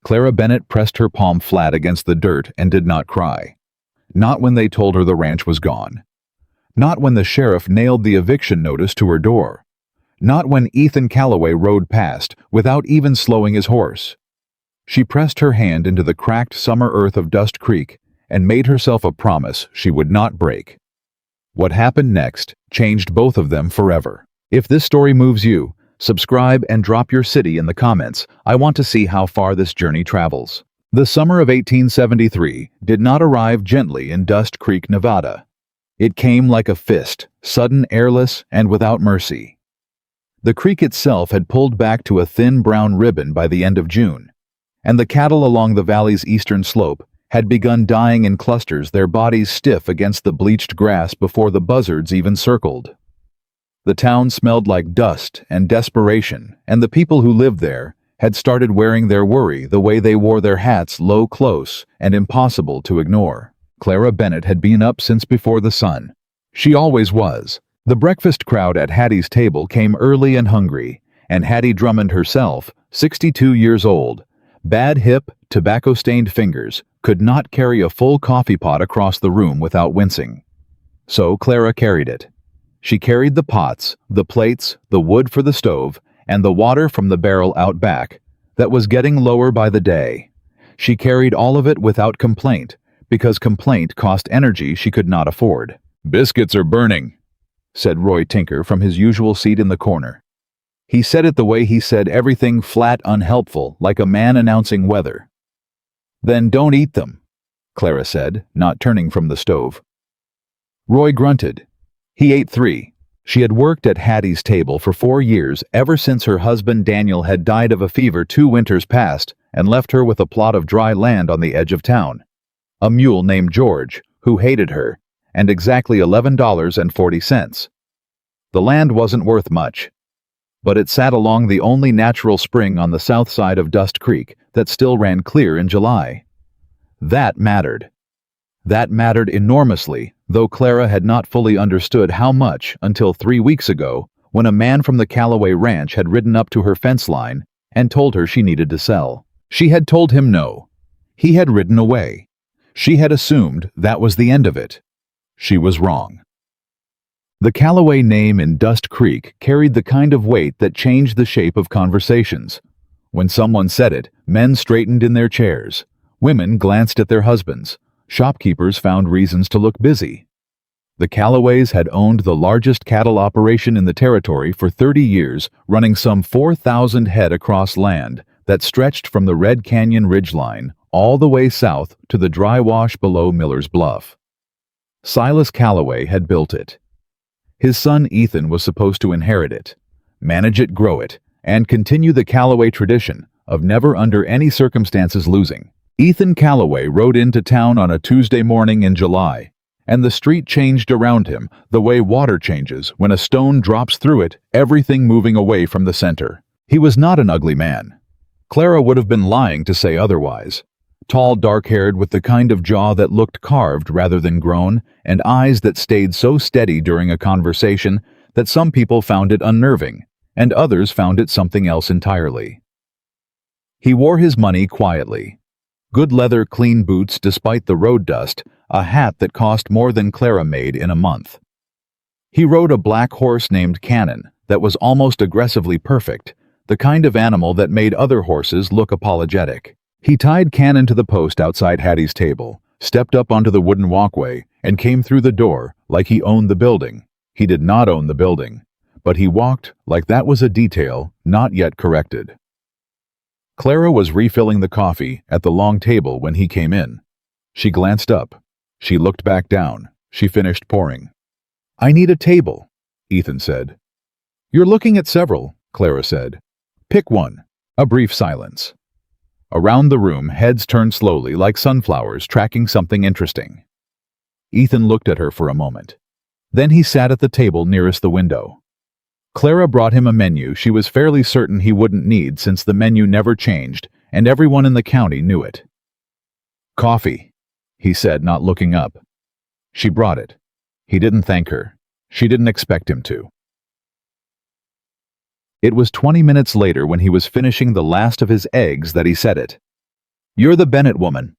Clara Bennett pressed her palm flat against the dirt and did not cry. Not when they told her the ranch was gone. Not when the sheriff nailed the eviction notice to her door. Not when Ethan Calloway rode past without even slowing his horse. She pressed her hand into the cracked summer earth of Dust Creek and made herself a promise she would not break. What happened next changed both of them forever. If this story moves you, subscribe and drop your city in the comments. I want to see how far this journey travels. The summer of 1873 did not arrive gently in Dust Creek, Nevada. It came like a fist, sudden, airless, and without mercy. The creek itself had pulled back to a thin brown ribbon by the end of June, and the cattle along the valley's eastern slope had begun dying in clusters, their bodies stiff against the bleached grass before the buzzards even circled. The town smelled like dust and desperation, and the people who lived there had started wearing their worry the way they wore their hats, low, close, and impossible to ignore. Clara Bennett had been up since before the sun. She always was. The breakfast crowd at Hattie's table came early and hungry, and Hattie Drummond herself, 62 years old, bad hip, tobacco-stained fingers, could not carry a full coffee pot across the room without wincing. So Clara carried it. She carried the pots, the plates, the wood for the stove, and the water from the barrel out back that was getting lower by the day. She carried all of it without complaint, because complaint cost energy she could not afford. "Biscuits are burning," said Roy Tinker from his usual seat in the corner. He said it the way he said everything, flat, unhelpful, like a man announcing weather. "Then don't eat them," Clara said, not turning from the stove. Roy grunted. He ate 3. She had worked at Hattie's table for 4 years, ever since her husband Daniel had died of a fever 2 winters past and left her with a plot of dry land on the edge of town, a mule named George, who hated her, and exactly $11.40. The land wasn't worth much, but it sat along the only natural spring on the south side of Dust Creek that still ran clear in July. That mattered. That mattered enormously, though Clara had not fully understood how much until 3 weeks ago, when a man from the Calloway Ranch had ridden up to her fence line and told her she needed to sell. She had told him no. He had ridden away. She had assumed that was the end of it. She was wrong. The Calloway name in Dust Creek carried the kind of weight that changed the shape of conversations. When someone said it, men straightened in their chairs. Women glanced at their husbands. Shopkeepers found reasons to look busy. The Calloways had owned the largest cattle operation in the territory for 30 years, running some 4,000 head across land that stretched from the Red Canyon ridgeline all the way south to the dry wash below Miller's Bluff. Silas Calloway had built it. His son Ethan was supposed to inherit it, manage it, grow it, and continue the Calloway tradition of never under any circumstances losing. Ethan Calloway rode into town on a Tuesday morning in July, and the street changed around him the way water changes when a stone drops through it, everything moving away from the center. He was not an ugly man. Clara would have been lying to say otherwise. Tall, dark-haired, with the kind of jaw that looked carved rather than grown, and eyes that stayed so steady during a conversation that some people found it unnerving, and others found it something else entirely. He wore his money quietly. Good leather, clean boots despite the road dust, a hat that cost more than Clara made in a month. He rode a black horse named Cannon that was almost aggressively perfect, the kind of animal that made other horses look apologetic. He tied Cannon to the post outside Hattie's table, stepped up onto the wooden walkway, and came through the door like he owned the building. He did not own the building, but he walked like that was a detail not yet corrected. Clara was refilling the coffee at the long table when he came in. She glanced up. She looked back down. She finished pouring. "I need a table," Ethan said. "You're looking at several," Clara said. "Pick one." A brief silence. Around the room, heads turned slowly like sunflowers tracking something interesting. Ethan looked at her for a moment. Then he sat at the table nearest the window. Clara brought him a menu she was fairly certain he wouldn't need since the menu never changed and everyone in the county knew it. "Coffee," he said, not looking up. She brought it. He didn't thank her. She didn't expect him to. It was 20 minutes later when he was finishing the last of his eggs that he said it. You're the Bennett woman.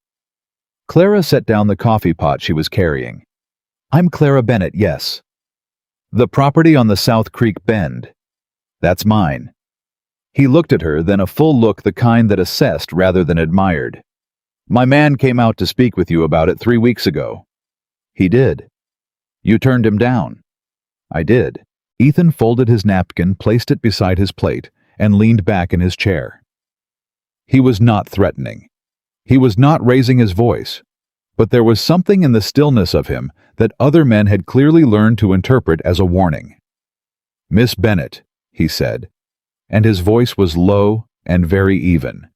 Clara set down the coffee pot she was carrying. I'm Clara Bennett, yes. The property on the South Creek Bend. That's mine. He looked at her, then a full look, the kind that assessed rather than admired. My man came out to speak with you about it 3 weeks ago. He did. You turned him down. I did. Ethan folded his napkin, placed it beside his plate, and leaned back in his chair. He was not threatening. He was not raising his voice. But there was something in the stillness of him that other men had clearly learned to interpret as a warning. Miss Bennett, he said, and his voice was low and very even.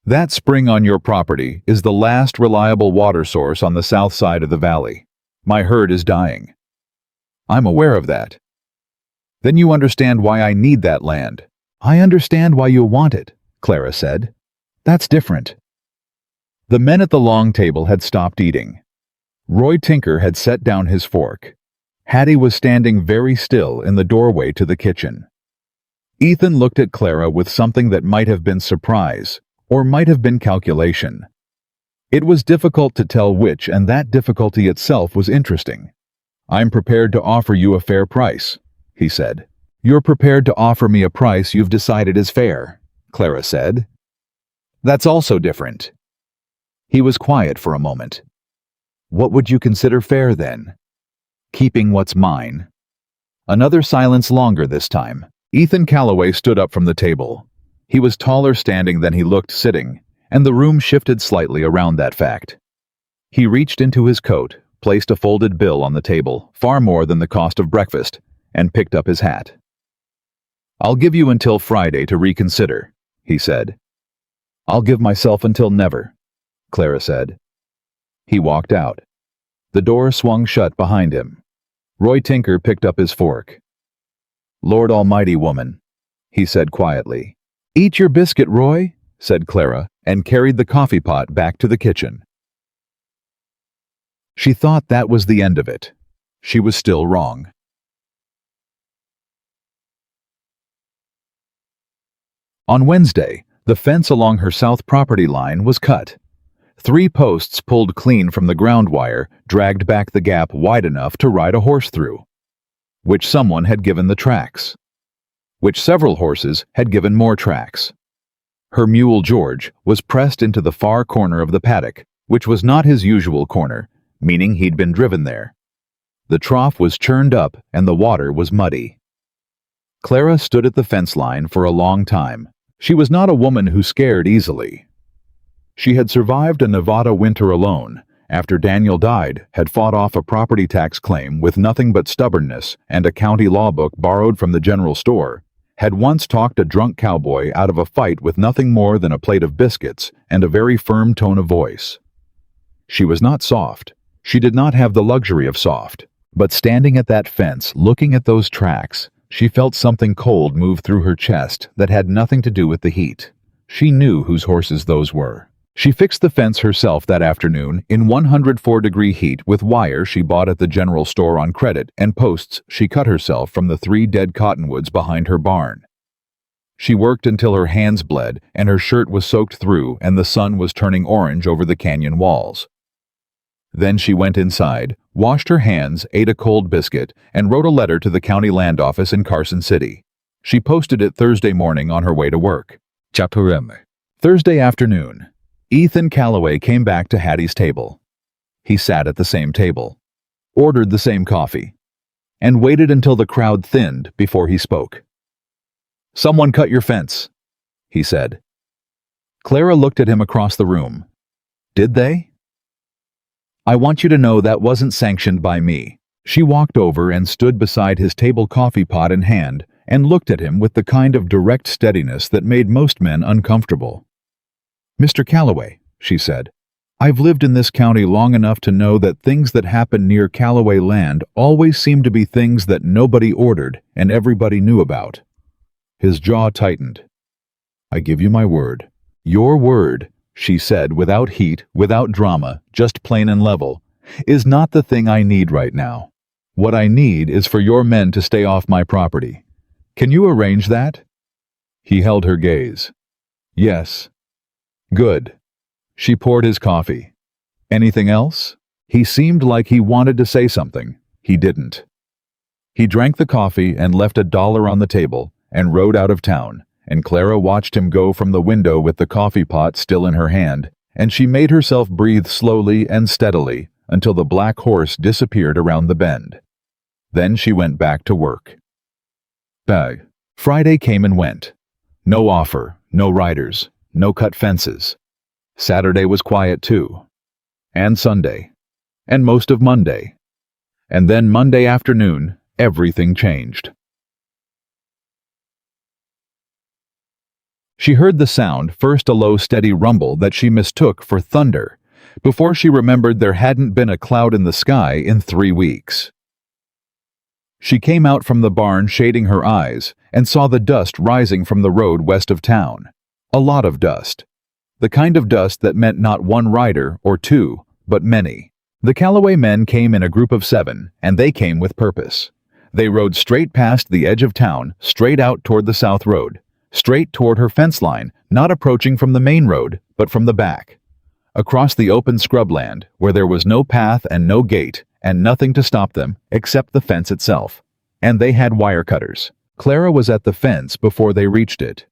That spring on your property is the last reliable water source on the south side of the valley. My herd is dying. I'm aware of that. Then you understand why I need that land. I understand why you want it, Clara said. That's different. The men at the long table had stopped eating. Roy Tinker had set down his fork. Hattie was standing very still in the doorway to the kitchen. Ethan looked at Clara with something that might have been surprise, or might have been calculation. It was difficult to tell which, and that difficulty itself was interesting. I'm prepared to offer you a fair price, he said. You're prepared to offer me a price you've decided is fair, Clara said. That's also different. He was quiet for a moment. What would you consider fair, then? Keeping what's mine. Another silence, longer this time. Ethan Calloway stood up from the table. He was taller standing than he looked sitting, and the room shifted slightly around that fact. He reached into his coat, placed a folded bill on the table, far more than the cost of breakfast, and picked up his hat. I'll give you until Friday to reconsider, he said. I'll give myself until never, Clara said. He walked out. The door swung shut behind him. Roy Tinker picked up his fork. Lord Almighty, woman, he said quietly. Eat your biscuit, Roy, said Clara, and carried the coffee pot back to the kitchen. She thought that was the end of it. She was still wrong. On Wednesday, the fence along her south property line was cut. 3 posts pulled clean from the ground wire dragged back the gap wide enough to ride a horse through, which someone had given the tracks, which several horses had given more tracks. Her mule George was pressed into the far corner of the paddock, which was not his usual corner, meaning he'd been driven there. The trough was churned up and the water was muddy. Clara stood at the fence line for a long time. She was not a woman who scared easily. She had survived a Nevada winter alone, after Daniel died, had fought off a property tax claim with nothing but stubbornness and a county law book borrowed from the general store, had once talked a drunk cowboy out of a fight with nothing more than a plate of biscuits and a very firm tone of voice. She was not soft. She did not have the luxury of soft. But standing at that fence, looking at those tracks, she felt something cold move through her chest that had nothing to do with the heat. She knew whose horses those were. She fixed the fence herself that afternoon in 104-degree heat with wire she bought at the general store on credit and posts she cut herself from the 3 dead cottonwoods behind her barn. She worked until her hands bled and her shirt was soaked through and the sun was turning orange over the canyon walls. Then she went inside, washed her hands, ate a cold biscuit, and wrote a letter to the county land office in Carson City. She posted it Thursday morning on her way to work. Thursday afternoon, Ethan Calloway came back to Hattie's table. He sat at the same table, ordered the same coffee, and waited until the crowd thinned before he spoke. Someone cut your fence, he said. Clara looked at him across the room. Did they? I want you to know that wasn't sanctioned by me. She walked over and stood beside his table, coffee pot in hand, and looked at him with the kind of direct steadiness that made most men uncomfortable. Mr. Calloway, she said, I've lived in this county long enough to know that things that happen near Calloway land always seem to be things that nobody ordered and everybody knew about. His jaw tightened. I give you my word. Your word, she said without heat, without drama, just plain and level, is not the thing I need right now. What I need is for your men to stay off my property. Can you arrange that? He held her gaze. Yes. Good. She poured his coffee. Anything else? He seemed like he wanted to say something. He didn't. He drank the coffee and left $1 on the table and rode out of town, and Clara watched him go from the window with the coffee pot still in her hand, and she made herself breathe slowly and steadily until the black horse disappeared around the bend. Then she went back to work. Friday came and went. No offer, no riders, no cut fences. Saturday was quiet too. And Sunday. And most of Monday. And then Monday afternoon, everything changed. She heard the sound, first a low, steady rumble that she mistook for thunder, before she remembered there hadn't been a cloud in the sky in 3 weeks. She came out from the barn shading her eyes and saw the dust rising from the road west of town. A lot of dust. The kind of dust that meant not one rider or two, but many. The Callaway men came in a group of 7, and they came with purpose. They rode straight past the edge of town, straight out toward the south road, straight toward her fence line, not approaching from the main road, but from the back. Across the open scrubland, where there was no path and no gate, and nothing to stop them except the fence itself. And they had wire cutters. Clara was at the fence before they reached it.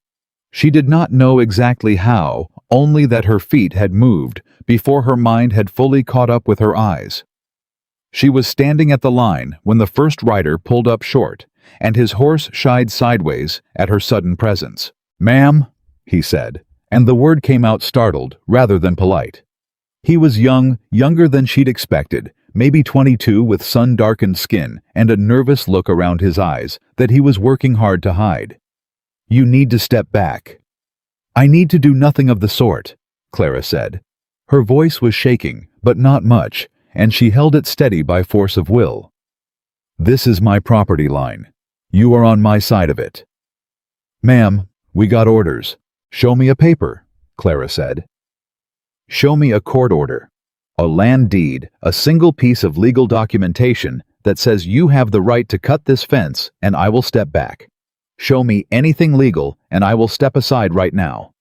She did not know exactly how, only that her feet had moved before her mind had fully caught up with her eyes. She was standing at the line when the first rider pulled up short, and his horse shied sideways at her sudden presence. "Ma'am," he said, and the word came out startled rather than polite. He was young, younger than she'd expected, maybe 22, with sun-darkened skin and a nervous look around his eyes that he was working hard to hide. "You need to step back." "I need to do nothing of the sort," Clara said. Her voice was shaking, but not much, and she held it steady by force of will. "This is my property line. You are on my side of it." "Ma'am, we got orders." "Show me a paper," Clara said. "Show me a court order. A land deed, a single piece of legal documentation that says you have the right to cut this fence and I will step back. Show me anything legal and I will step aside right now.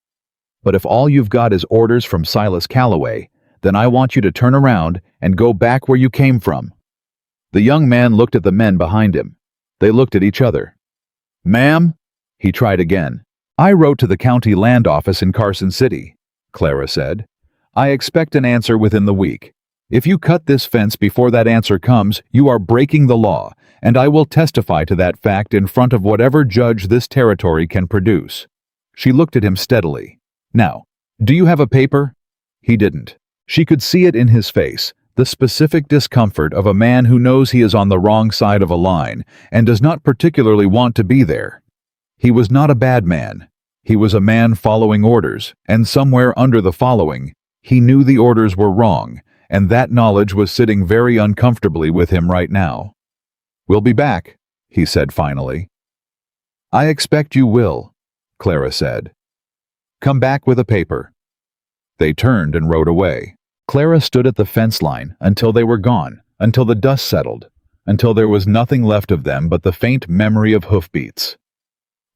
But if all you've got is orders from Silas Callaway, then I want you to turn around and go back where you came from." The young man looked at the men behind him. They looked at each other. "Ma'am," he tried again. "I wrote to the county land office in Carson City," Clara said. "I expect an answer within the week. If you cut this fence before that answer comes, you are breaking the law, and I will testify to that fact in front of whatever judge this territory can produce." She looked at him steadily. "Now, do you have a paper?" He didn't. She could see it in his face, the specific discomfort of a man who knows he is on the wrong side of a line and does not particularly want to be there. He was not a bad man. He was a man following orders, and somewhere under the following, he knew the orders were wrong, and that knowledge was sitting very uncomfortably with him right now. "We'll be back," he said finally. "I expect you will," Clara said. "Come back with a paper." They turned and rode away. Clara stood at the fence line until they were gone, until the dust settled, until there was nothing left of them but the faint memory of hoofbeats.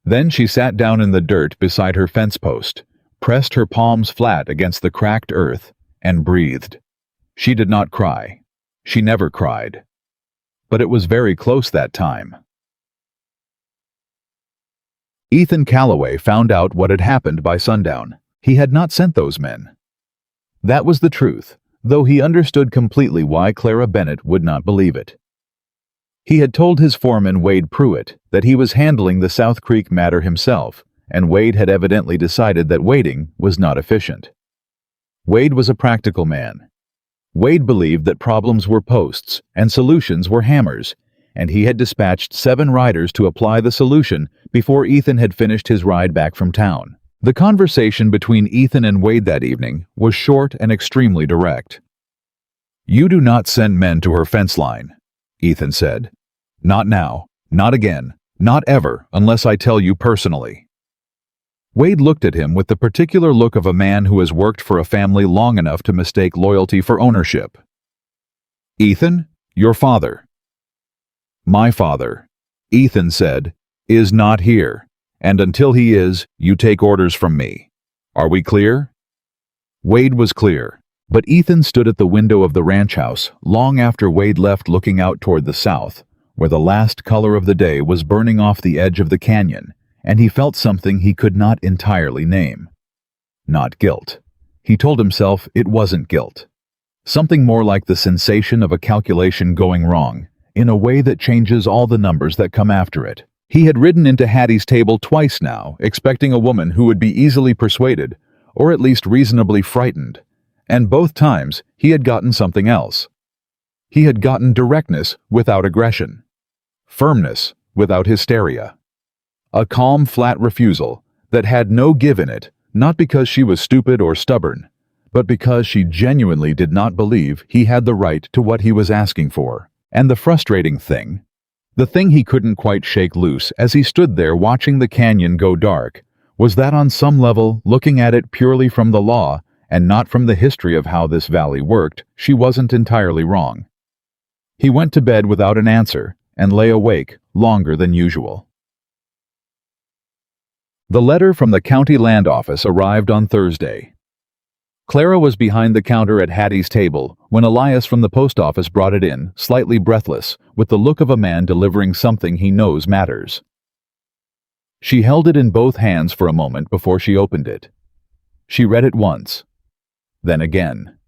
Then she sat down in the dirt beside her fence post, pressed her palms flat against the cracked earth, and breathed. She did not cry. She never cried. But it was very close that time. Ethan Callaway found out what had happened by sundown. He had not sent those men. That was the truth, though he understood completely why Clara Bennett would not believe it. He had told his foreman, Wade Pruitt, that he was handling the South Creek matter himself, and Wade had evidently decided that waiting was not efficient. Wade was a practical man. Wade believed that problems were posts and solutions were hammers, and he had dispatched 7 riders to apply the solution before Ethan had finished his ride back from town. The conversation between Ethan and Wade that evening was short and extremely direct. "You do not send men to her fence line," Ethan said. "Not now, not again, not ever, unless I tell you personally." Wade looked at him with the particular look of a man who has worked for a family long enough to mistake loyalty for ownership. "Ethan, your father." "My father," Ethan said, "is not here, and until he is, you take orders from me. Are we clear?" Wade was clear, but Ethan stood at the window of the ranch house long after Wade left, looking out toward the south, where the last color of the day was burning off the edge of the canyon, and he felt something he could not entirely name. Not guilt. He told himself it wasn't guilt. Something more like the sensation of a calculation going wrong, in a way that changes all the numbers that come after it. He had ridden into Hattie's table twice now, expecting a woman who would be easily persuaded, or at least reasonably frightened, and both times he had gotten something else. He had gotten directness without aggression, firmness without hysteria. A calm, flat refusal that had no give in it, not because she was stupid or stubborn, but because she genuinely did not believe he had the right to what he was asking for. And the frustrating thing, the thing he couldn't quite shake loose as he stood there watching the canyon go dark, was that on some level, looking at it purely from the law and not from the history of how this valley worked, she wasn't entirely wrong. He went to bed without an answer and lay awake longer than usual. The letter from the county land office arrived on Thursday. Clara was behind the counter at Hattie's table when Elias from the post office brought it in, slightly breathless, with the look of a man delivering something he knows matters. She held it in both hands for a moment before she opened it. She read it once, then again,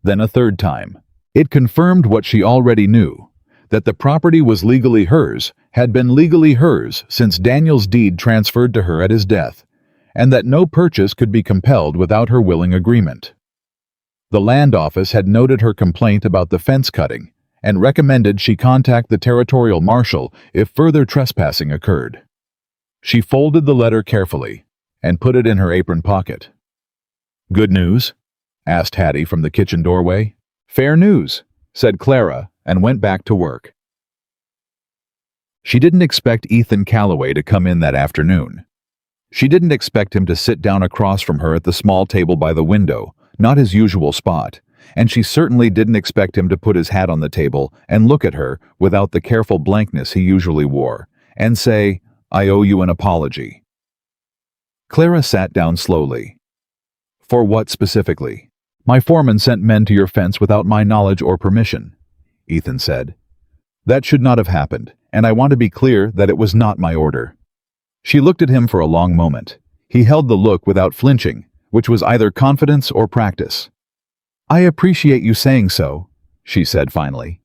then a third time. It confirmed what she already knew, that the property was legally hers, had been legally hers since Daniel's deed transferred to her at his death, and that no purchase could be compelled without her willing agreement. The land office had noted her complaint about the fence cutting and recommended she contact the territorial marshal if further trespassing occurred. She folded the letter carefully and put it in her apron pocket. "Good news?" asked Hattie from the kitchen doorway. "Fair news," said Clara, and went back to work. She didn't expect Ethan Calloway to come in that afternoon. She didn't expect him to sit down across from her at the small table by the window, not his usual spot, and she certainly didn't expect him to put his hat on the table and look at her without the careful blankness he usually wore, and say, "I owe you an apology." Clara sat down slowly. "For what specifically?" "My foreman sent men to your fence without my knowledge or permission," Ethan said. "That should not have happened, and I want to be clear that it was not my order." She looked at him for a long moment. He held the look without flinching, which was either confidence or practice. "I appreciate you saying so," she said finally.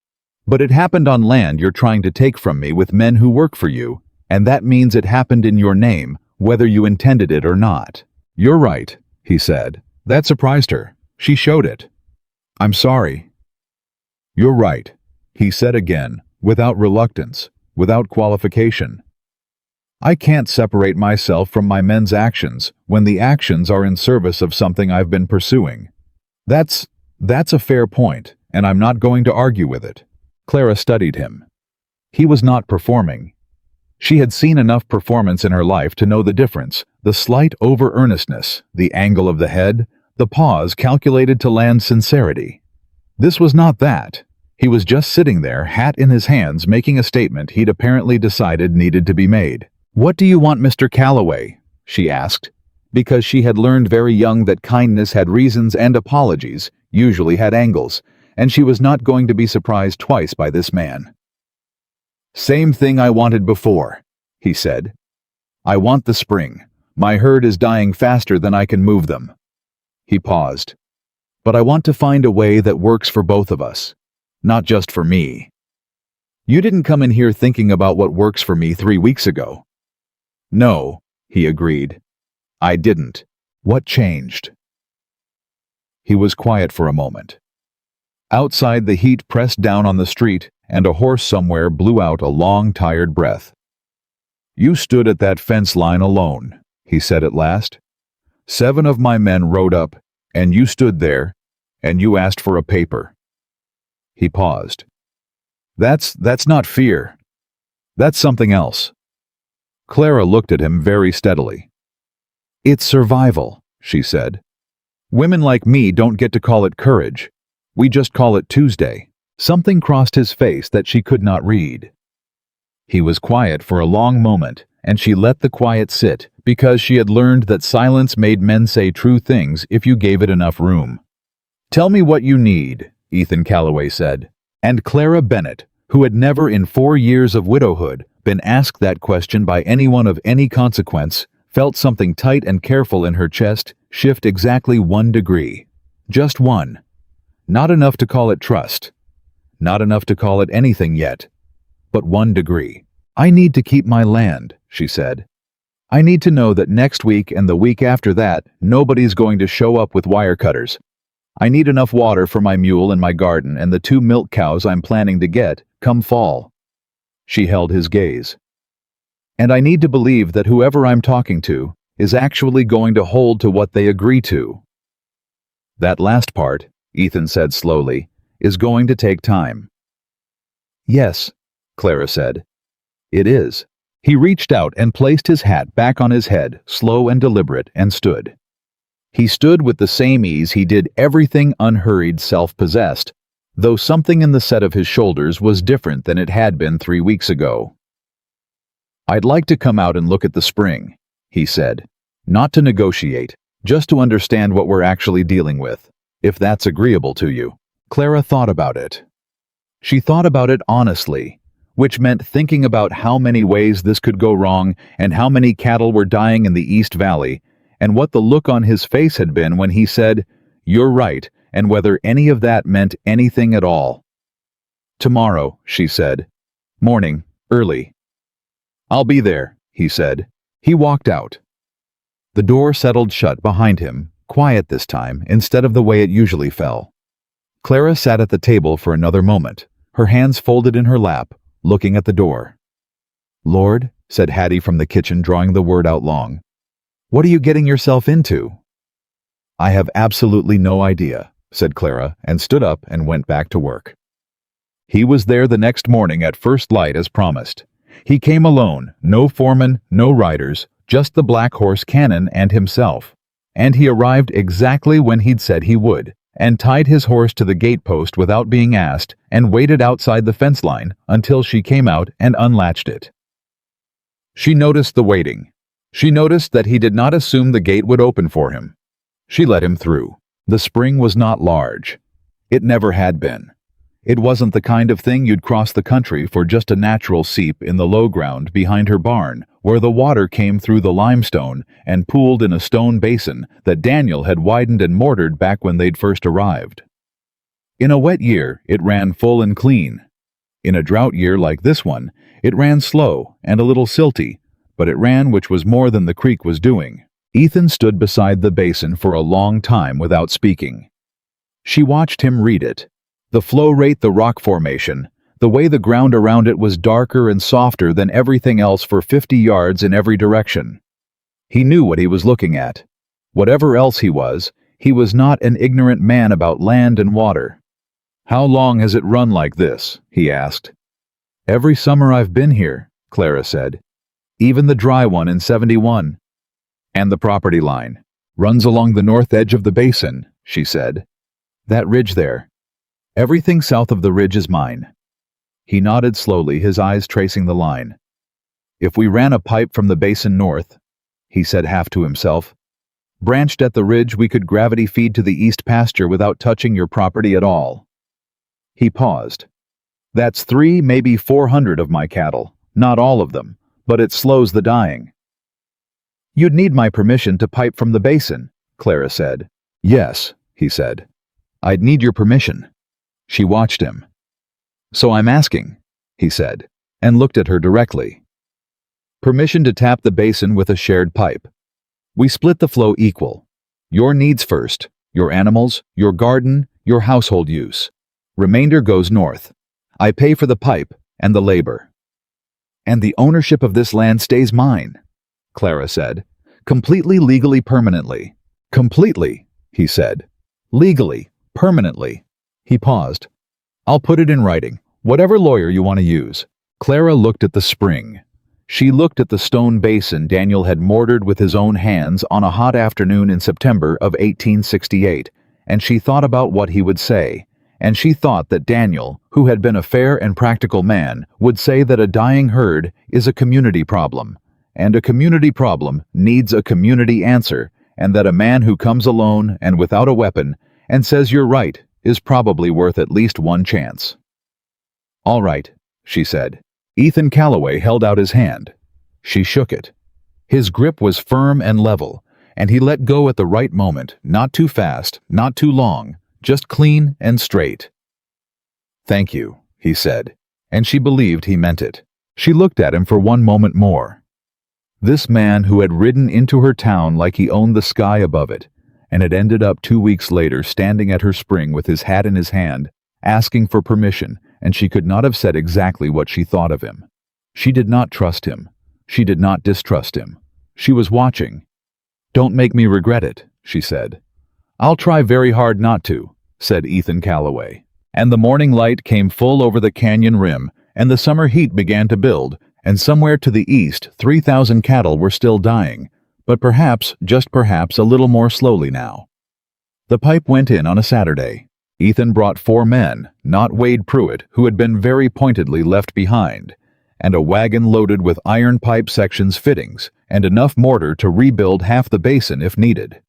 "But it happened on land you're trying to take from me with men who work for you, and that means it happened in your name, whether you intended it or not." "You're right," he said. That surprised her. She showed it. "I'm sorry." "You're right," he said again, without reluctance, without qualification. "I can't separate myself from my men's actions when the actions are in service of something I've been pursuing. That's a fair point, and I'm not going to argue with it." Clara studied him. He was not performing. She had seen enough performance in her life to know the difference, the slight over-earnestness, the angle of the head, the pause calculated to land sincerity. This was not that. He was just sitting there, hat in his hands, making a statement he'd apparently decided needed to be made. "What do you want, Mr. Calloway?" she asked, because she had learned very young that kindness had reasons and apologies usually had angles, and she was not going to be surprised twice by this man. "Same thing I wanted before," he said. "I want the spring. My herd is dying faster than I can move them." He paused. "But I want to find a way that works for both of us, not just for me." "You didn't come in here thinking about what works for me 3 weeks ago." "No," he agreed. "I didn't. What changed?" He was quiet for a moment. Outside, the heat pressed down on the street, and a horse somewhere blew out a long, tired breath. "You stood at that fence line alone," he said at last. 7 of my men rode up, and you stood there, and you asked for a paper." He paused. That's not fear. That's something else." Clara looked at him very steadily. "It's survival," she said. "Women like me don't get to call it courage. We just call it Tuesday." Something crossed his face that she could not read. He was quiet for a long moment, and she let the quiet sit because she had learned that silence made men say true things if you gave it enough room. "Tell me what you need," Ethan Calloway said. And Clara Bennett, who had never in 4 years of widowhood been asked that question by anyone of any consequence, felt something tight and careful in her chest shift exactly 1 degree. Just one. Not enough to call it trust. Not enough to call it anything yet. But 1 degree. "I need to keep my land," she said. "I need to know that next week and the week after that, nobody's going to show up with wire cutters. I need enough water for my mule and my garden and the 2 milk cows I'm planning to get, come fall." She held his gaze. "And I need to believe that whoever I'm talking to is actually going to hold to what they agree to." "That last part," Ethan said slowly, "is going to take time." "Yes," Clara said. "It is." He reached out and placed his hat back on his head, slow and deliberate, and stood. He stood with the same ease he did everything unhurried, self-possessed, though something in the set of his shoulders was different than it had been 3 weeks ago. "I'd like to come out and look at the spring," he said. "Not to negotiate, just to understand what we're actually dealing with, if that's agreeable to you." Clara thought about it. She thought about it honestly, which meant thinking about how many ways this could go wrong and how many cattle were dying in the East Valley, and what the look on his face had been when he said, "You're right," and whether any of that meant anything at all. "Tomorrow," she said. "Morning, early." "I'll be there," he said. He walked out. The door settled shut behind him, quiet this time, instead of the way it usually fell. Clara sat at the table for another moment, her hands folded in her lap, looking at the door. "Lord," said Hattie from the kitchen, drawing the word out long. "What are you getting yourself into?" "I have absolutely no idea," said Clara, and stood up and went back to work. He was there the next morning at first light as promised. He came alone, no foreman, no riders, just the black horse Cannon and himself. And he arrived exactly when he'd said he would, and tied his horse to the gatepost without being asked, and waited outside the fence line until she came out and unlatched it. She noticed the waiting. She noticed that he did not assume the gate would open for him. She let him through. The spring was not large. It never had been. It wasn't the kind of thing you'd cross the country for, just a natural seep in the low ground behind her barn, where the water came through the limestone and pooled in a stone basin that Daniel had widened and mortared back when they'd first arrived. In a wet year, it ran full and clean. In a drought year like this one, it ran slow and a little silty, but it ran, which was more than the creek was doing. Ethan stood beside the basin for a long time without speaking. She watched him read it. The flow rate, the rock formation, the way the ground around it was darker and softer than everything else for 50 yards in every direction. He knew what he was looking at. Whatever else he was not an ignorant man about land and water. "How long has it run like this?" he asked. "Every summer I've been here," Clara said. "Even the dry one in 71. "And the property line runs along the north edge of the basin," she said. "That ridge there. Everything south of the ridge is mine." He nodded slowly, his eyes tracing the line. "If we ran a pipe from the basin north," he said half to himself, "branched at the ridge, we could gravity feed to the east pasture without touching your property at all." He paused. "That's 3, maybe 400 of my cattle, not all of them, but it slows the dying." "You'd need my permission to pipe from the basin," Clara said. "Yes," he said. "I'd need your permission." She watched him. "So I'm asking," he said, and looked at her directly. "Permission to tap the basin with a shared pipe. We split the flow equal. Your needs first, your animals, your garden, your household use. Remainder goes north. I pay for the pipe and the labor." "And the ownership of this land stays mine," Clara said. "Completely, legally, permanently." "Completely," he said. "Legally, permanently." He paused. "I'll put it in writing, whatever lawyer you want to use." Clara looked at the spring. She looked at the stone basin Daniel had mortared with his own hands on a hot afternoon in September of 1868, and she thought about what he would say, and she thought that Daniel, who had been a fair and practical man, would say that a dying herd is a community problem, and a community problem needs a community answer, and that a man who comes alone and without a weapon and says you're right is probably worth at least one chance. "All right," she said. Ethan Calloway held out his hand. She shook it. His grip was firm and level, and he let go at the right moment, not too fast, not too long, just clean and straight. "Thank you," he said, and she believed he meant it. She looked at him for one moment more. This man who had ridden into her town like he owned the sky above it, and had ended up 2 weeks later standing at her spring with his hat in his hand, asking for permission, and she could not have said exactly what she thought of him. She did not trust him. She did not distrust him. She was watching. "Don't make me regret it," she said. "I'll try very hard not to," said Ethan Calloway. And the morning light came full over the canyon rim, and the summer heat began to build, and somewhere to the east 3,000 cattle were still dying, but perhaps, just perhaps, a little more slowly now. The pipe went in on a Saturday. Ethan brought 4 men, not Wade Pruitt, who had been very pointedly left behind, and a wagon loaded with iron pipe sections fittings, and enough mortar to rebuild half the basin if needed.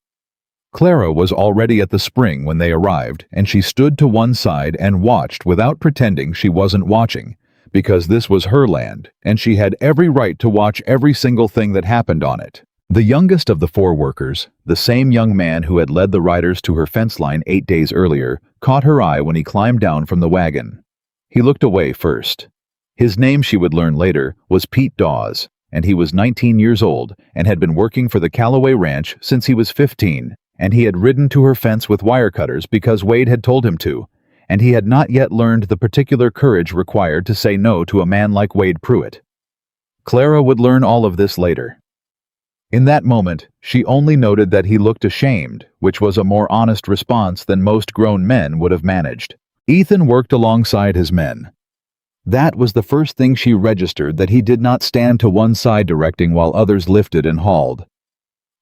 Clara was already at the spring when they arrived, and she stood to one side and watched without pretending she wasn't watching, because this was her land, and she had every right to watch every single thing that happened on it. The youngest of the 4 workers, the same young man who had led the riders to her fence line 8 days earlier, caught her eye when he climbed down from the wagon. He looked away first. His name, she would learn later, was Pete Dawes, and he was 19 years old and had been working for the Calloway Ranch since he was 15, and he had ridden to her fence with wire cutters because Wade had told him to, and he had not yet learned the particular courage required to say no to a man like Wade Pruitt. Clara would learn all of this later. In that moment, she only noted that he looked ashamed, which was a more honest response than most grown men would have managed. Ethan worked alongside his men. That was the first thing she registered, that he did not stand to one side directing while others lifted and hauled.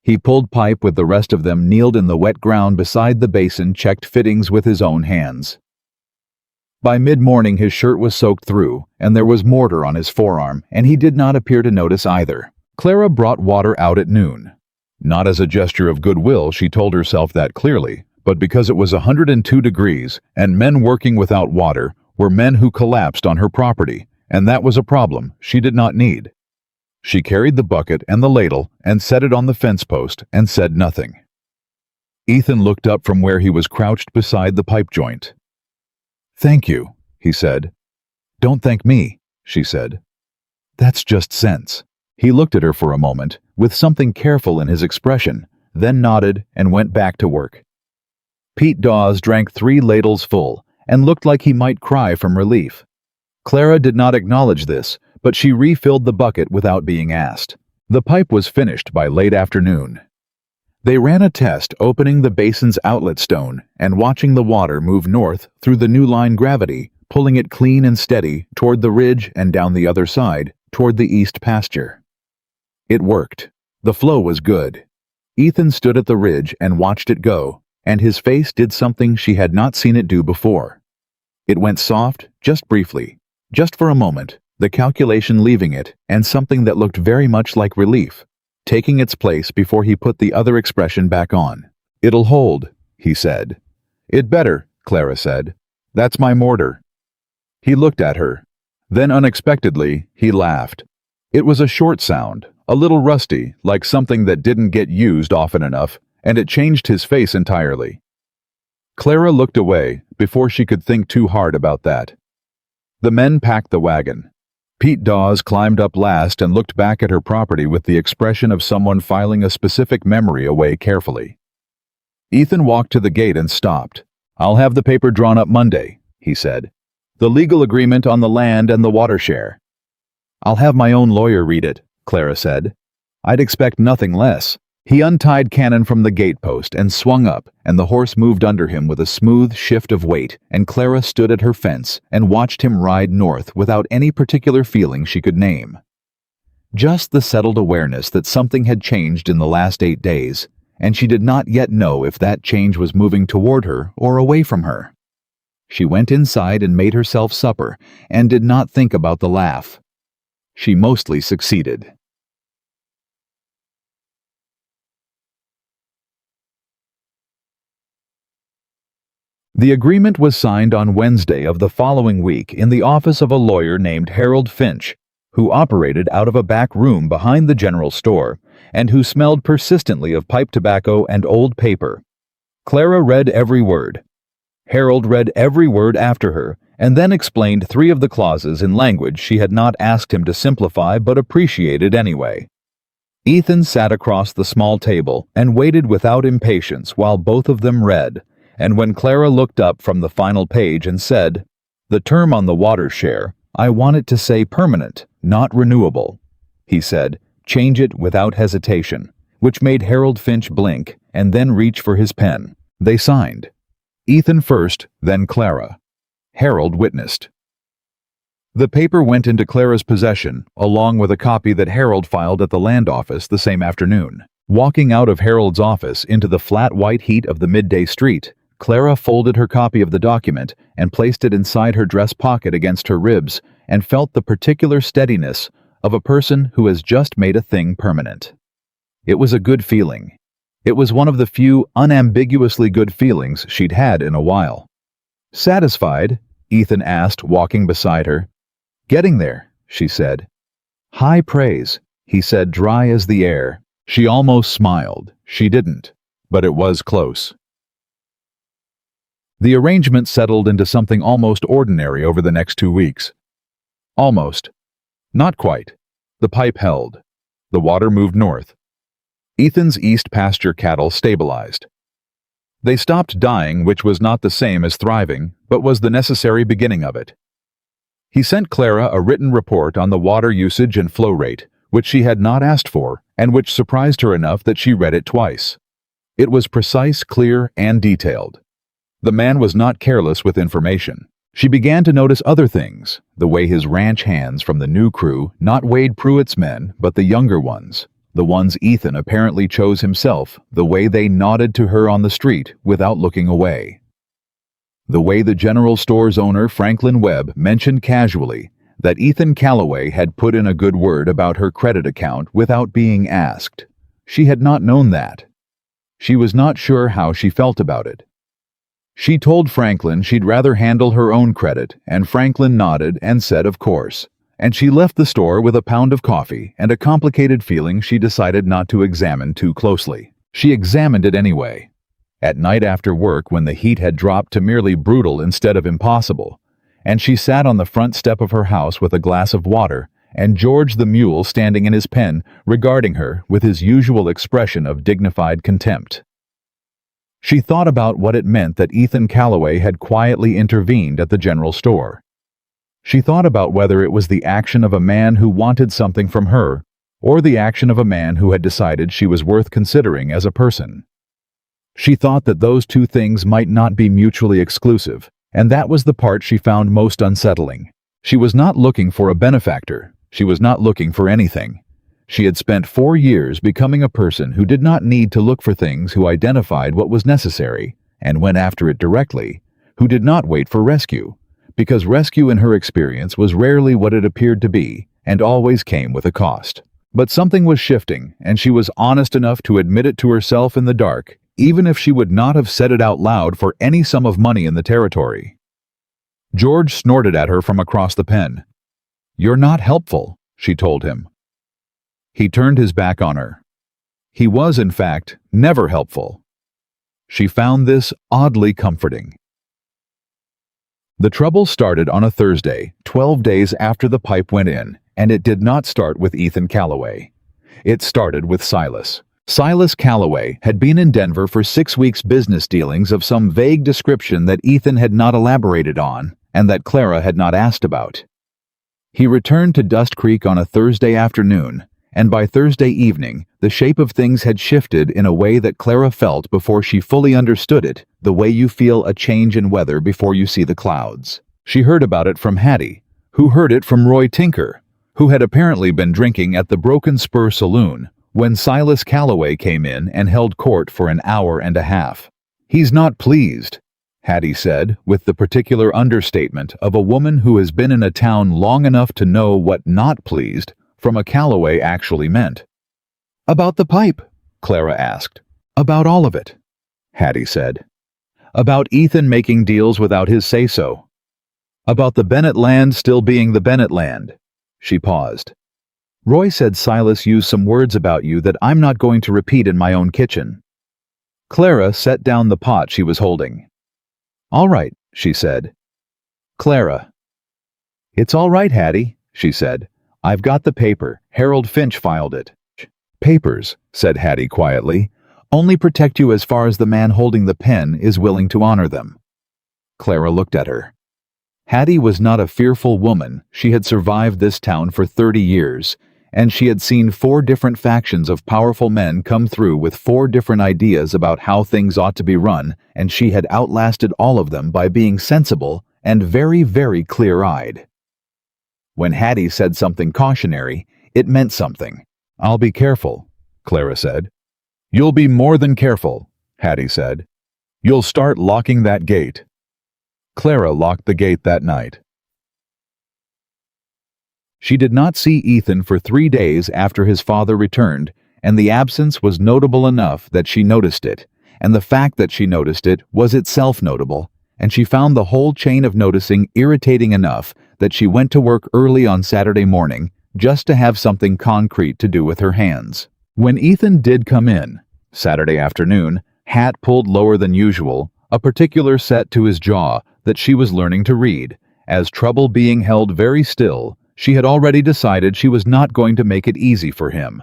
He pulled pipe with the rest of them, kneeled in the wet ground beside the basin, checked fittings with his own hands. By mid-morning his shirt was soaked through, and there was mortar on his forearm, and he did not appear to notice either. Clara brought water out at noon. Not as a gesture of goodwill, she told herself that clearly, but because it was 102 degrees, and men working without water were men who collapsed on her property, and that was a problem she did not need. She carried the bucket and the ladle and set it on the fence post and said nothing. Ethan looked up from where he was crouched beside the pipe joint. "Thank you," he said. "Don't thank me," she said. "That's just sense." He looked at her for a moment, with something careful in his expression, then nodded and went back to work. Pete Dawes drank 3 ladles full and looked like he might cry from relief. Clara did not acknowledge this, but she refilled the bucket without being asked. The pipe was finished by late afternoon. They ran a test opening the basin's outlet stone and watching the water move north through the new line gravity, pulling it clean and steady toward the ridge and down the other side, toward the east pasture. It worked. The flow was good. Ethan stood at the ridge and watched it go, and his face did something she had not seen it do before. It went soft, just briefly, just for a moment, the calculation leaving it, and something that looked very much like relief, taking its place before he put the other expression back on. "It'll hold," he said. "It better," Clara said. "That's my mortar." He looked at her. Then unexpectedly, he laughed. It was a short sound, a little rusty, like something that didn't get used often enough, and it changed his face entirely. Clara looked away before she could think too hard about that. The men packed the wagon. Pete Dawes climbed up last and looked back at her property with the expression of someone filing a specific memory away carefully. Ethan walked to the gate and stopped. "I'll have the paper drawn up Monday," he said. "The legal agreement on the land and the water share." "I'll have my own lawyer read it," Clara said. "I'd expect nothing less." He untied Cannon from the gatepost and swung up, and the horse moved under him with a smooth shift of weight, and Clara stood at her fence and watched him ride north without any particular feeling she could name. Just the settled awareness that something had changed in the last 8 days, and she did not yet know if that change was moving toward her or away from her. She went inside and made herself supper, and did not think about the laugh. She mostly succeeded. The agreement was signed on Wednesday of the following week in the office of a lawyer named Harold Finch, who operated out of a back room behind the general store and who smelled persistently of pipe tobacco and old paper. Clara read every word. Harold read every word after her, and then explained 3 of the clauses in language she had not asked him to simplify but appreciated anyway. Ethan sat across the small table and waited without impatience while both of them read, and when Clara looked up from the final page and said, "The term on the water share, I want it to say permanent, not renewable," he said, "Change it without hesitation," which made Harold Finch blink and then reach for his pen. They signed. Ethan first, then Clara. Harold witnessed. The paper went into Clara's possession, along with a copy that Harold filed at the land office the same afternoon. Walking out of Harold's office into the flat white heat of the midday street, Clara folded her copy of the document and placed it inside her dress pocket against her ribs and felt the particular steadiness of a person who has just made a thing permanent. It was a good feeling. It was one of the few unambiguously good feelings she'd had in a while. "Satisfied?" Ethan asked, walking beside her. "Getting there," she said. "High praise," he said, dry as the air. She almost smiled. She didn't, but it was close. The arrangement settled into something almost ordinary over the next 2 weeks. Almost. Not quite. The pipe held. The water moved north. Ethan's east pasture cattle stabilized. They stopped dying, which was not the same as thriving, but was the necessary beginning of it. He sent Clara a written report on the water usage and flow rate, which she had not asked for, and which surprised her enough that she read it twice. It was precise, clear, and detailed. The man was not careless with information. She began to notice other things, the way his ranch hands from the new crew not Wade Pruitt's men, but the younger ones, the ones Ethan apparently chose himself, the way they nodded to her on the street without looking away. The way the general store's owner, Franklin Webb, mentioned casually that Ethan Calloway had put in a good word about her credit account without being asked. She had not known that. She was not sure how she felt about it. She told Franklin she'd rather handle her own credit, and Franklin nodded and said of course, and she left the store with a pound of coffee and a complicated feeling she decided not to examine too closely. She examined it anyway. At night after work, when the heat had dropped to merely brutal instead of impossible, and she sat on the front step of her house with a glass of water, and George the mule standing in his pen regarding her with his usual expression of dignified contempt. She thought about what it meant that Ethan Calloway had quietly intervened at the general store. She thought about whether it was the action of a man who wanted something from her, or the action of a man who had decided she was worth considering as a person. She thought that those two things might not be mutually exclusive, and that was the part she found most unsettling. She was not looking for a benefactor. She was not looking for anything. She had spent 4 years becoming a person who did not need to look for things, who identified what was necessary and went after it directly, who did not wait for rescue, because rescue in her experience was rarely what it appeared to be and always came with a cost. But something was shifting, and she was honest enough to admit it to herself in the dark, even if she would not have said it out loud for any sum of money in the territory. George snorted at her from across the pen. "You're not helpful," she told him. He turned his back on her. He was, in fact, never helpful. She found this oddly comforting. The trouble started on a Thursday, 12 days after the pipe went in, and it did not start with Ethan Calloway. It started with Silas. Silas Calloway had been in Denver for 6 weeks' business dealings of some vague description that Ethan had not elaborated on and that Clara had not asked about. He returned to Dust Creek on a Thursday afternoon, and by Thursday evening, the shape of things had shifted in a way that Clara felt before she fully understood it, the way you feel a change in weather before you see the clouds. She heard about it from Hattie, who heard it from Roy Tinker, who had apparently been drinking at the Broken Spur Saloon when Silas Calloway came in and held court for an hour and a half. "He's not pleased," Hattie said, with the particular understatement of a woman who has been in a town long enough to know what "not pleased" from a Calloway actually meant. "About the pipe?" Clara asked. "About all of it," Hattie said. About Ethan making deals without his say-so. About the Bennett land still being the Bennett land. She paused. Roy said Silas used some words about you that I'm not going to repeat in my own kitchen. Clara set down the pot she was holding. All right, she said. Clara. It's all right, Hattie, she said. I've got the paper. Harold Finch filed it. Papers, said Hattie quietly, only protect you as far as the man holding the pen is willing to honor them. Clara looked at her. Hattie was not a fearful woman. She had survived this town for 30 years, and she had seen 4 different factions of powerful men come through with 4 different ideas about how things ought to be run, and she had outlasted all of them by being sensible and very, very clear-eyed. When Hattie said something cautionary, it meant something. I'll be careful, Clara said. You'll be more than careful, Hattie said. You'll start locking that gate. Clara locked the gate that night. She did not see Ethan for 3 days after his father returned, and the absence was notable enough that she noticed it, and the fact that she noticed it was itself notable, and she found the whole chain of noticing irritating enough that she went to work early on Saturday morning just to have something concrete to do with her hands. When Ethan did come in, Saturday afternoon, hat pulled lower than usual, a particular set to his jaw that she was learning to read, as trouble being held very still, she had already decided she was not going to make it easy for him.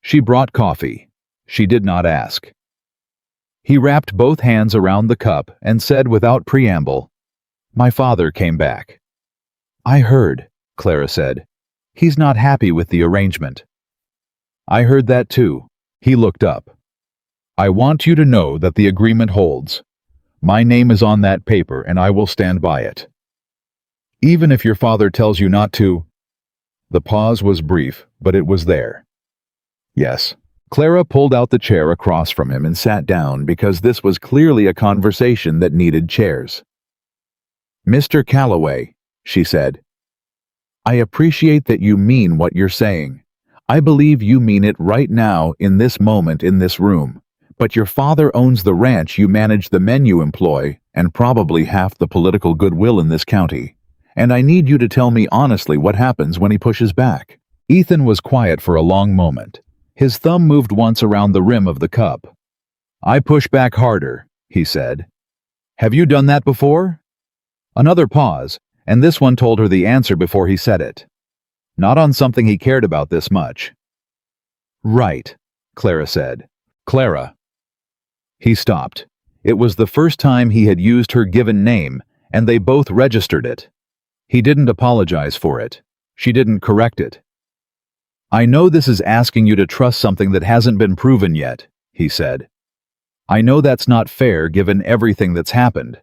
She brought coffee. She did not ask. He wrapped both hands around the cup and said without preamble, "My father came back." "I heard," Clara said. "He's not happy with the arrangement." "I heard that too." He looked up. "I want you to know that the agreement holds. My name is on that paper and I will stand by it. Even if your father tells you not to." The pause was brief, but it was there. "Yes." Clara pulled out the chair across from him and sat down because this was clearly a conversation that needed chairs. "Mr. Calloway," she said, "I appreciate that you mean what you're saying. I believe you mean it right now in this moment in this room. But your father owns the ranch you manage, the men you employ, and probably half the political goodwill in this county. And I need you to tell me honestly what happens when he pushes back." Ethan was quiet for a long moment. His thumb moved once around the rim of the cup. "I push back harder," he said. "Have you done that before?" Another pause, and this one told her the answer before he said it. Not on something he cared about this much. "Right," Clara said. "Clara." He stopped. It was the first time he had used her given name, and they both registered it. He didn't apologize for it. She didn't correct it. "I know this is asking you to trust something that hasn't been proven yet," he said. "I know that's not fair given everything that's happened,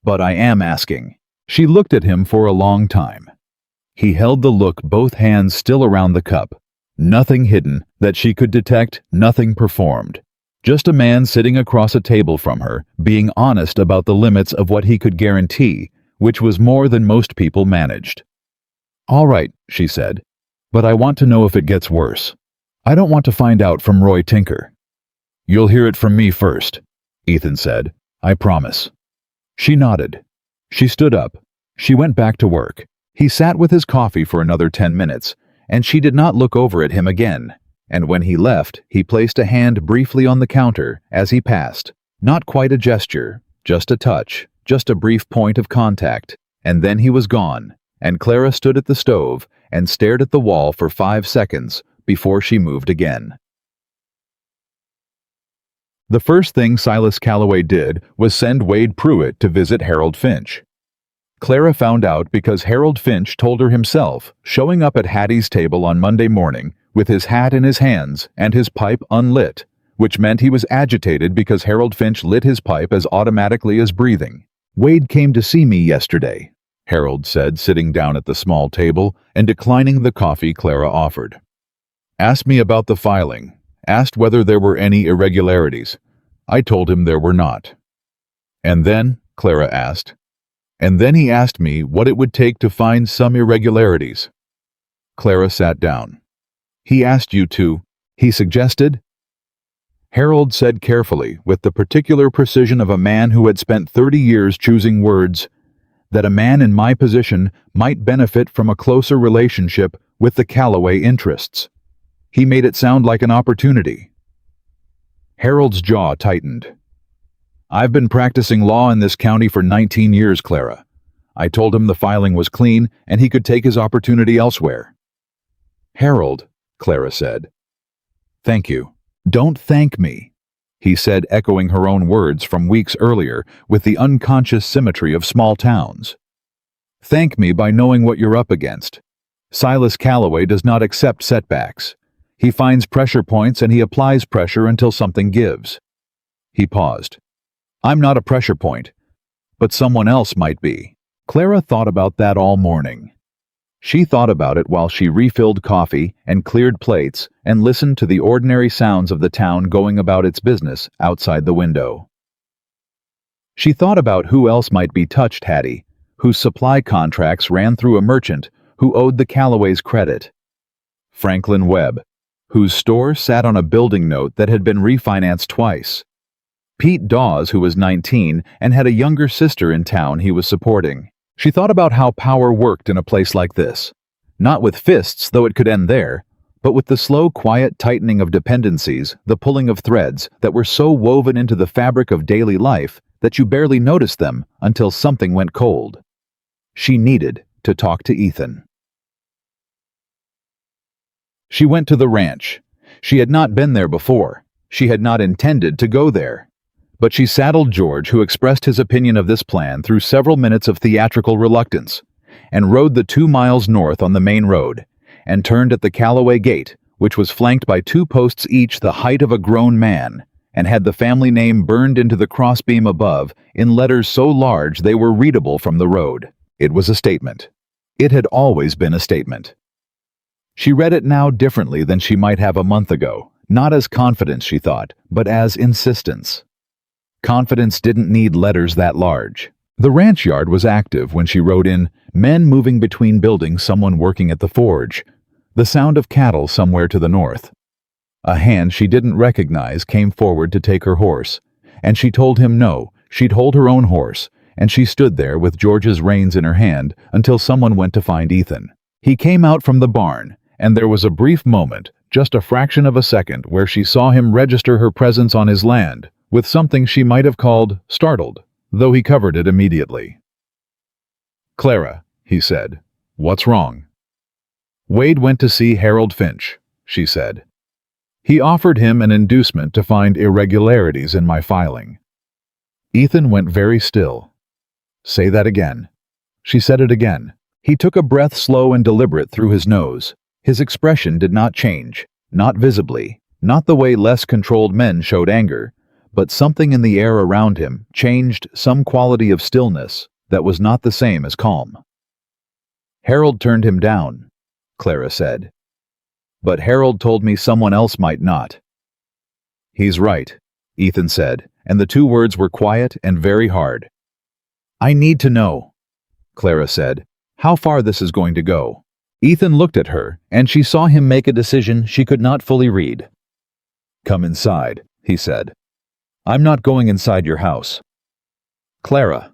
but I am asking." She looked at him for a long time. He held the look, both hands still around the cup. Nothing hidden that she could detect, nothing performed. Just a man sitting across a table from her, being honest about the limits of what he could guarantee, which was more than most people managed. "All right," she said, "but I want to know if it gets worse. I don't want to find out from Roy Tinker." "You'll hear it from me first," Ethan said. "I promise." She nodded. She stood up. She went back to work. He sat with his coffee for another 10 minutes, and she did not look over at him again. And when he left, he placed a hand briefly on the counter as he passed. Not quite a gesture, just a touch, just a brief point of contact, and then he was gone, and Clara stood at the stove and stared at the wall for 5 seconds before she moved again. The first thing Silas Calloway did was send Wade Pruitt to visit Harold Finch. Clara found out because Harold Finch told her himself, showing up at Hattie's table on Monday morning with his hat in his hands and his pipe unlit, which meant he was agitated because Harold Finch lit his pipe as automatically as breathing. "Wade came to see me yesterday," Harold said, sitting down at the small table and declining the coffee Clara offered. "Asked me about the filing, asked whether there were any irregularities. I told him there were not." "And then?" Clara asked. "And then he asked me what it would take to find some irregularities." Clara sat down. "He asked you to," he suggested. Harold said carefully, with the particular precision of a man who had spent 30 years choosing words, that a man in my position might benefit from a closer relationship with the Calloway interests. He made it sound like an opportunity. Harold's jaw tightened. I've been practicing law in this county for 19 years, Clara. I told him the filing was clean and he could take his opportunity elsewhere. Harold, Clara said. Thank you. Don't thank me, he said, echoing her own words from weeks earlier with the unconscious symmetry of small towns. Thank me by knowing what you're up against. Silas Calloway does not accept setbacks. He finds pressure points and he applies pressure until something gives. He paused. I'm not a pressure point, but someone else might be. Clara thought about that all morning. She thought about it while she refilled coffee and cleared plates and listened to the ordinary sounds of the town going about its business outside the window. She thought about who else might be touched, Hattie, whose supply contracts ran through a merchant who owed the Calloways credit. Franklin Webb, whose store sat on a building note that had been refinanced twice. Pete Dawes, who was 19 and had a younger sister in town he was supporting. She thought about how power worked in a place like this. Not with fists, though it could end there, but with the slow, quiet tightening of dependencies, the pulling of threads that were so woven into the fabric of daily life that you barely noticed them until something went cold. She needed to talk to Ethan. She went to the ranch. She had not been there before. She had not intended to go there. But she saddled George, who expressed his opinion of this plan through several minutes of theatrical reluctance, and rode the 2 miles north on the main road, and turned at the Calloway gate, which was flanked by 2 posts each the height of a grown man, and had the family name burned into the crossbeam above in letters so large they were readable from the road. It was a statement. It had always been a statement. She read it now differently than she might have a month ago, not as confidence, she thought, but as insistence. Confidence didn't need letters that large. The ranch yard was active when she wrote in, men moving between buildings, someone working at the forge, the sound of cattle somewhere to the north. A hand she didn't recognize came forward to take her horse, and she told him no, she'd hold her own horse, and she stood there with George's reins in her hand until someone went to find Ethan. He came out from the barn, and there was a brief moment, just a fraction of a second, where she saw him register her presence on his land, with something she might have called startled, though he covered it immediately. Clara, he said, what's wrong? Wade went to see Harold Finch, she said. He offered him an inducement to find irregularities in my filing. Ethan went very still. Say that again. She said it again. He took a breath slow and deliberate through his nose. His expression did not change, not visibly, not the way less controlled men showed anger, but something in the air around him changed some quality of stillness that was not the same as calm. Harold turned him down, Clara said. But Harold told me someone else might not. He's right, Ethan said, and the 2 words were quiet and very hard. I need to know, Clara said, how far this is going to go. Ethan looked at her, and she saw him make a decision she could not fully read. Come inside, he said. I'm not going inside your house. Clara.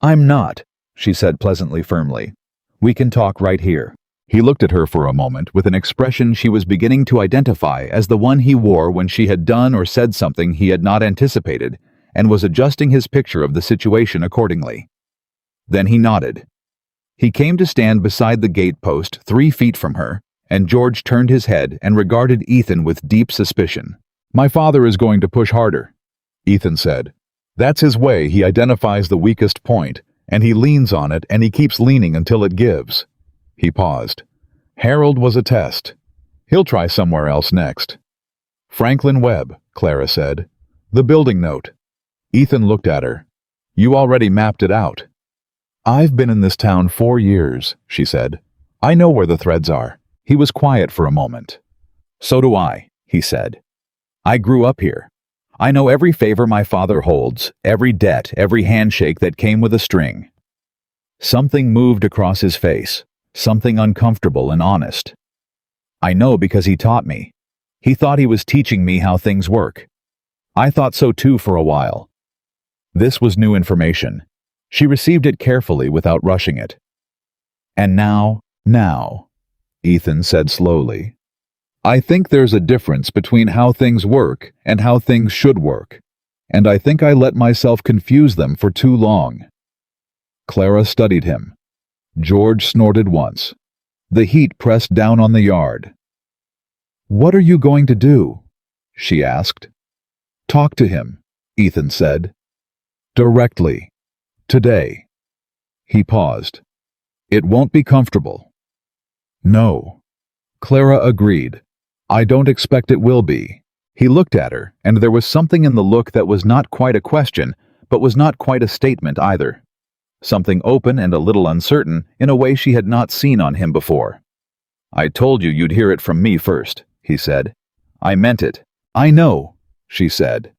I'm not, she said pleasantly firmly. We can talk right here. He looked at her for a moment with an expression she was beginning to identify as the one he wore when she had done or said something he had not anticipated, and was adjusting his picture of the situation accordingly. Then he nodded. He came to stand beside the gate post 3 feet from her, and George turned his head and regarded Ethan with deep suspicion. My father is going to push harder, Ethan said. That's his way. He identifies the weakest point, and he leans on it, and he keeps leaning until it gives. He paused. Harold was a test. He'll try somewhere else next. Franklin Webb, Clara said. The building note. Ethan looked at her. You already mapped it out. I've been in this town 4 years, she said. I know where the threads are. He was quiet for a moment. So do I, he said. I grew up here. I know every favor my father holds, every debt, every handshake that came with a string. Something moved across his face, something uncomfortable and honest. I know because he taught me. He thought he was teaching me how things work. I thought so too for a while. This was new information. She received it carefully without rushing it. And now, Ethan said slowly. I think there's a difference between how things work and how things should work, and I think I let myself confuse them for too long. Clara studied him. George snorted once. The heat pressed down on the yard. What are you going to do? She asked. Talk to him, Ethan said. Directly. Today. He paused. It won't be comfortable. No. Clara agreed. I don't expect it will be. He looked at her, and there was something in the look that was not quite a question, but was not quite a statement either. Something open and a little uncertain in a way she had not seen on him before. I told you you'd hear it from me first, he said. I meant it. I know, she said.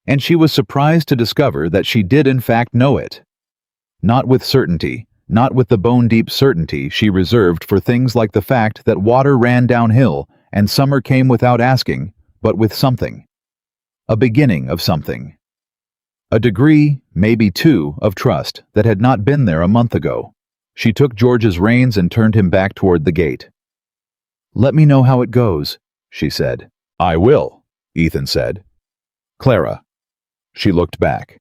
And she was surprised to discover that she did in fact know it. Not with certainty, not with the bone-deep certainty she reserved for things like the fact that water ran downhill and summer came without asking, but with something. A beginning of something. A degree, maybe two, of trust that had not been there a month ago. She took George's reins and turned him back toward the gate. Let me know how it goes, she said. I will, Ethan said. Clara. She looked back.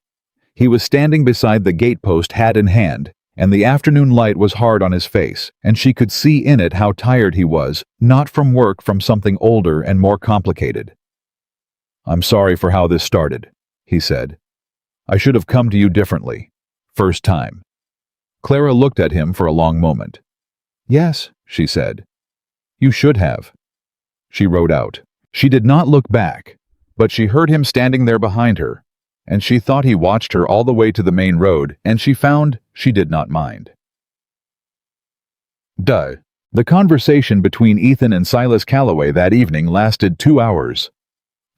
He was standing beside the gatepost, hat in hand, and the afternoon light was hard on his face, and she could see in it how tired he was, not from work, from something older and more complicated. I'm sorry for how this started, he said. I should have come to you differently. First time. Clara looked at him for a long moment. Yes, she said. You should have. She rode out. She did not look back, but she heard him standing there behind her, and she thought he watched her all the way to the main road, and she found she did not mind. The conversation between Ethan and Silas Calloway that evening lasted 2 hours.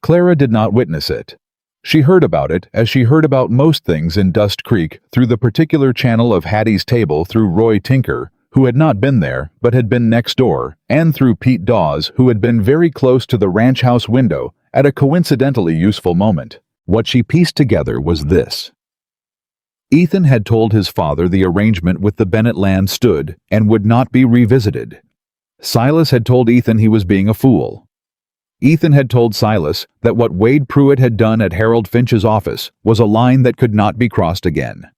Clara did not witness it. She heard about it as she heard about most things in Dust Creek through the particular channel of Hattie's table, through Roy Tinker, who had not been there but had been next door, and through Pete Dawes, who had been very close to the ranch house window at a coincidentally useful moment. What she pieced together was this. Ethan had told his father the arrangement with the Bennett land stood and would not be revisited. Silas had told Ethan he was being a fool. Ethan had told Silas that what Wade Pruitt had done at Harold Finch's office was a line that could not be crossed again.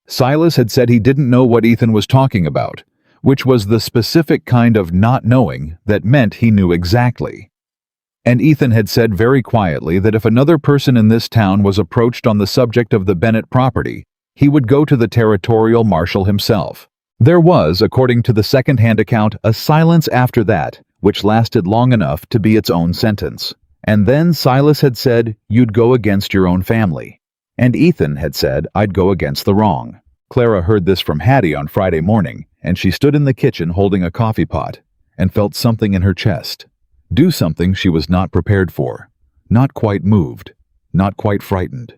Silas had said he didn't know what Ethan was talking about, which was the specific kind of not knowing that meant he knew exactly. And Ethan had said very quietly that if another person in this town was approached on the subject of the Bennett property, he would go to the territorial marshal himself. There was, according to the second-hand account, a silence after that, which lasted long enough to be its own sentence. And then Silas had said, you'd go against your own family. And Ethan had said, I'd go against the wrong. Clara heard this from Hattie on Friday morning, and she stood in the kitchen holding a coffee pot, and felt something in her chest. Do something she was not prepared for, not quite moved, not quite frightened.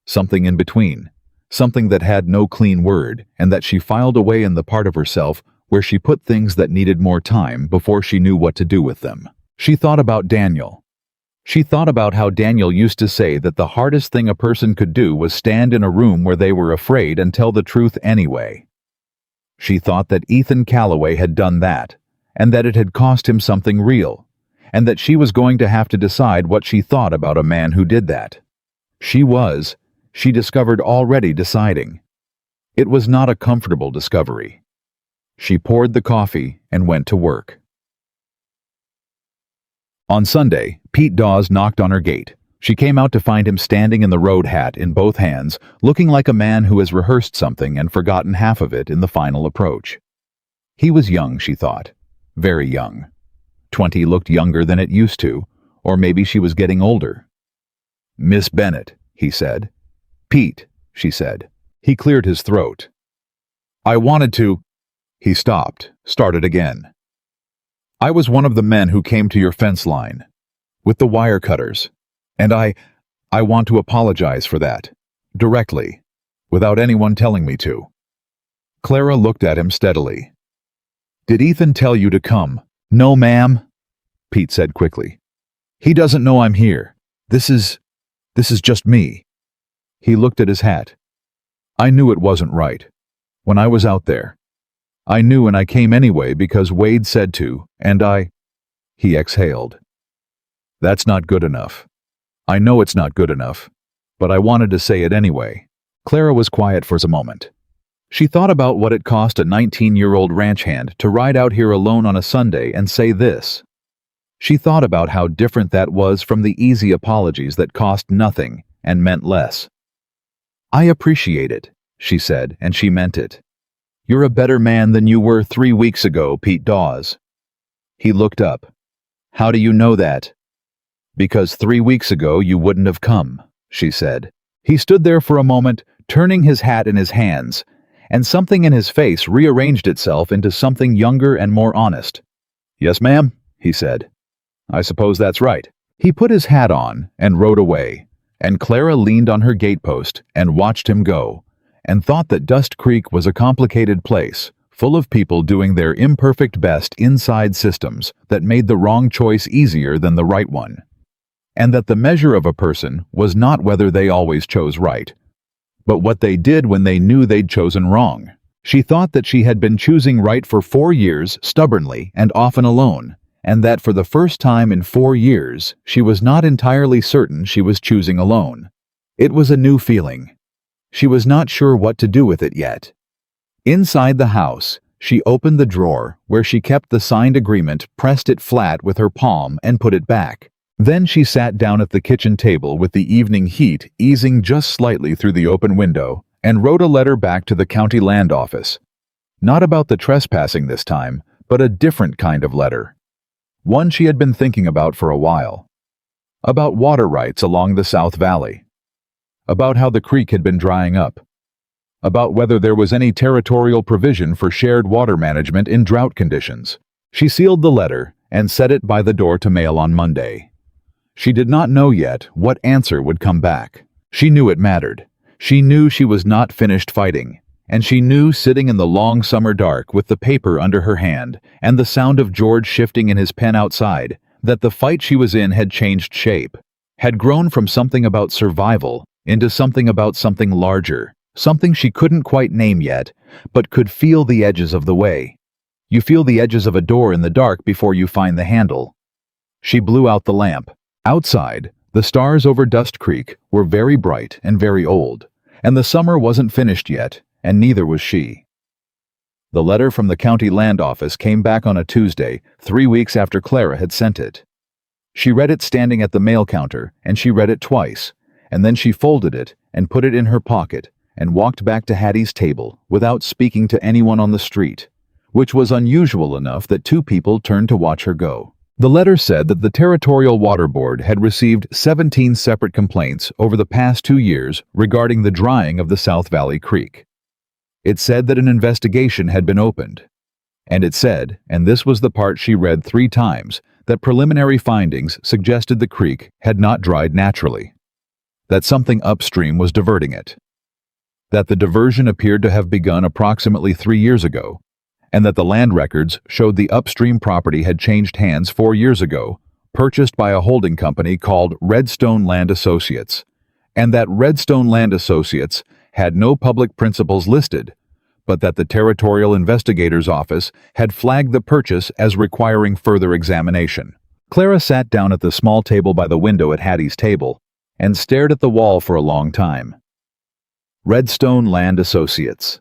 Something in between, something that had no clean word, and that she filed away in the part of herself where she put things that needed more time before she knew what to do with them. She thought about Daniel. She thought about how Daniel used to say that the hardest thing a person could do was stand in a room where they were afraid and tell the truth anyway. She thought that Ethan Calloway had done that, and that it had cost him something real, and that she was going to have to decide what she thought about a man who did that. She discovered already deciding. It was not a comfortable discovery. She poured the coffee and went to work. On Sunday, Pete Dawes knocked on her gate. She came out to find him standing in the road, hat in both hands, looking like a man who has rehearsed something and forgotten half of it in the final approach. He was young, she thought. Very young. 20 looked younger than it used to, or maybe she was getting older. Miss Bennett, he said. Pete, she said. He cleared his throat. I wanted to... He stopped, started again. I was one of the men who came to your fence line, with the wire cutters, and I want to apologize for that, directly, without anyone telling me to. Clara looked at him steadily. Did Ethan tell you to come? No, ma'am, Pete said quickly. He doesn't know I'm here. This is... This is just me." He looked at his hat. "I knew it wasn't right. When I was out there. I knew, and I came anyway because Wade said to, and I—" He exhaled. "That's not good enough. I know it's not good enough, but I wanted to say it anyway." Clara was quiet for a moment. She thought about what it cost a 19-year-old ranch hand to ride out here alone on a Sunday and say this. She thought about how different that was from the easy apologies that cost nothing and meant less. "I appreciate it," she said, and she meant it. "You're a better man than you were 3 weeks ago, Pete Dawes." He looked up. "How do you know that?" "Because 3 weeks ago you wouldn't have come," she said. He stood there for a moment, turning his hat in his hands, and something in his face rearranged itself into something younger and more honest. "Yes, ma'am," he said. "I suppose that's right." He put his hat on and rode away, and Clara leaned on her gatepost and watched him go, and thought that Dust Creek was a complicated place, full of people doing their imperfect best inside systems that made the wrong choice easier than the right one, and that the measure of a person was not whether they always chose right, but what they did when they knew they'd chosen wrong. She thought that she had been choosing right for 4 years stubbornly and often alone, and that for the first time in 4 years she was not entirely certain she was choosing alone. It was a new feeling. She was not sure what to do with it yet. Inside the house, she opened the drawer where she kept the signed agreement, pressed it flat with her palm, and put it back. Then she sat down at the kitchen table with the evening heat easing just slightly through the open window and wrote a letter back to the county land office. Not about the trespassing this time, but a different kind of letter. One she had been thinking about for a while. About water rights along the South Valley. About how the creek had been drying up. About whether there was any territorial provision for shared water management in drought conditions. She sealed the letter and set it by the door to mail on Monday. She did not know yet what answer would come back. She knew it mattered. She knew she was not finished fighting. And she knew, sitting in the long summer dark with the paper under her hand and the sound of George shifting in his pen outside, that the fight she was in had changed shape, had grown from something about survival into something about something larger, something she couldn't quite name yet, but could feel the edges of the way. You feel the edges of a door in the dark before you find the handle. She blew out the lamp. Outside, the stars over Dust Creek were very bright and very old, and the summer wasn't finished yet, and neither was she. The letter from the county land office came back on a Tuesday, 3 weeks after Clara had sent it. She read it standing at the mail counter, and she read it twice, and then she folded it and put it in her pocket and walked back to Hattie's table without speaking to anyone on the street, which was unusual enough that 2 people turned to watch her go. The letter said that the Territorial Water Board had received 17 separate complaints over the past 2 years regarding the drying of the South Valley Creek. It said that an investigation had been opened. And it said, and this was the part she read 3 times, that preliminary findings suggested the creek had not dried naturally. That something upstream was diverting it. That the diversion appeared to have begun approximately 3 years ago, and that the land records showed the upstream property had changed hands 4 years ago, purchased by a holding company called Redstone Land Associates, and that Redstone Land Associates had no public principals listed, but that the Territorial Investigator's Office had flagged the purchase as requiring further examination. Clara sat down at the small table by the window at Hattie's table and stared at the wall for a long time. Redstone Land Associates.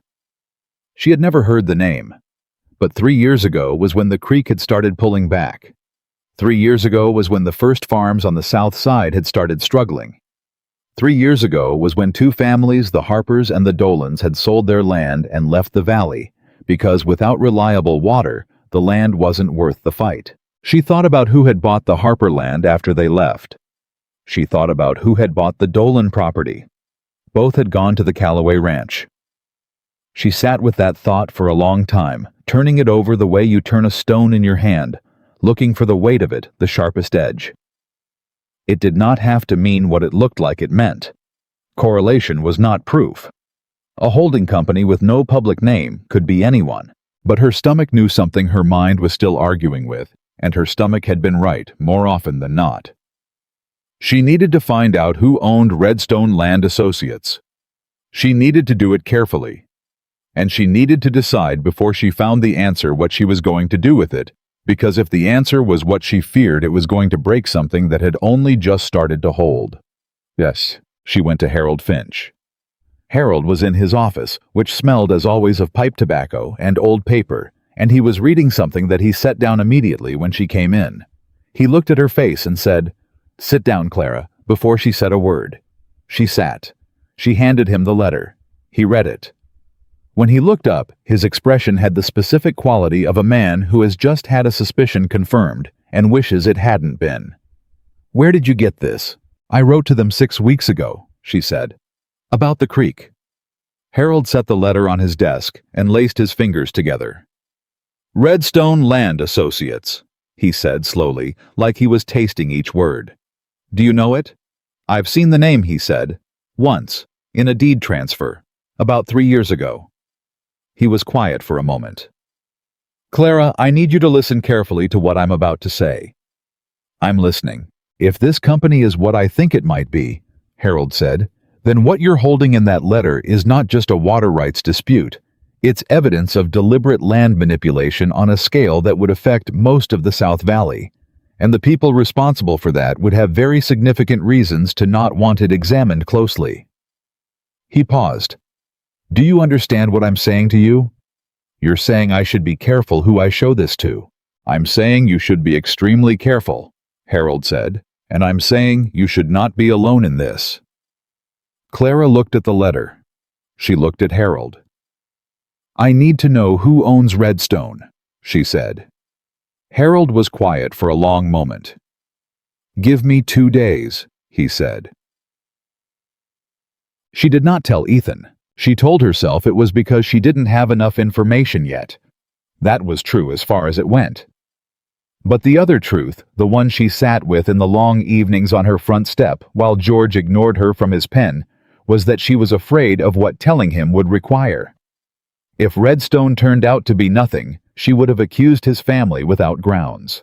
She had never heard the name. But 3 years ago was when the creek had started pulling back. 3 years ago was when the first farms on the south side had started struggling. 3 years ago was when 2 families, the Harpers and the Dolans, had sold their land and left the valley, because without reliable water, the land wasn't worth the fight. She thought about who had bought the Harper land after they left. She thought about who had bought the Dolan property. Both had gone to the Callaway Ranch. She sat with that thought for a long time, turning it over the way you turn a stone in your hand, looking for the weight of it, the sharpest edge. It did not have to mean what it looked like it meant. Correlation was not proof. A holding company with no public name could be anyone, but her stomach knew something her mind was still arguing with, and her stomach had been right more often than not. She needed to find out who owned Redstone Land Associates. She needed to do it carefully. And she needed to decide before she found the answer what she was going to do with it, because if the answer was what she feared, it was going to break something that had only just started to hold. Yes, she went to Harold Finch. Harold was in his office, which smelled as always of pipe tobacco and old paper, and he was reading something that he set down immediately when she came in. He looked at her face and said, "Sit down, Clara," before she said a word. She sat. She handed him the letter. He read it. When he looked up, his expression had the specific quality of a man who has just had a suspicion confirmed and wishes it hadn't been. "Where did you get this?" "I wrote to them 6 weeks ago," she said. "About the creek." Harold set the letter on his desk and laced his fingers together. "Redstone Land Associates," he said slowly, like he was tasting each word. "Do you know it?" "I've seen the name," he said. "Once, in a deed transfer, about 3 years ago." He was quiet for a moment. "Clara, I need you to listen carefully to what I'm about to say." "I'm listening." "If this company is what I think it might be," Harold said, "then what you're holding in that letter is not just a water rights dispute. It's evidence of deliberate land manipulation on a scale that would affect most of the South Valley, and the people responsible for that would have very significant reasons to not want it examined closely." He paused. "Do you understand what I'm saying to you?" "You're saying I should be careful who I show this to." "I'm saying you should be extremely careful," Harold said, "and I'm saying you should not be alone in this." Clara looked at the letter. She looked at Harold. "I need to know who owns Redstone," she said. Harold was quiet for a long moment. "Give me 2 days," he said. She did not tell Ethan. She told herself it was because she didn't have enough information yet. That was true as far as it went. But the other truth, the one she sat with in the long evenings on her front step while George ignored her from his pen, was that she was afraid of what telling him would require. If Redstone turned out to be nothing, she would have accused his family without grounds.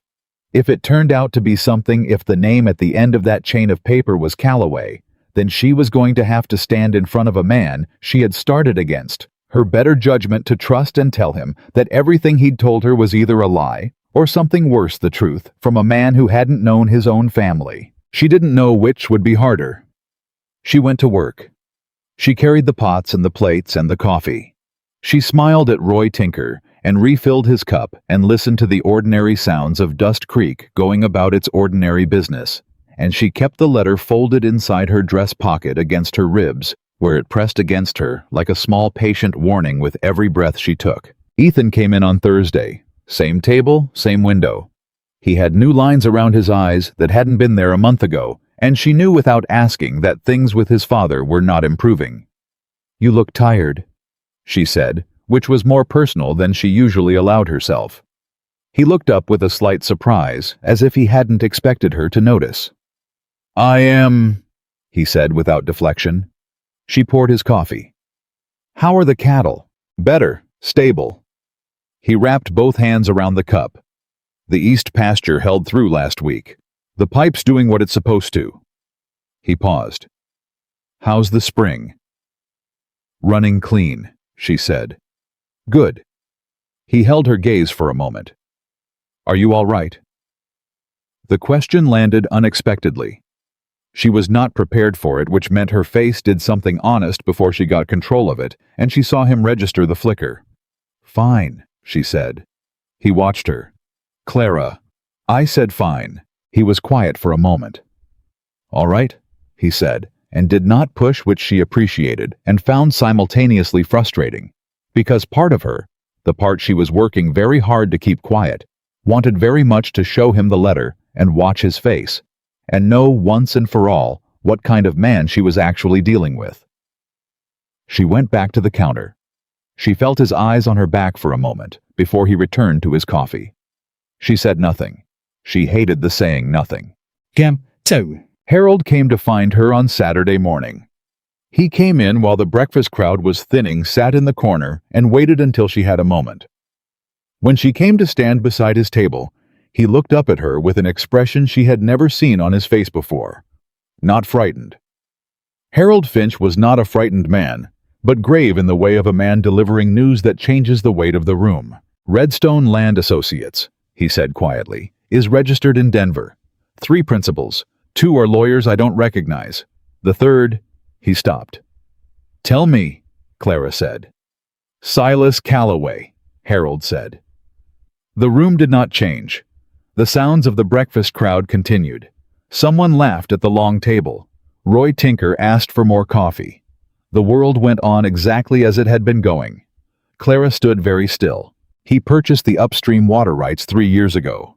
If it turned out to be something, if the name at the end of that chain of paper was Calloway, then she was going to have to stand in front of a man she had started against, her better judgment to trust and tell him that everything he'd told her was either a lie or something worse, the truth, from a man who hadn't known his own family. She didn't know which would be harder. She went to work. She carried the pots and the plates and the coffee. She smiled at Roy Tinker and refilled his cup and listened to the ordinary sounds of Dust Creek going about its ordinary business. And she kept the letter folded inside her dress pocket against her ribs, where it pressed against her like a small patient warning with every breath she took. Ethan came in on Thursday. Same table, same window. He had new lines around his eyes that hadn't been there a month ago, and she knew without asking that things with his father were not improving. "You look tired," she said, which was more personal than she usually allowed herself. He looked up with a slight surprise, as if he hadn't expected her to notice. "I am," he said without deflection. She poured his coffee. "How are the cattle?" "Better, stable." He wrapped both hands around the cup. "The east pasture held through last week. The pipe's doing what it's supposed to." He paused. "How's the spring?" "Running clean," she said. "Good." He held her gaze for a moment. "Are you all right?" The question landed unexpectedly. She was not prepared for it, which meant her face did something honest before she got control of it, and she saw him register the flicker. "Fine," she said. He watched her. "Clara." "I said fine." He was quiet for a moment. "All right," he said, and did not push, which she appreciated and found simultaneously frustrating, because part of her, the part she was working very hard to keep quiet, wanted very much to show him the letter and watch his face, and know once and for all what kind of man she was actually dealing with. She went back to the counter. She felt his eyes on her back for a moment before he returned to his coffee. She said nothing. She hated the saying nothing. Harold came to find her on Saturday morning. He came in while the breakfast crowd was thinning, sat in the corner, and waited until she had a moment. When she came to stand beside his table, he looked up at her with an expression she had never seen on his face before. not frightened. Harold Finch was not a frightened man, but grave in the way of a man delivering news that changes the weight of the room. Redstone Land Associates, he said quietly, is registered in Denver. 3 principals. 2 are lawyers I don't recognize. The third, he stopped. Tell me, Clara said. Silas Calloway, Harold said. The room did not change. The sounds of the breakfast crowd continued. Someone laughed at the long table. Roy Tinker asked for more coffee. The world went on exactly as it had been going. Clara stood very still. He purchased the upstream water rights 3 years ago,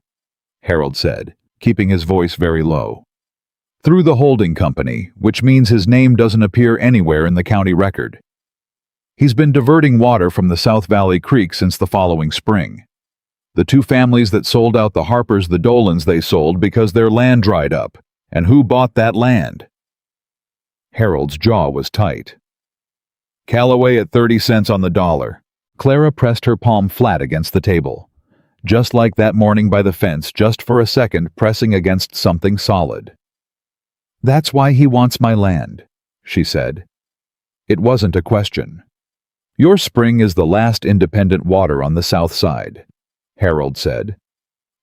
Harold said, keeping his voice very low. Through the holding company, which means his name doesn't appear anywhere in the county record. He's been diverting water from the South Valley Creek since the following spring. The 2 families that sold out the Harpers the Dolans they sold because their land dried up. And who bought that land? Harold's jaw was tight. Calloway at 30 cents on the dollar. Clara pressed her palm flat against the table. Just like that morning by the fence, just for a second pressing against something solid. That's why he wants my land, she said. It wasn't a question. Your spring is the last independent water on the south side, Harold said.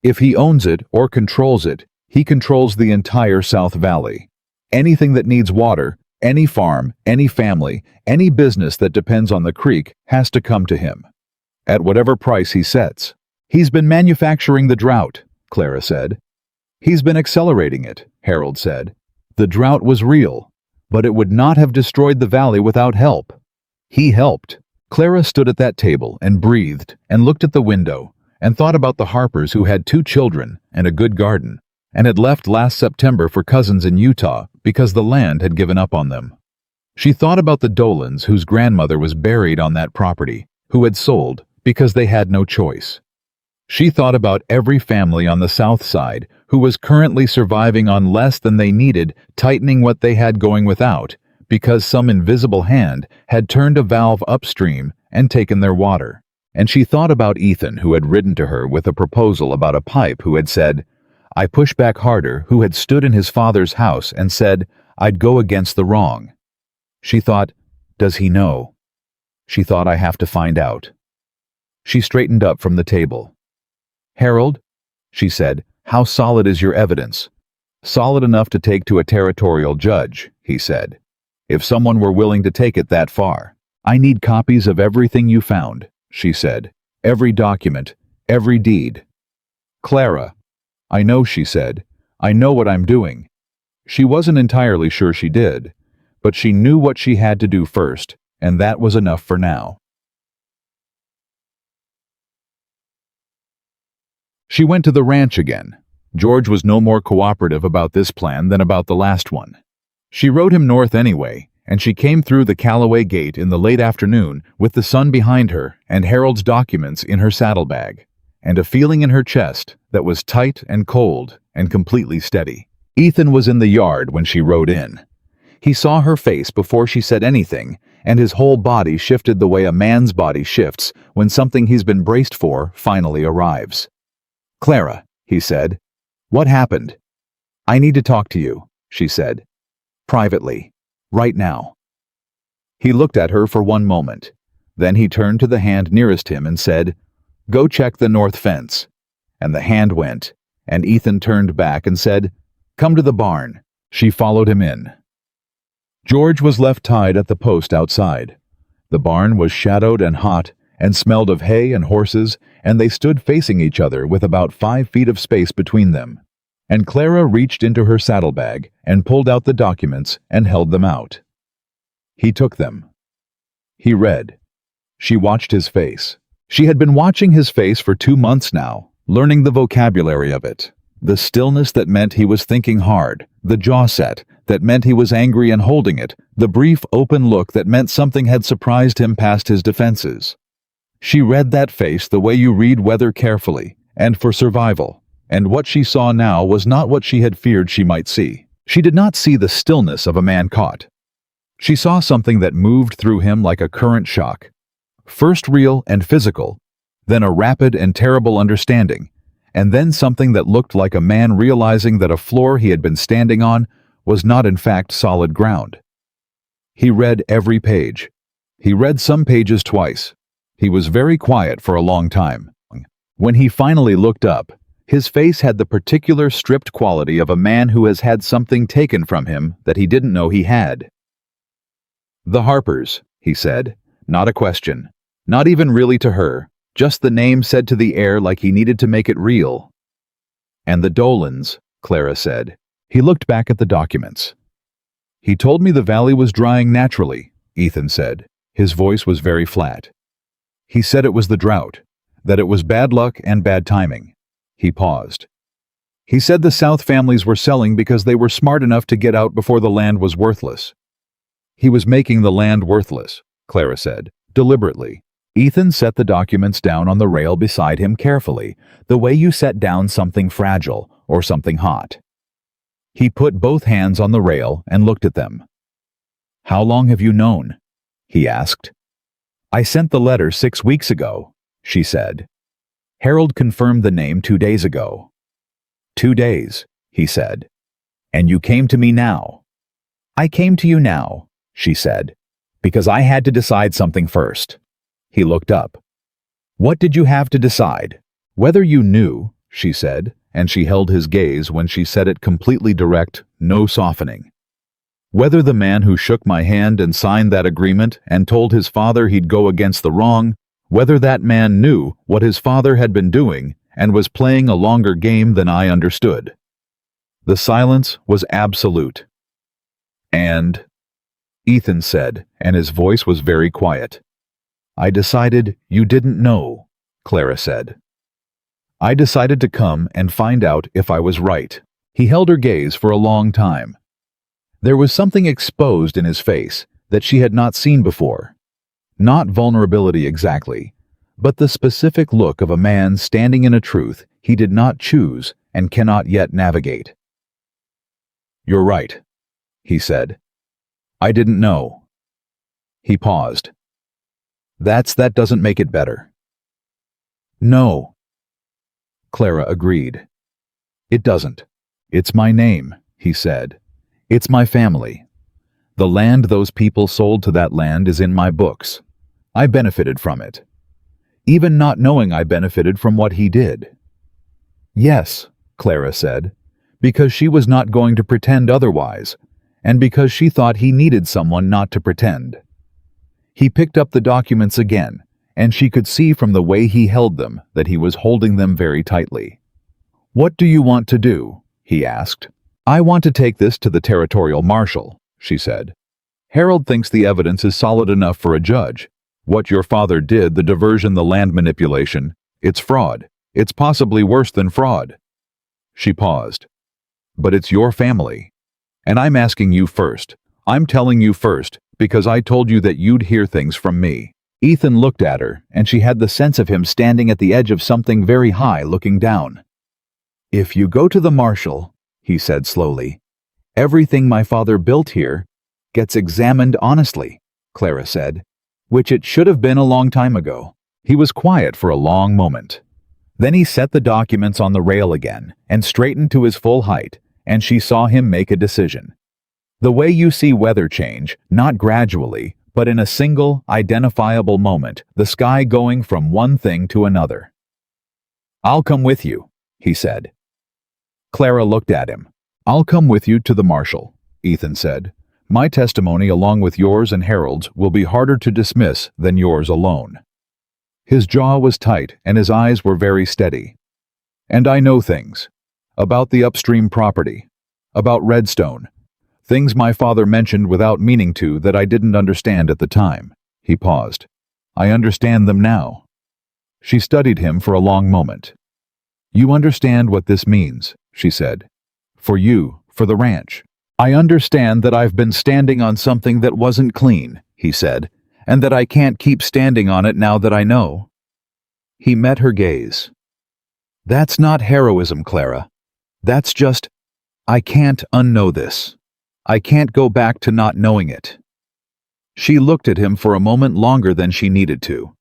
If he owns it or controls it, he controls the entire South Valley. Anything that needs water, any farm, any family, any business that depends on the creek has to come to him. At whatever price he sets. He's been manufacturing the drought, Clara said. He's been accelerating it, Harold said. The drought was real, but it would not have destroyed the valley without help. He helped. Clara stood at that table and breathed and looked at the window and thought about the Harpers who had 2 children and a good garden and had left last September for cousins in Utah because the land had given up on them. She thought about the Dolans whose grandmother was buried on that property, who had sold because they had no choice. She thought about every family on the south side who was currently surviving on less than they needed, tightening what they had going without, because some invisible hand had turned a valve upstream and taken their water. And she thought about Ethan, who had ridden to her with a proposal about a pipe, who had said, I push back harder, who had stood in his father's house and said, I'd go against the wrong. She thought, does he know? She thought, I have to find out. She straightened up from the table. Harold, she said, how solid is your evidence? Solid enough to take to a territorial judge, he said. If someone were willing to take it that far. I need copies of everything you found, she said. Every document, every deed. Clara. I know, she said. I know what I'm doing. She wasn't entirely sure she did, but she knew what she had to do first, and that was enough for now. She went to the ranch again. George was no more cooperative about this plan than about the last one. She rode him north anyway, and she came through the Calloway gate in the late afternoon with the sun behind her and Harold's documents in her saddlebag, and a feeling in her chest that was tight and cold and completely steady. Ethan was in the yard when she rode in. He saw her face before she said anything, and his whole body shifted the way a man's body shifts when something he's been braced for finally arrives. Clara, he said. What happened? I need to talk to you, she said. Privately. Right now. He looked at her for one moment. Then he turned to the hand nearest him and said, Go check the north fence. And the hand went, and Ethan turned back and said, Come to the barn. She followed him in. George was left tied at the post outside. The barn was shadowed and hot and smelled of hay and horses, and they stood facing each other with about 5 feet of space between them. And Clara reached into her saddlebag and pulled out the documents and held them out. He took them. He read. She watched his face. She had been watching his face for 2 months now, learning the vocabulary of it. The stillness that meant he was thinking hard, the jaw set that meant he was angry and holding it, the brief open look that meant something had surprised him past his defenses. She read that face the way you read weather carefully, and for survival, and what she saw now was not what she had feared she might see. She did not see the stillness of a man caught. She saw something that moved through him like a current shock. First real and physical, then a rapid and terrible understanding, and then something that looked like a man realizing that a floor he had been standing on was not in fact solid ground. He read every page. He read some pages twice. He was very quiet for a long time. When he finally looked up, his face had the particular stripped quality of a man who has had something taken from him that he didn't know he had. "The Harpers," he said. Not a question. Not even really to her. Just the name said to the air like he needed to make it real. "And the Dolans," Clara said. He looked back at the documents. "He told me the valley was drying naturally," Ethan said. His voice was very flat. "He said it was the drought, that it was bad luck and bad timing." He paused. "He said the South families were selling because they were smart enough to get out before the land was worthless." "He was making the land worthless," Clara said, deliberately. Ethan set the documents down on the rail beside him carefully, the way you set down something fragile or something hot. He put both hands on the rail and looked at them. "How long have you known?" he asked. "I sent the letter 6 weeks ago," she said. "Harold confirmed the name 2 days ago." 2 days, he said. "And you came to me now." "I came to you now," she said, "because I had to decide something first." He looked up. "What did you have to decide?" "Whether you knew," she said, and she held his gaze when she said it completely direct, no softening. "Whether the man who shook my hand and signed that agreement and told his father he'd go against the wrong, whether that man knew what his father had been doing and was playing a longer game than I understood." The silence was absolute. "And," Ethan said, and his voice was very quiet. "I decided you didn't know," Clara said. "I decided to come and find out if I was right." He held her gaze for a long time. There was something exposed in his face that she had not seen before. Not vulnerability exactly, but the specific look of a man standing in a truth he did not choose and cannot yet navigate. "You're right," he said. "I didn't know." He paused. That doesn't make it better." "No," Clara agreed. "It doesn't. It's my name," he said. "It's my family. The land those people sold to that land is in my books. I benefited from it. Even not knowing I benefited from what he did." "Yes," Clara said, because she was not going to pretend otherwise, and because she thought he needed someone not to pretend. He picked up the documents again, and she could see from the way he held them that he was holding them very tightly. "What do you want to do?" he asked. "I want to take this to the territorial marshal," she said. "Harold thinks the evidence is solid enough for a judge. What your father did, the diversion, the land manipulation, it's fraud. It's possibly worse than fraud." She paused. "But it's your family. And I'm asking you first. I'm telling you first, because I told you that you'd hear things from me." Ethan looked at her, and she had the sense of him standing at the edge of something very high looking down. "If you go to the marshal," he said slowly, "everything my father built here gets examined honestly," Clara said, "which it should have been a long time ago." He was quiet for a long moment. Then he set the documents on the rail again and straightened to his full height, and she saw him make a decision. The way you see weather change, not gradually, but in a single, identifiable moment, the sky going from one thing to another. "I'll come with you," he said. Clara looked at him. "I'll come with you to the marshal," Ethan said. "My testimony along with yours and Harold's will be harder to dismiss than yours alone." His jaw was tight and his eyes were very steady. "And I know things. About the upstream property. About Redstone. Things my father mentioned without meaning to that I didn't understand at the time." He paused. "I understand them now." She studied him for a long moment. "You understand what this means," she said. "For you, for the ranch." "I understand that I've been standing on something that wasn't clean," he said, "and that I can't keep standing on it now that I know." He met her gaze. "That's not heroism, Clara. That's just, I can't unknow this. I can't go back to not knowing it." She looked at him for a moment longer than she needed to.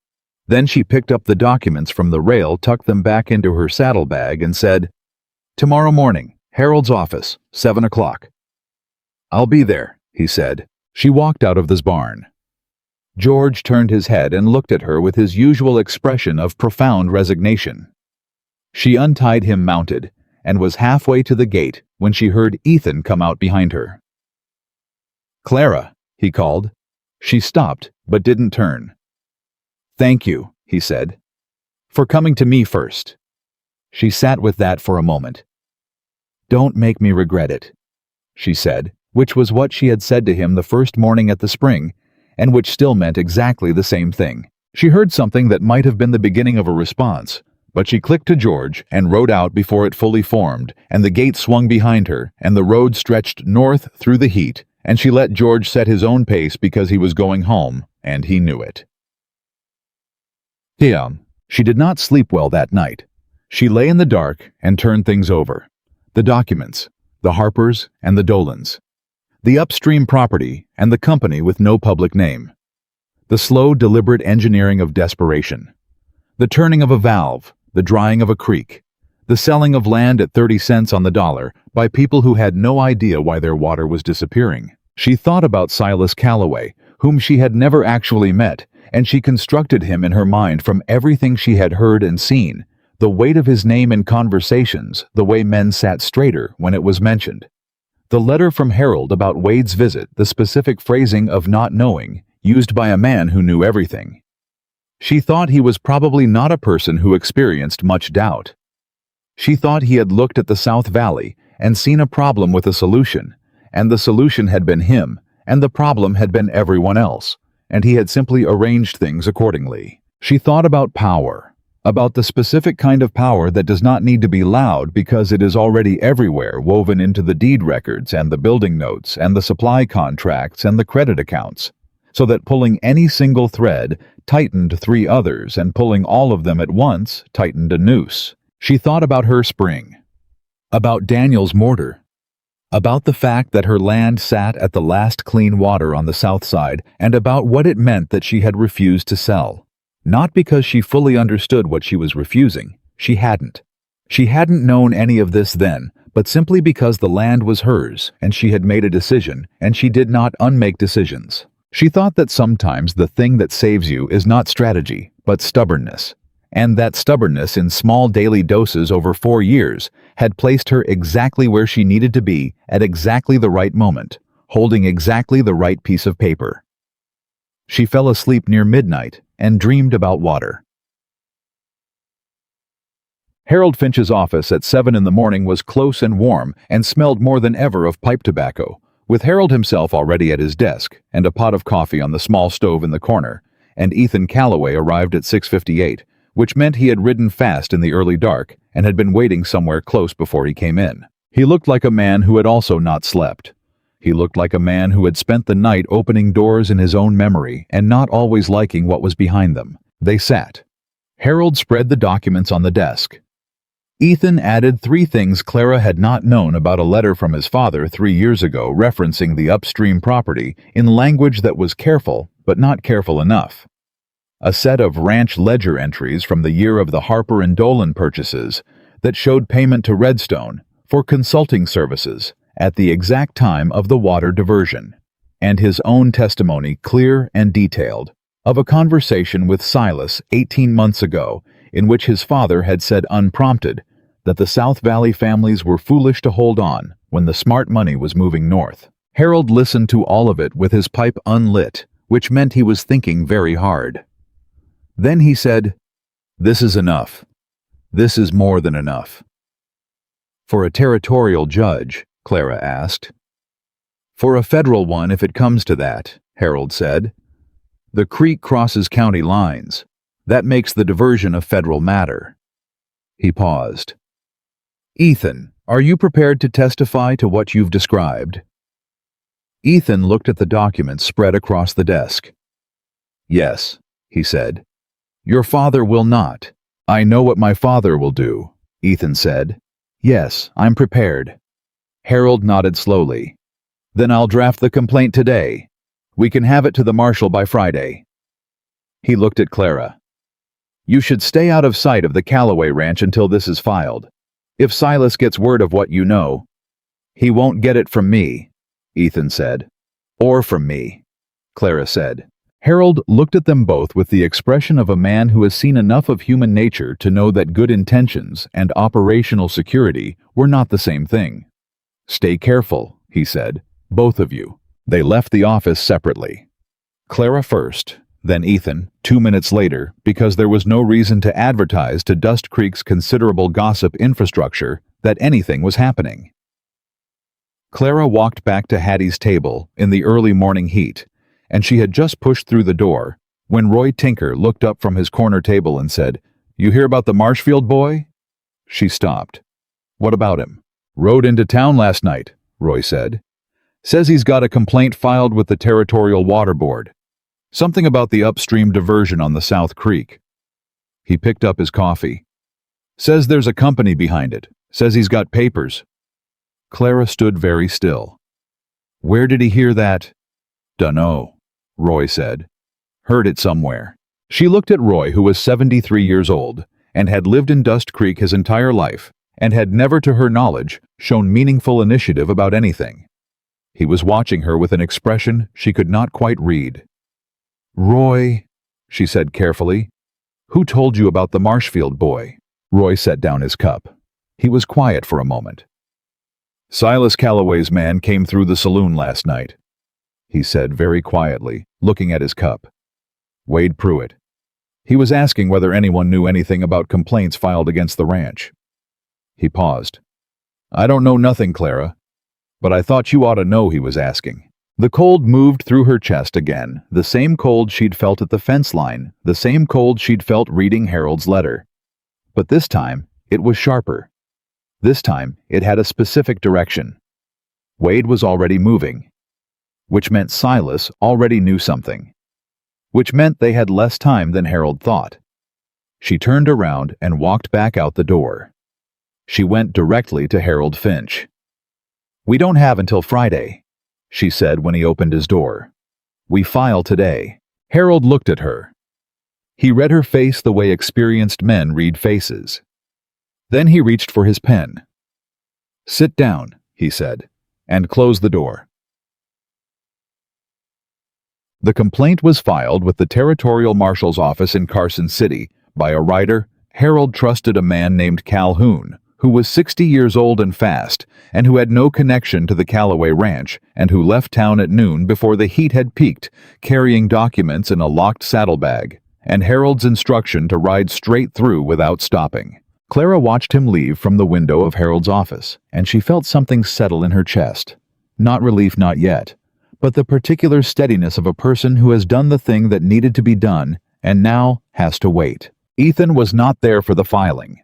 Then she picked up the documents from the rail, tucked them back into her saddlebag, and said, "Tomorrow morning, Harold's office, 7 o'clock. "I'll be there," he said. She walked out of this barn. George turned his head and looked at her with his usual expression of profound resignation. She untied him mounted, and was halfway to the gate when she heard Ethan come out behind her. "Clara," he called. She stopped, but didn't turn. "Thank you," he said, "for coming to me first." She sat with that for a moment. "Don't make me regret it," she said, which was what she had said to him the first morning at the spring, and which still meant exactly the same thing. She heard something that might have been the beginning of a response, but she clicked to George and rode out before it fully formed, and the gate swung behind her, and the road stretched north through the heat, and she let George set his own pace because he was going home, and he knew it. She did not sleep well that night. She lay in the dark and turned things over. The documents, the Harpers and the Dolans. The upstream property and the company with no public name. The slow, deliberate engineering of desperation. The turning of a valve, the drying of a creek. The selling of land at 30 cents on the dollar by people who had no idea why their water was disappearing. She thought about Silas Calloway, whom she had never actually met, and she constructed him in her mind from everything she had heard and seen, the weight of his name in conversations, the way men sat straighter when it was mentioned. The letter from Harold about Wade's visit, the specific phrasing of not knowing, used by a man who knew everything. She thought he was probably not a person who experienced much doubt. She thought he had looked at the South Valley and seen a problem with a solution, and the solution had been him, and the problem had been everyone else, and he had simply arranged things accordingly. She thought about power, about the specific kind of power that does not need to be loud because it is already everywhere, woven into the deed records and the building notes and the supply contracts and the credit accounts, so that pulling any single thread tightened 3 others, and pulling all of them at once tightened a noose. She thought about her spring, about Daniel's mortar, about the fact that her land sat at the last clean water on the south side, and about what it meant that she had refused to sell. Not because she fully understood what she was refusing. She hadn't. She hadn't known any of this then, but simply because the land was hers, and she had made a decision, and she did not unmake decisions. She thought that sometimes the thing that saves you is not strategy, but stubbornness. And that stubbornness in small daily doses over 4 years had placed her exactly where she needed to be at exactly the right moment, holding exactly the right piece of paper. She fell asleep near midnight and dreamed about water. Harold Finch's office at 7 in the morning was close and warm and smelled more than ever of pipe tobacco, with Harold himself already at his desk and a pot of coffee on the small stove in the corner, and Ethan Calloway arrived at 6:58, which meant he had ridden fast in the early dark and had been waiting somewhere close before he came in. He looked like a man who had also not slept. He looked like a man who had spent the night opening doors in his own memory and not always liking what was behind them. They sat. Harold spread the documents on the desk. Ethan added 3 things Clara had not known about a letter from his father 3 years ago referencing the upstream property in language that was careful, but not careful enough. A set of ranch ledger entries from the year of the Harper and Dolan purchases that showed payment to Redstone for consulting services at the exact time of the water diversion, and his own testimony, clear and detailed, of a conversation with Silas 18 months ago in which his father had said unprompted that the South Valley families were foolish to hold on when the smart money was moving north. Harold listened to all of it with his pipe unlit, which meant he was thinking very hard. Then he said, "This is enough. This is more than enough." "For a territorial judge?" Clara asked. "For a federal one if it comes to that," Harold said. "The creek crosses county lines. That makes the diversion a federal matter." He paused. "Ethan, are you prepared to testify to what you've described?" Ethan looked at the documents spread across the desk. "Yes," he said. "Your father will not." "I know what my father will do," Ethan said. "Yes, I'm prepared." Harold nodded slowly. "Then I'll draft the complaint today. We can have it to the marshal by Friday." He looked at Clara. "You should stay out of sight of the Calloway ranch until this is filed. If Silas gets word of what you know, he won't get it from me. Ethan said. Or from me, Clara said. Harold looked at them both with the expression of a man who has seen enough of human nature to know that good intentions and operational security were not the same thing. Stay careful, he said, both of you. They left the office separately. Clara first, then Ethan, 2 minutes later, because there was no reason to advertise to Dust Creek's considerable gossip infrastructure that anything was happening. Clara walked back to Hattie's table in the early morning heat, and she had just pushed through the door when Roy Tinker looked up from his corner table and said, "You hear about the Marshfield boy?" She stopped. "What about him?" "Rode into town last night," Roy said. "Says he's got a complaint filed with the Territorial Water Board. Something about the upstream diversion on the South Creek." He picked up his coffee. "Says there's a company behind it. Says he's got papers." Clara stood very still. "Where did he hear that?" "Dunno," Roy said. "Heard it somewhere." She looked at Roy, who was 73 years old, and had lived in Dust Creek his entire life, and had never, to her knowledge, shown meaningful initiative about anything. He was watching her with an expression she could not quite read. "Roy," she said carefully, "who told you about the Marshfield boy?" Roy set down his cup. He was quiet for a moment. "Silas Calloway's man came through the saloon last night," he said very quietly, looking at his cup. "Wade Pruitt. He was asking whether anyone knew anything about complaints filed against the ranch." He paused. "I don't know nothing, Clara, but I thought you ought to know," he was asking. The cold moved through her chest again, the same cold she'd felt at the fence line, the same cold she'd felt reading Harold's letter. But this time, it was sharper. This time, it had a specific direction. Wade was already moving, which meant Silas already knew something, which meant they had less time than Harold thought. She turned around and walked back out the door. She went directly to Harold Finch. "We don't have until Friday," she said when he opened his door. "We file today." Harold looked at her. He read her face the way experienced men read faces. Then he reached for his pen. "Sit down," he said, "and close the door." The complaint was filed with the Territorial Marshal's office in Carson City by a writer. Harold trusted a man named Calhoun, who was 60 years old and fast, and who had no connection to the Calloway Ranch, and who left town at noon before the heat had peaked, carrying documents in a locked saddlebag, and Harold's instruction to ride straight through without stopping. Clara watched him leave from the window of Harold's office, and she felt something settle in her chest. Not relief, not yet, but the particular steadiness of a person who has done the thing that needed to be done and now has to wait. Ethan was not there for the filing.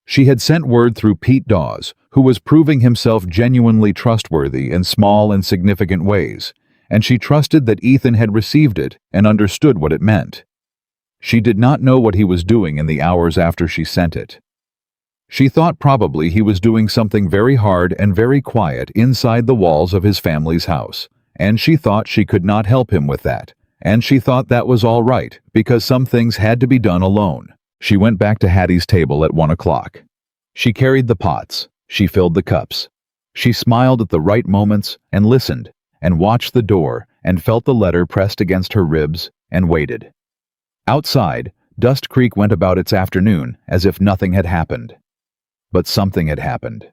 She had sent word through Pete Dawes, who was proving himself genuinely trustworthy in small and significant ways, and she trusted that Ethan had received it and understood what it meant. She did not know what he was doing in the hours after she sent it. She thought probably he was doing something very hard and very quiet inside the walls of his family's house, and she thought she could not help him with that, and she thought that was all right, because some things had to be done alone. She went back to Hattie's table at 1 o'clock. She carried the pots, she filled the cups. She smiled at the right moments and listened, and watched the door, and felt the letter pressed against her ribs, and waited. Outside, Dust Creek went about its afternoon as if nothing had happened. But something had happened.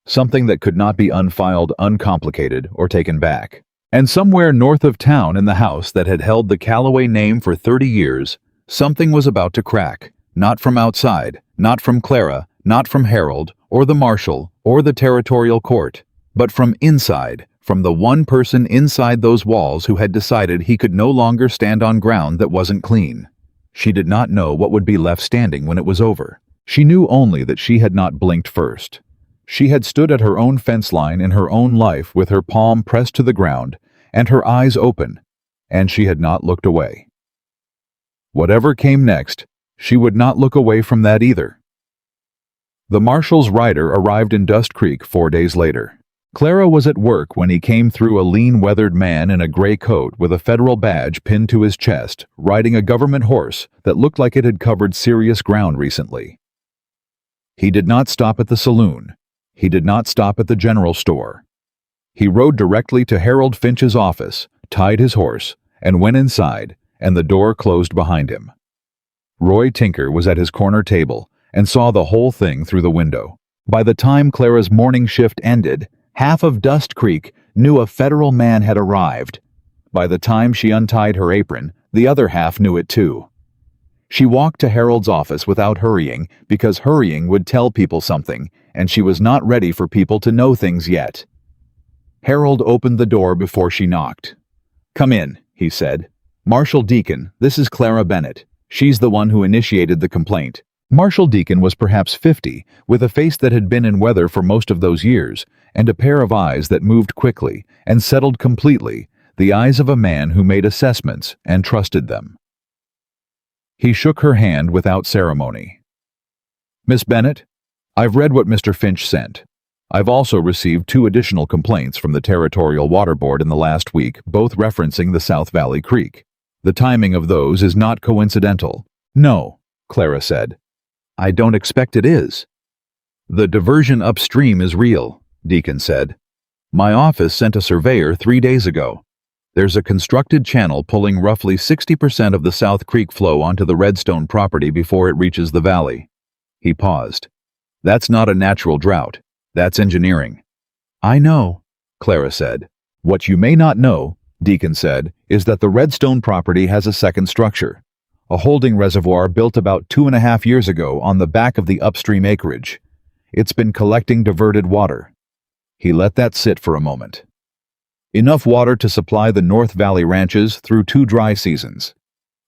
Something that could not be unfiled, uncomplicated, or taken back. And somewhere north of town in the house that had held the Calloway name for 30 years, something was about to crack, not from outside, not from Clara, not from Harold, or the Marshal, or the Territorial Court, but from inside, from the one person inside those walls who had decided he could no longer stand on ground that wasn't clean. She did not know what would be left standing when it was over. She knew only that she had not blinked first. She had stood at her own fence line in her own life with her palm pressed to the ground and her eyes open, and she had not looked away. Whatever came next, she would not look away from that either. The Marshal's rider arrived in Dust Creek 4 days later. Clara was at work when he came through, a lean, weathered man in a gray coat with a federal badge pinned to his chest, riding a government horse that looked like it had covered serious ground recently. He did not stop at the saloon. He did not stop at the general store. He rode directly to Harold Finch's office, tied his horse, and went inside, and the door closed behind him. Roy Tinker was at his corner table and saw the whole thing through the window. By the time Clara's morning shift ended, half of Dust Creek knew a federal man had arrived. By the time she untied her apron, the other half knew it too. She walked to Harold's office without hurrying because hurrying would tell people something, and she was not ready for people to know things yet. Harold opened the door before she knocked. "Come in," he said. "Marshal Deacon, this is Clara Bennett. She's the one who initiated the complaint." Marshal Deacon was perhaps 50, with a face that had been in weather for most of those years, and a pair of eyes that moved quickly and settled completely, the eyes of a man who made assessments and trusted them. He shook her hand without ceremony. "Miss Bennett, I've read what Mr. Finch sent. I've also received 2 additional complaints from the Territorial Water Board in the last week, both referencing the South Valley Creek. The timing of those is not coincidental." "No," Clara said. "I don't expect it is." "The diversion upstream is real," Deacon said. "My office sent a surveyor 3 days ago. There's a constructed channel pulling roughly 60% of the South Creek flow onto the Redstone property before it reaches the valley." He paused. "That's not a natural drought. That's engineering." "I know," Clara said. "What you may not know," Deacon said, "is that the Redstone property has a second structure. A holding reservoir built about 2.5 years ago on the back of the upstream acreage. It's been collecting diverted water." He let that sit for a moment. "Enough water to supply the North Valley ranches through 2 dry seasons,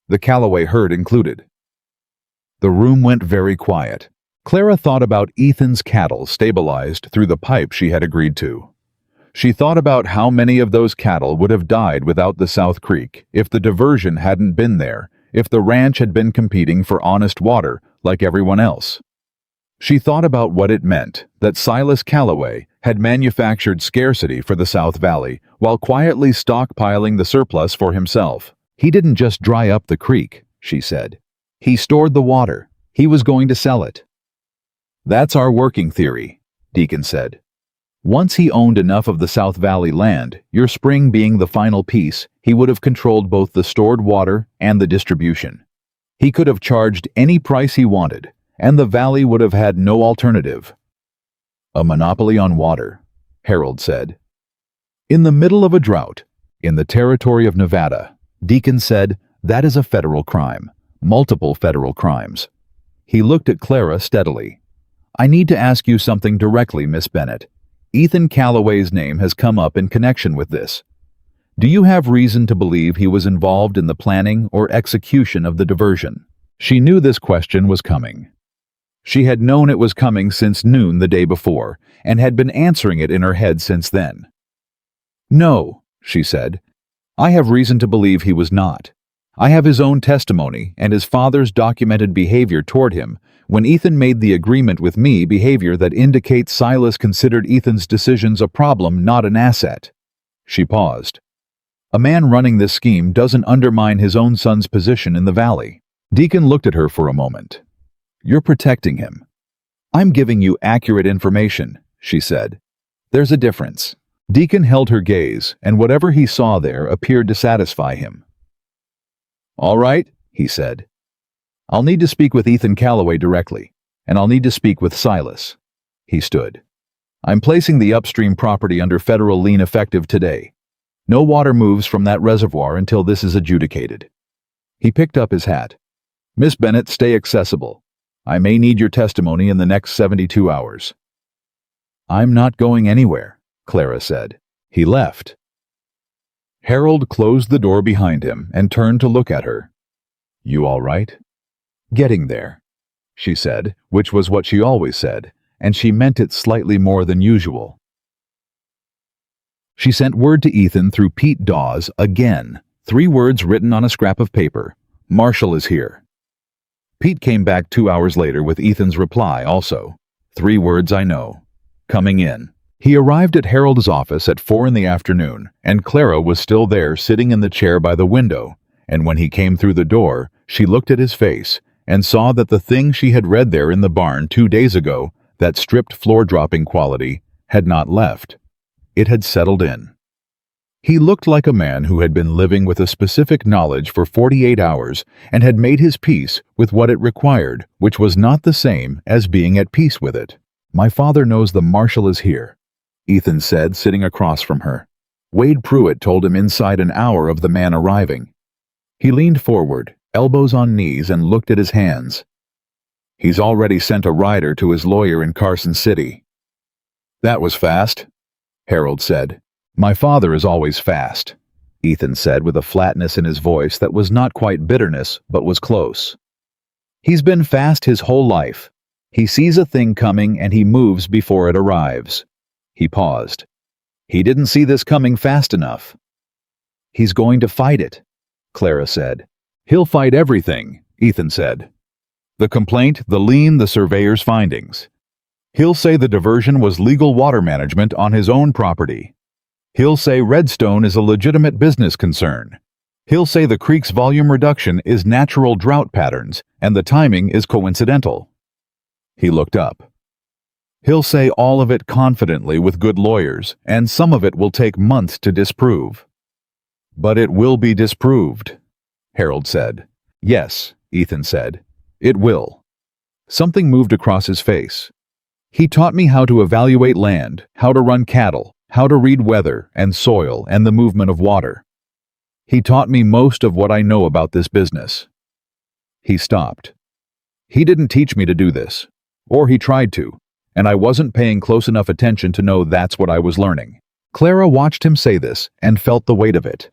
the Callaway herd included." The room went very quiet. Clara thought about Ethan's cattle stabilized through the pipe she had agreed to. She thought about how many of those cattle would have died without the South Creek if the diversion hadn't been there, if the ranch had been competing for honest water like everyone else. She thought about what it meant that Silas Callaway had manufactured scarcity for the South Valley while quietly stockpiling the surplus for himself. He didn't just dry up the creek, she said. He stored the water. He was going to sell it. "That's our working theory," Deacon said. "Once he owned enough of the South Valley land, your spring being the final piece, he would have controlled both the stored water and the distribution. He could have charged any price he wanted, and the valley would have had no alternative." "A monopoly on water," Harold said. "In the middle of a drought, in the territory of Nevada," Deacon said, "that is a federal crime, multiple federal crimes." He looked at Clara steadily. "I need to ask you something directly, Miss Bennett. Ethan Callaway's name has come up in connection with this. Do you have reason to believe he was involved in the planning or execution of the diversion?" She knew this question was coming. She had known it was coming since noon the day before, and had been answering it in her head since then. "No," she said. "I have reason to believe he was not. I have his own testimony and his father's documented behavior toward him when Ethan made the agreement with me, behavior that indicates Silas considered Ethan's decisions a problem, not an asset." She paused. "A man running this scheme doesn't undermine his own son's position in the valley." Deacon looked at her for a moment. "You're protecting him." "I'm giving you accurate information," she said. "There's a difference." Deacon held her gaze, and whatever he saw there appeared to satisfy him. "All right," he said. "I'll need to speak with Ethan Callaway directly, and I'll need to speak with Silas." He stood. "I'm placing the upstream property under federal lien effective today. No water moves from that reservoir until this is adjudicated." He picked up his hat. "Miss Bennett, stay accessible. I may need your testimony in the next 72 hours. "I'm not going anywhere," Clara said. He left. Harold closed the door behind him and turned to look at her. "You all right?" "Getting there," she said, which was what she always said, and she meant it slightly more than usual. She sent word to Ethan through Pete Dawes again, 3 words written on a scrap of paper. "Marshall is here." Pete came back 2 hours later with Ethan's reply also. 3 words I know. "Coming in." He arrived at Harold's office at 4 in the afternoon, and Clara was still there sitting in the chair by the window, and when he came through the door, she looked at his face and saw that the thing she had read there in the barn 2 days ago, that stripped floor-dropping quality, had not left. It had settled in. He looked like a man who had been living with a specific knowledge for 48 hours and had made his peace with what it required, which was not the same as being at peace with it. "My father knows the marshal is here," Ethan said, sitting across from her. Wade Pruitt told him inside an hour of the man arriving. He leaned forward, elbows on knees, and looked at his hands. "He's already sent a rider to his lawyer in Carson City." "That was fast," Harold said. "My father is always fast," Ethan said with a flatness in his voice that was not quite bitterness, but was close. "He's been fast his whole life. He sees a thing coming and he moves before it arrives." He paused. "He didn't see this coming fast enough." "He's going to fight it," Clara said. "He'll fight everything," Ethan said. "The complaint, the lien, the surveyor's findings. He'll say the diversion was legal water management on his own property. He'll say Redstone is a legitimate business concern. He'll say the creek's volume reduction is natural drought patterns and the timing is coincidental." He looked up. "He'll say all of it confidently with good lawyers, and some of it will take months to disprove." "But it will be disproved," Harold said. "Yes," Ethan said. "It will." Something moved across his face. "He taught me how to evaluate land, how to run cattle, how to read weather and soil and the movement of water. He taught me most of what I know about this business." He stopped. "He didn't teach me to do this, or he tried to, and I wasn't paying close enough attention to know that's what I was learning." Clara watched him say this and felt the weight of it.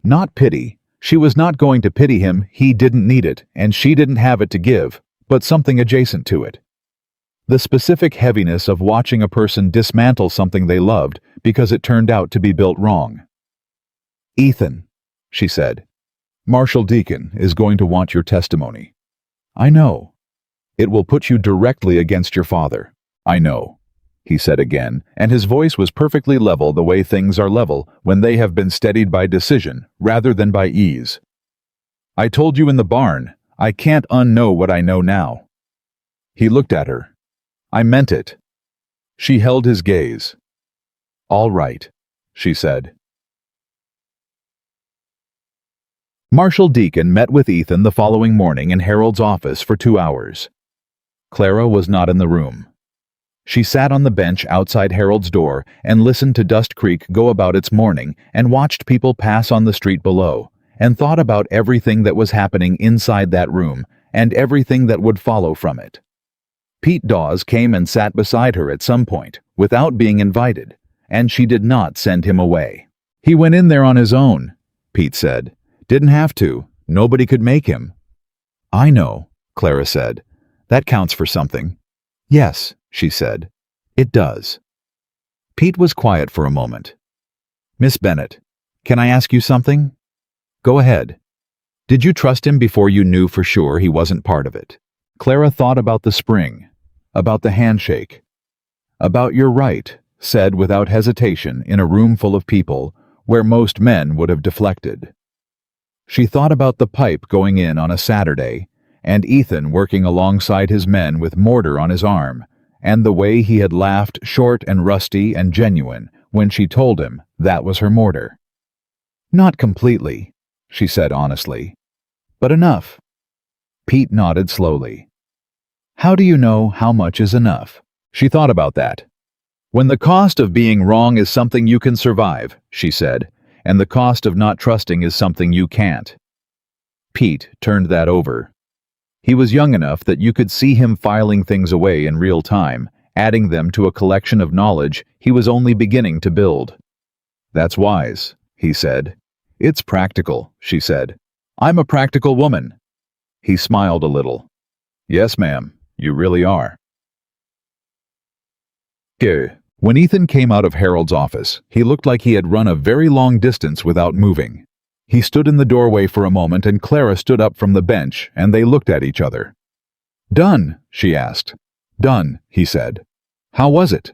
Not pity. She was not going to pity him. He didn't need it, and she didn't have it to give, but something adjacent to it. The specific heaviness of watching a person dismantle something they loved because it turned out to be built wrong. "Ethan," she said, "Marshal Deacon is going to want your testimony." "I know. It will put you directly against your father." "I know," he said again, and his voice was perfectly level, the way things are level when they have been steadied by decision rather than by ease. "I told you in the barn, I can't unknow what I know now." He looked at her. "I meant it." She held his gaze. "All right," she said. Marshal Deacon met with Ethan the following morning in Harold's office for 2 hours. Clara was not in the room. She sat on the bench outside Harold's door and listened to Dust Creek go about its morning and watched people pass on the street below and thought about everything that was happening inside that room and everything that would follow from it. Pete Dawes came and sat beside her at some point, without being invited, and she did not send him away. "He went in there on his own," Pete said. "Didn't have to. Nobody could make him." "I know," Clara said. "That counts for something." "Yes," she said. "It does." Pete was quiet for a moment. "Miss Bennett, can I ask you something?" "Go ahead." "Did you trust him before you knew for sure he wasn't part of it?" Clara thought about the spring, about the handshake, about "you're right," said without hesitation in a room full of people where most men would have deflected. She thought about the pipe going in on a Saturday, and Ethan working alongside his men with mortar on his arm, and the way he had laughed short and rusty and genuine when she told him that was her mortar. "Not completely," she said honestly, "but enough." Pete nodded slowly. "How do you know how much is enough?" She thought about that. "When the cost of being wrong is something you can survive," she said, "and the cost of not trusting is something you can't." Pete turned that over. He was young enough that you could see him filing things away in real time, adding them to a collection of knowledge he was only beginning to build. "That's wise," he said. "It's practical," she said. "I'm a practical woman." He smiled a little. "Yes, ma'am, you really are." When Ethan came out of Harold's office, he looked like he had run a very long distance without moving. He stood in the doorway for a moment and Clara stood up from the bench and they looked at each other. "Done?" she asked. "Done," he said. "How was it?"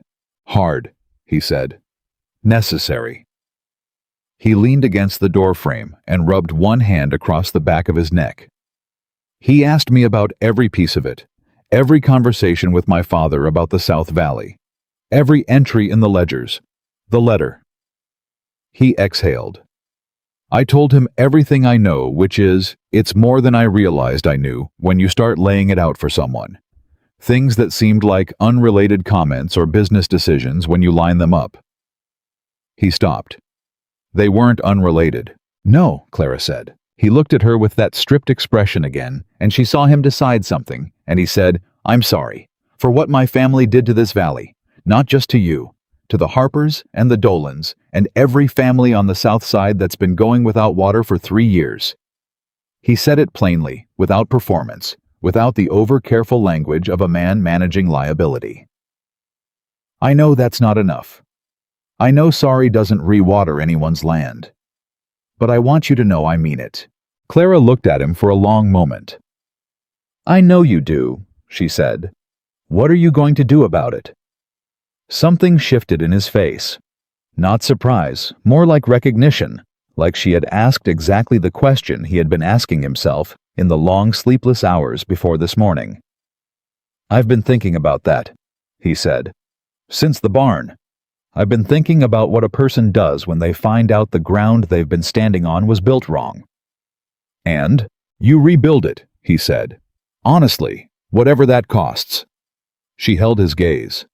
"Hard," he said. "Necessary." He leaned against the doorframe and rubbed one hand across the back of his neck. "He asked me about every piece of it, every conversation with my father about the South Valley, every entry in the ledgers, The letter. He exhaled. I told him everything I know, which is, it's more than I realized I knew when you start laying it out for someone. Things that seemed like unrelated comments or business decisions when you line them up. He stopped. They weren't unrelated. No, Clara said. He looked at her with that stripped expression again, and she saw him decide something, and he said, I'm sorry for what my family did to this valley, not just to you, to the Harpers and the Dolans and every family on the south side that's been going without water for 3 years. He said it plainly, without performance, without the over-careful language of a man managing liability. I know that's not enough. I know sorry doesn't re-water anyone's land. But I want you to know I mean it. Clara looked at him for a long moment. I know you do, she said. What are you going to do about it? Something shifted in his face. Not surprise, more like recognition, like she had asked exactly the question he had been asking himself in the long sleepless hours before this morning. I've been thinking about that, he said. Since the barn. I've been thinking about what a person does when they find out the ground they've been standing on was built wrong. And you rebuild it, he said. Honestly, whatever that costs. She held his gaze.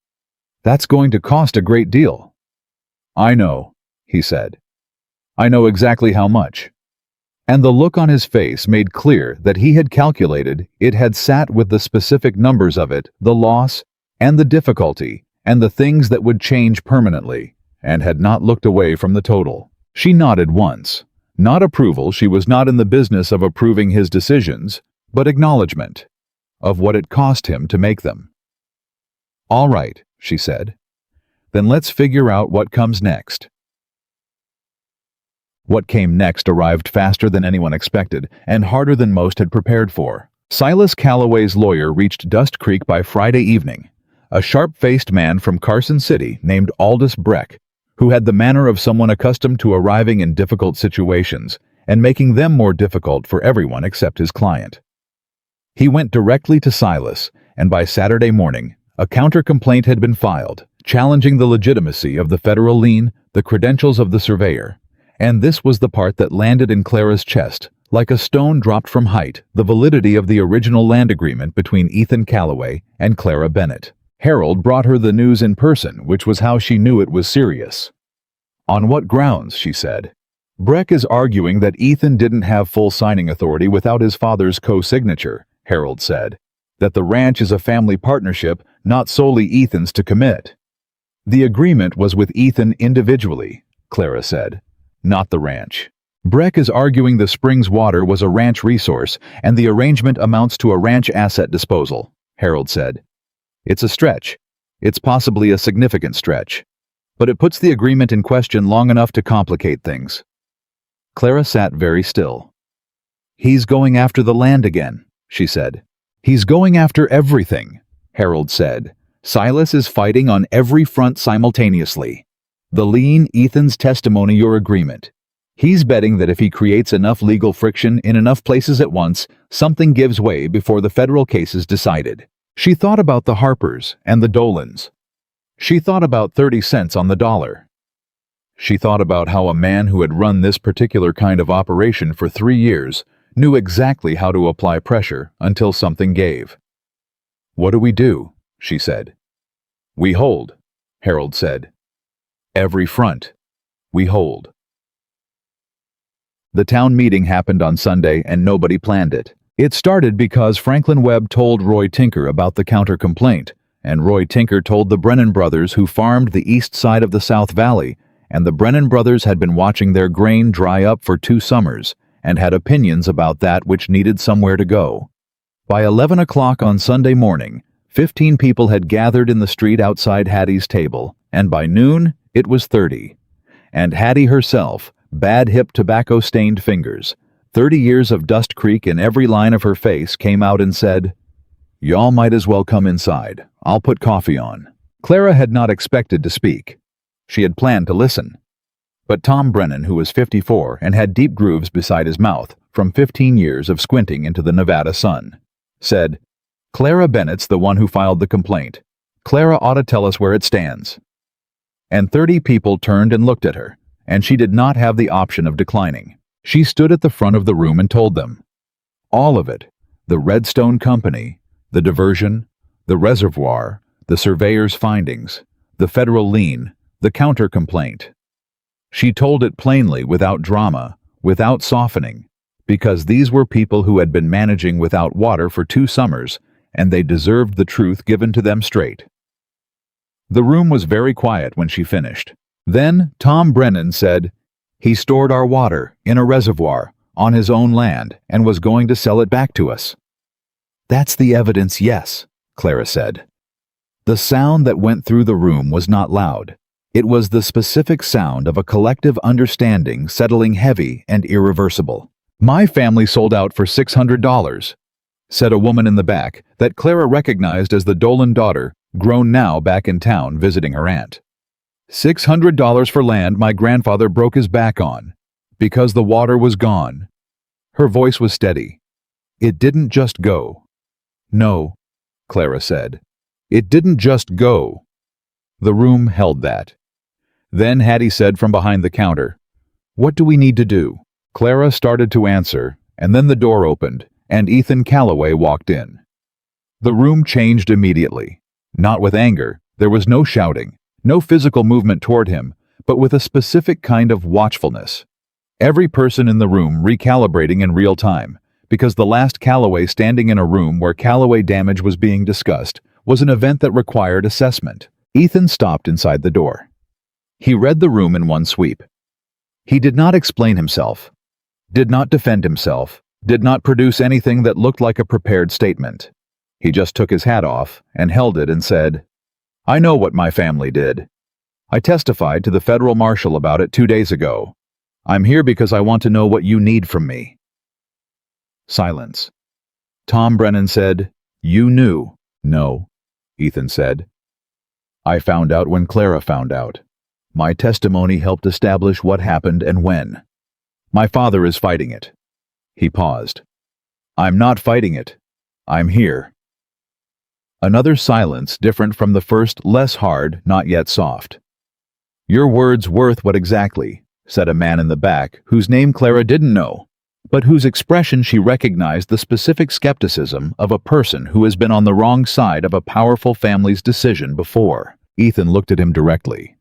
That's going to cost a great deal. I know, he said. I know exactly how much. And the look on his face made clear that he had calculated it had sat with the specific numbers of it, the loss, and the difficulty, and the things that would change permanently, and had not looked away from the total. She nodded once. Not approval, she was not in the business of approving his decisions, but acknowledgement of what it cost him to make them. All right, she said. Then let's figure out what comes next. What came next arrived faster than anyone expected, and harder than most had prepared for. Silas Calloway's lawyer reached Dust Creek by Friday evening. A sharp-faced man from Carson City named Aldous Breck, who had the manner of someone accustomed to arriving in difficult situations and making them more difficult for everyone except his client. He went directly to Silas, and by Saturday morning, a counter-complaint had been filed, challenging the legitimacy of the federal lien, the credentials of the surveyor. And this was the part that landed in Clara's chest, like a stone dropped from height, the validity of the original land agreement between Ethan Calloway and Clara Bennett. Harold brought her the news in person, which was how she knew it was serious. On what grounds, she said. Breck is arguing that Ethan didn't have full signing authority without his father's co-signature, Harold said. That the ranch is a family partnership, not solely Ethan's to commit. The agreement was with Ethan individually, Clara said, not the ranch. Breck is arguing the spring's water was a ranch resource, and the arrangement amounts to a ranch asset disposal, Harold said. It's a stretch. It's possibly a significant stretch. But it puts the agreement in question long enough to complicate things. Clara sat very still. He's going after the land again, she said. He's going after everything, Harold said. Silas is fighting on every front simultaneously. The lien, Ethan's testimony, your agreement. He's betting that if he creates enough legal friction in enough places at once, something gives way before the federal case is decided. She thought about the Harpers and the Dolans. She thought about 30 cents on the dollar. She thought about how a man who had run this particular kind of operation for 3 years knew exactly how to apply pressure until something gave. What do we do? She said. We hold, Harold said. Every front. We hold. The town meeting happened on Sunday and nobody planned it. It started because Franklin Webb told Roy Tinker about the counter-complaint, and Roy Tinker told the Brennan brothers who farmed the east side of the South Valley, and the Brennan brothers had been watching their grain dry up for 2 summers, and had opinions about that which needed somewhere to go. By 11 o'clock on Sunday morning, 15 people had gathered in the street outside Hattie's table, and by noon, it was 30. And Hattie herself, bad-hip tobacco-stained fingers, 30 years of Dust Creek in every line of her face, came out and said, "Y'all might as well come inside. I'll put coffee on." Clara had not expected to speak. She had planned to listen. But Tom Brennan, who was 54 and had deep grooves beside his mouth from 15 years of squinting into the Nevada sun, said, "Clara Bennett's the one who filed the complaint. Clara ought to tell us where it stands." and 30 people turned and looked at her, and she did not have the option of declining. She stood at the front of the room and told them. All of it. The Redstone Company, the diversion, the reservoir, the surveyor's findings, the federal lien, the counter-complaint. She told it plainly, without drama, without softening, because these were people who had been managing without water for 2 summers, and they deserved the truth given to them straight. The room was very quiet when she finished. Then Tom Brennan said, "He stored our water in a reservoir on his own land and was going to sell it back to us." "That's the evidence, yes," Clara said. The sound that went through the room was not loud. It was the specific sound of a collective understanding settling heavy and irreversible. "My family sold out for $600, said a woman in the back that Clara recognized as the Dolan daughter, grown now back in town visiting her aunt. $600 for land my grandfather broke his back on, because the water was gone." Her voice was steady. "It didn't just go." "No," Clara said. "It didn't just go." The room held that. Then Hattie said from behind the counter, "What do we need to do?" Clara started to answer, and then the door opened, and Ethan Calloway walked in. The room changed immediately. Not with anger, there was no shouting, no physical movement toward him, but with a specific kind of watchfulness. Every person in the room recalibrating in real time, because the last Calloway standing in a room where Calloway damage was being discussed was an event that required assessment. Ethan stopped inside the door. He read the room in one sweep. He did not explain himself, did not defend himself, did not produce anything that looked like a prepared statement. He just took his hat off and held it and said, "I know what my family did. I testified to the federal marshal about it 2 days ago. I'm here because I want to know what you need from me." Silence. Tom Brennan said, "You knew." "No," Ethan said. "I found out when Clara found out. My testimony helped establish what happened and when. My father is fighting it." He paused. "I'm not fighting it. I'm here." Another silence, different from the first, less hard, not yet soft. "Your word's worth what exactly?" said a man in the back, whose name Clara didn't know, but whose expression she recognized the specific skepticism of a person who has been on the wrong side of a powerful family's decision before. Ethan looked at him directly.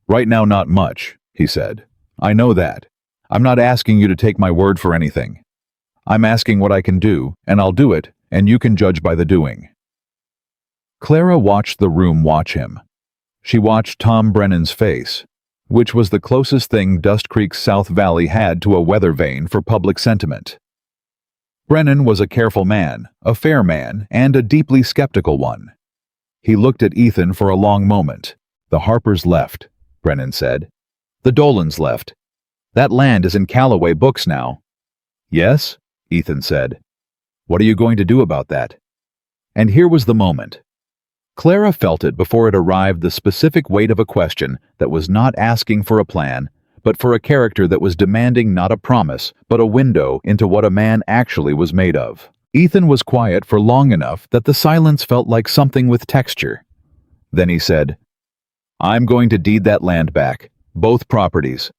"Right now, not much," he said. "I know that. I'm not asking you to take my word for anything. I'm asking what I can do, and I'll do it, and you can judge by the doing." Clara watched the room watch him. She watched Tom Brennan's face, which was the closest thing Dust Creek's South Valley had to a weather vane for public sentiment. Brennan was a careful man, a fair man, and a deeply skeptical one. He looked at Ethan for a long moment. "The Harpers left," Brennan said. "The Dolans left. That land is in Calloway books now." "Yes," Ethan said. "What are you going to do about that?" And here was the moment. Clara felt it before it arrived, the specific weight of a question that was not asking for a plan, but for a character that was demanding not a promise, but a window into what a man actually was made of. Ethan was quiet for long enough that the silence felt like something with texture. Then he said, "I'm going to deed that land back, both properties,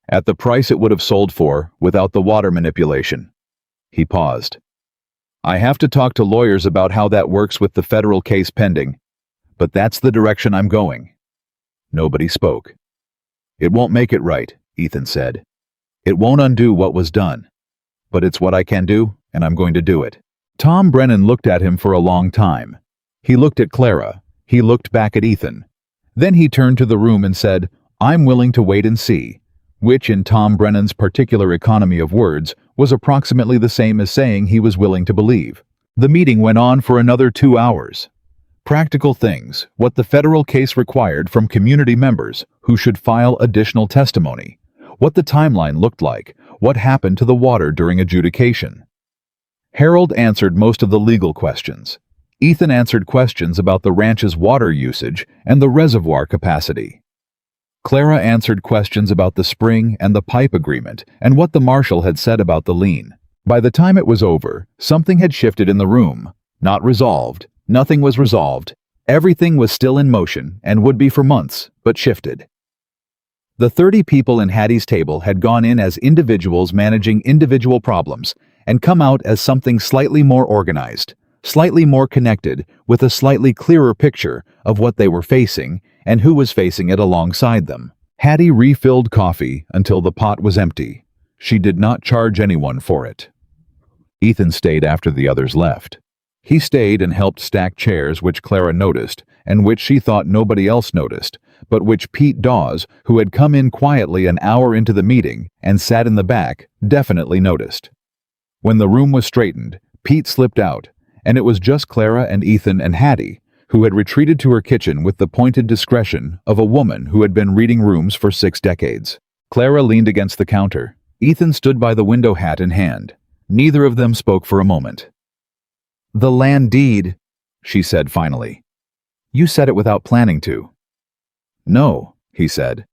at the price it would have sold for without the water manipulation." He paused. "I have to talk to lawyers about how that works with the federal case pending, but that's the direction I'm going." Nobody spoke. "It won't make it right," Ethan said. "It won't undo what was done. But it's what I can do, and I'm going to do it." Tom Brennan looked at him for a long time. He looked at Clara. He looked back at Ethan. Then he turned to the room and said, "I'm willing to wait and see," which in Tom Brennan's particular economy of words was approximately the same as saying he was willing to believe. The meeting went on for another 2 hours. Practical things, what the federal case required from community members who should file additional testimony, what the timeline looked like, what happened to the water during adjudication. Harold answered most of the legal questions. Ethan answered questions about the ranch's water usage and the reservoir capacity. Clara answered questions about the spring and the pipe agreement and what the marshal had said about the lien. By the time it was over, something had shifted in the room. Not resolved. Nothing was resolved. Everything was still in motion and would be for months, but shifted. The 30 people in Hattie's table had gone in as individuals managing individual problems and come out as something slightly more organized, slightly more connected, with a slightly clearer picture of what they were facing and who was facing it alongside them. Hattie refilled coffee until the pot was empty. She did not charge anyone for it. Ethan stayed after the others left. He stayed and helped stack chairs which Clara noticed and which she thought nobody else noticed, but which Pete Dawes, who had come in quietly an hour into the meeting and sat in the back, definitely noticed. When the room was straightened, Pete slipped out, and it was just Clara and Ethan and Hattie, who had retreated to her kitchen with the pointed discretion of a woman who had been reading rooms for 6 decades. Clara leaned against the counter. Ethan stood by the window, hat in hand. Neither of them spoke for a moment. "The land deed," she said finally. "You said it without planning to." "No," he said.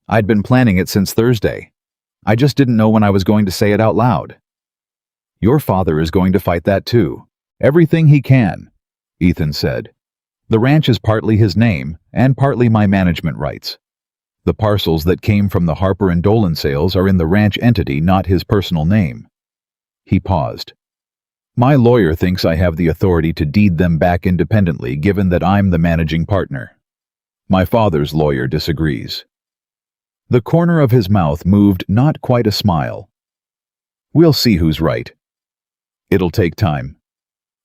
"I'd been planning it since Thursday. I just didn't know when I was going to say it out loud." "Your father is going to fight that too. Everything he can," Ethan said. "The ranch is partly his name and partly my management rights. The parcels that came from the Harper and Dolan sales are in the ranch entity, not his personal name." He paused. "My lawyer thinks I have the authority to deed them back independently, given that I'm the managing partner. My father's lawyer disagrees." The corner of his mouth moved not quite a smile. "We'll see who's right. It'll take time."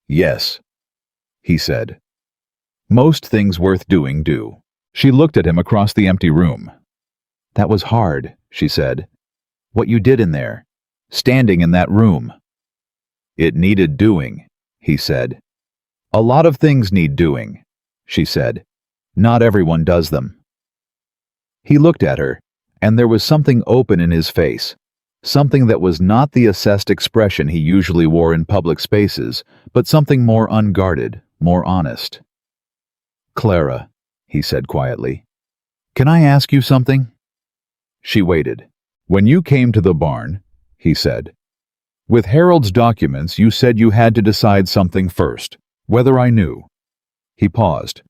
"Yes," he said. "Most things worth doing do." She looked at him across the empty room. "That was hard," she said. "What you did in there, standing in that room." "It needed doing," he said. "A lot of things need doing," she said. "Not everyone does them." He looked at her, and there was something open in his face, something that was not the assessed expression he usually wore in public spaces, but something more unguarded, more honest. "Clara," he said quietly, "can I ask you something?" She waited. "When you came to the barn," he said, "with Harold's documents you said you had to decide something first, whether I knew." He paused.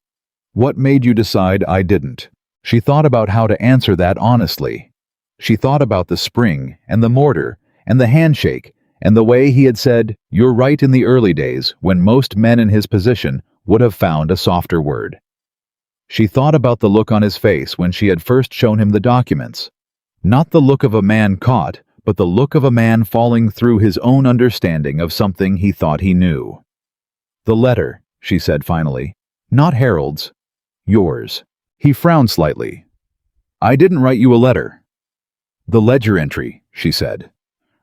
"What made you decide I didn't?" She thought about how to answer that honestly. She thought about the spring and the mortar and the handshake and the way he had said, "You're right," in the early days when most men in his position would have found a softer word. She thought about the look on his face when she had first shown him the documents. Not the look of a man caught, but the look of a man falling through his own understanding of something he thought he knew. "The letter," she said finally. "Not Harold's. Yours." He frowned slightly. "I didn't write you a letter." "The ledger entry," she said.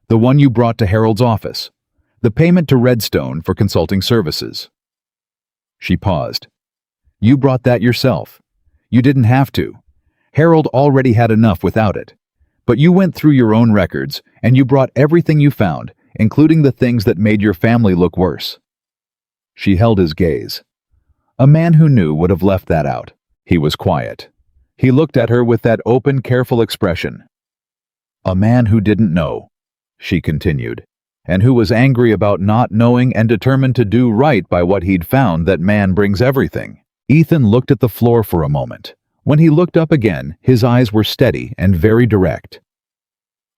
"The one you brought to Harold's office. The payment to Redstone for consulting services." She paused. "You brought that yourself. You didn't have to. Harold already had enough without it. But you went through your own records, and you brought everything you found, including the things that made your family look worse." She held his gaze. A man who knew would have left that out. He was quiet. He looked at her with that open, careful expression. "A man who didn't know," she continued, "and who was angry about not knowing and determined to do right by what he'd found. That man brings everything." Ethan looked at the floor for a moment. When he looked up again, his eyes were steady and very direct.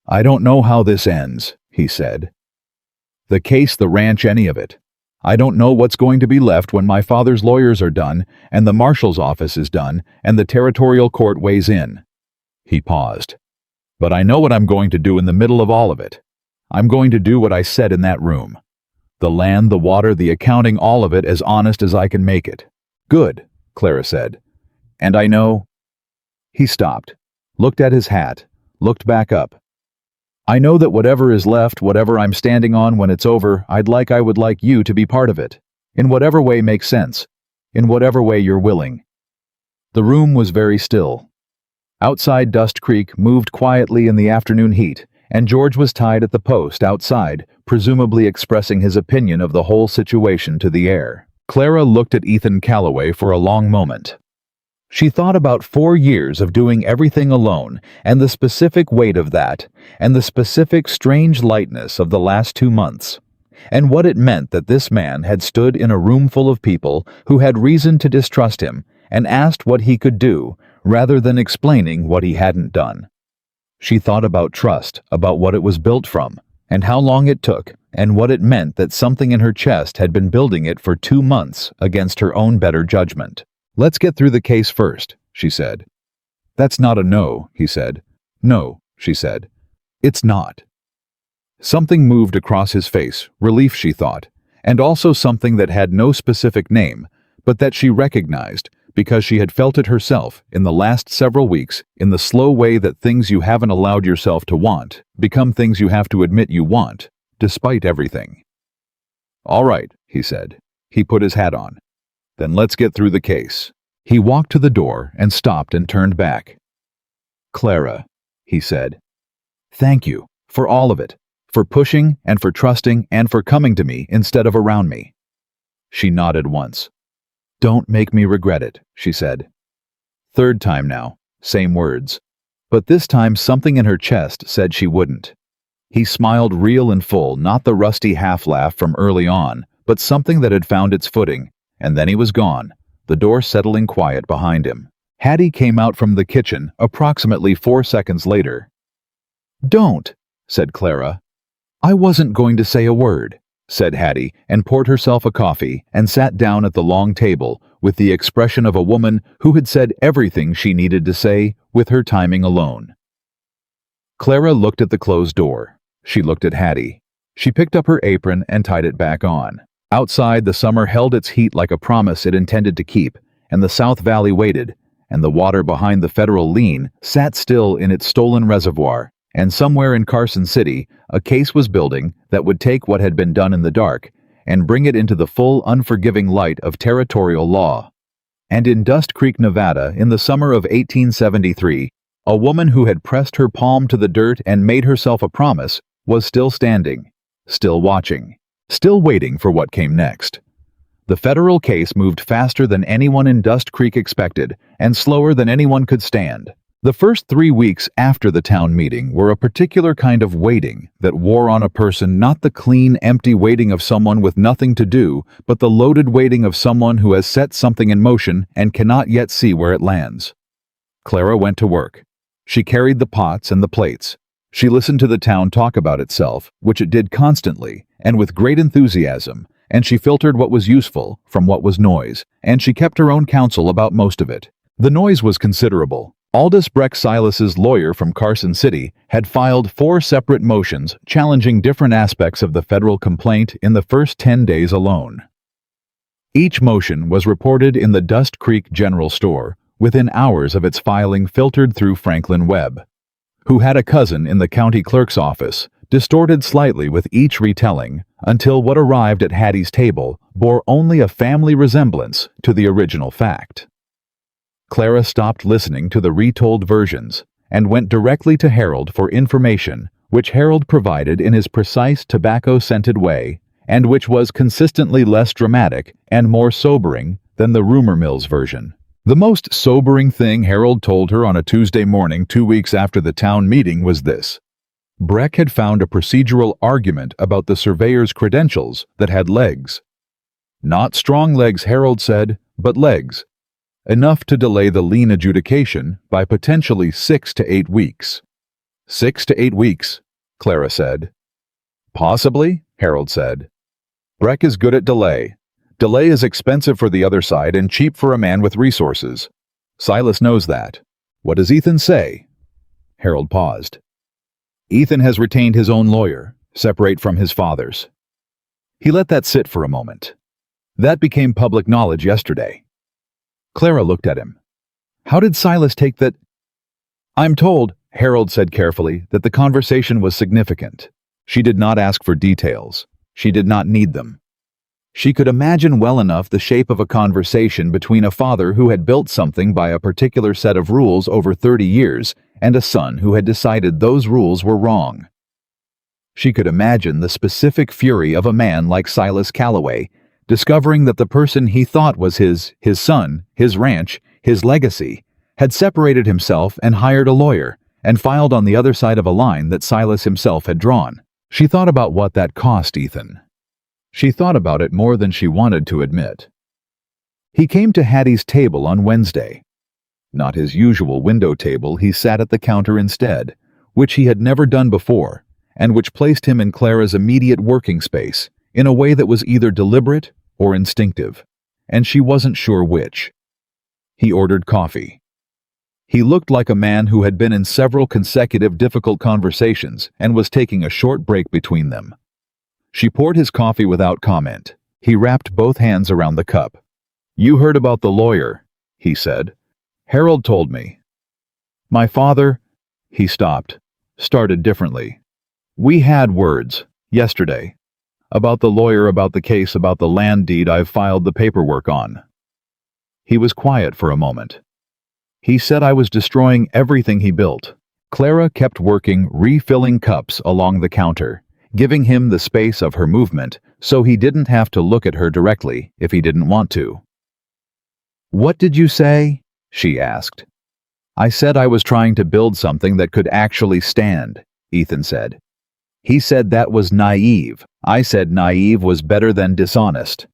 "I don't know how this ends," he said. "The case, the ranch, any of it. I don't know what's going to be left when my father's lawyers are done, and the marshal's office is done, and the territorial court weighs in." He paused. "But I know what I'm going to do in the middle of all of it. I'm going to do what I said in that room. The land, the water, the accounting, all of it as honest as I can make it." "Good," Clara said. "And I know—" He stopped, looked at his hat, looked back up. "I know that whatever is left, whatever I'm standing on when it's over, I would like you to be part of it, in whatever way makes sense, in whatever way you're willing." The room was very still. Outside, Dust Creek moved quietly in the afternoon heat, and George was tied at the post outside, presumably expressing his opinion of the whole situation to the air. Clara looked at Ethan Calloway for a long moment. She thought about 4 years of doing everything alone, and the specific weight of that, and the specific strange lightness of the last 2 months. and what it meant that this man had stood in a room full of people who had reason to distrust him and asked what he could do, rather than explaining what he hadn't done. She thought about trust, about what it was built from, and how long it took, and what it meant that something in her chest had been building it for 2 months against her own better judgment. "Let's get through the case first," she said. "That's not a no," he said. "No," she said. "It's not." Something moved across his face, relief she thought, and also something that had no specific name, but that she recognized, because she had felt it herself in the last several weeks in the slow way that things you haven't allowed yourself to want become things you have to admit you want, despite everything. "All right," he said. He put his hat on. "Then let's get through the case." He walked to the door and stopped and turned back. "Clara," he said, "thank you for all of it, for pushing and for trusting and for coming to me instead of around me." She nodded once. "Don't make me regret it," she said. Third time now, same words. But this time something in her chest said she wouldn't. He smiled real and full, not the rusty half-laugh from early on, but something that had found its footing, and then he was gone, the door settling quiet behind him. Hattie came out from the kitchen approximately 4 seconds later. "Don't," said Clara. "I wasn't going to say a word," said Hattie, and poured herself a coffee and sat down at the long table with the expression of a woman who had said everything she needed to say with her timing alone. Clara looked at the closed door. She looked at Hattie. She picked up her apron and tied it back on. Outside, the summer held its heat like a promise it intended to keep, and the South Valley waited, and the water behind the federal lien sat still in its stolen reservoir, and somewhere in Carson City, a case was building that would take what had been done in the dark and bring it into the full, unforgiving light of territorial law. And in Dust Creek, Nevada, in the summer of 1873, a woman who had pressed her palm to the dirt and made herself a promise was still standing, still watching, still waiting for what came next. The federal case moved faster than anyone in Dust Creek expected, and slower than anyone could stand. The first 3 weeks after the town meeting were a particular kind of waiting that wore on a person, not the clean, empty waiting of someone with nothing to do, but the loaded waiting of someone who has set something in motion and cannot yet see where it lands. Clara went to work. She carried the pots and the plates. She listened to the town talk about itself, which it did constantly, and with great enthusiasm, and she filtered what was useful from what was noise, and she kept her own counsel about most of it. The noise was considerable. Aldous Breck Silas's lawyer from Carson City had filed 4 separate motions challenging different aspects of the federal complaint in the first 10 days alone. Each motion was reported in the Dust Creek General Store within hours of its filing, filtered through Franklin Webb, who had a cousin in the county clerk's office, distorted slightly with each retelling until what arrived at Hattie's table bore only a family resemblance to the original fact. Clara stopped listening to the retold versions and went directly to Harold for information, which Harold provided in his precise, tobacco-scented way, and which was consistently less dramatic and more sobering than the rumor mill's version. The most sobering thing Harold told her on a Tuesday morning 2 weeks after the town meeting was this: Breck had found a procedural argument about the surveyor's credentials that had legs. Not strong legs, Harold said, but legs. Enough to delay the lien adjudication by potentially 6 to 8 weeks. 6 to 8 weeks, Clara said. Possibly, Harold said. Breck is good at delay. Delay is expensive for the other side and cheap for a man with resources. Silas knows that. What does Ethan say? Harold paused. Ethan has retained his own lawyer, separate from his father's. He let that sit for a moment. That became public knowledge yesterday. Clara looked at him. How did Silas take that? I'm told, Harold said carefully, that the conversation was significant. She did not ask for details. She did not need them. She could imagine well enough the shape of a conversation between a father who had built something by a particular set of rules over 30 years and a son who had decided those rules were wrong. She could imagine the specific fury of a man like Silas Calloway, discovering that the person he thought was his son, his ranch, his legacy, had separated himself and hired a lawyer, and filed on the other side of a line that Silas himself had drawn. She thought about what that cost Ethan. She thought about it more than she wanted to admit. He came to Hattie's table on Wednesday. Not his usual window table, he sat at the counter instead, which he had never done before, and which placed him in Clara's immediate working space in a way that was either deliberate or instinctive, and she wasn't sure which. He ordered coffee. He looked like a man who had been in several consecutive difficult conversations and was taking a short break between them. She poured his coffee without comment. He wrapped both hands around the cup. "You heard about the lawyer," he said. "Harold told me." "My father," he stopped, started differently. "We had words, yesterday, about the lawyer, about the case, about the land deed I've filed the paperwork on." He was quiet for a moment. "He said I was destroying everything he built." Clara kept working, refilling cups along the counter, giving him the space of her movement so he didn't have to look at her directly if he didn't want to. "What did you say?" she asked. "I said I was trying to build something that could actually stand," Ethan said. "He said that was naive. I said naive was better than dishonest."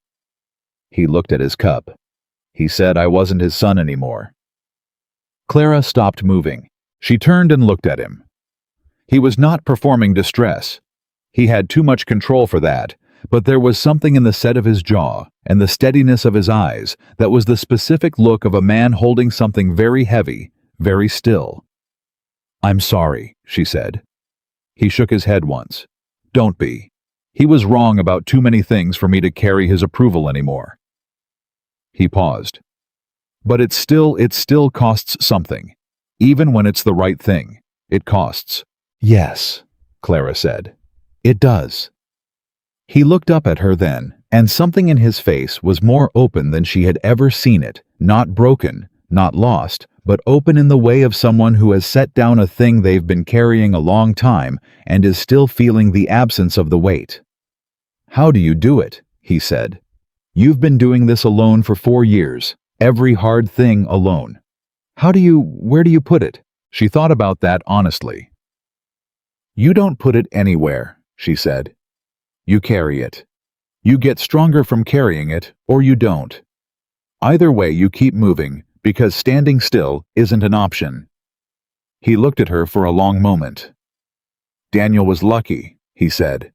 He looked at his cup. "He said I wasn't his son anymore." Clara stopped moving. She turned and looked at him. He was not performing distress. He had too much control for that, but there was something in the set of his jaw and the steadiness of his eyes that was the specific look of a man holding something very heavy, very still. "I'm sorry," she said. He shook his head once. "Don't be. He was wrong about too many things for me to carry his approval anymore." He paused. "But it still costs something. Even when it's the right thing, it costs." "Yes," Clara said. "It does." He looked up at her then, and something in his face was more open than she had ever seen it, not broken, not lost, but open in the way of someone who has set down a thing they've been carrying a long time and is still feeling the absence of the weight. "How do you do it?" he said. "You've been doing this alone for 4 years, every hard thing alone. Where do you put it?" She thought about that honestly. "You don't put it anywhere," she said. "You carry it. You get stronger from carrying it, or you don't. Either way, you keep moving, because standing still isn't an option." He looked at her for a long moment. "Daniel was lucky," he said,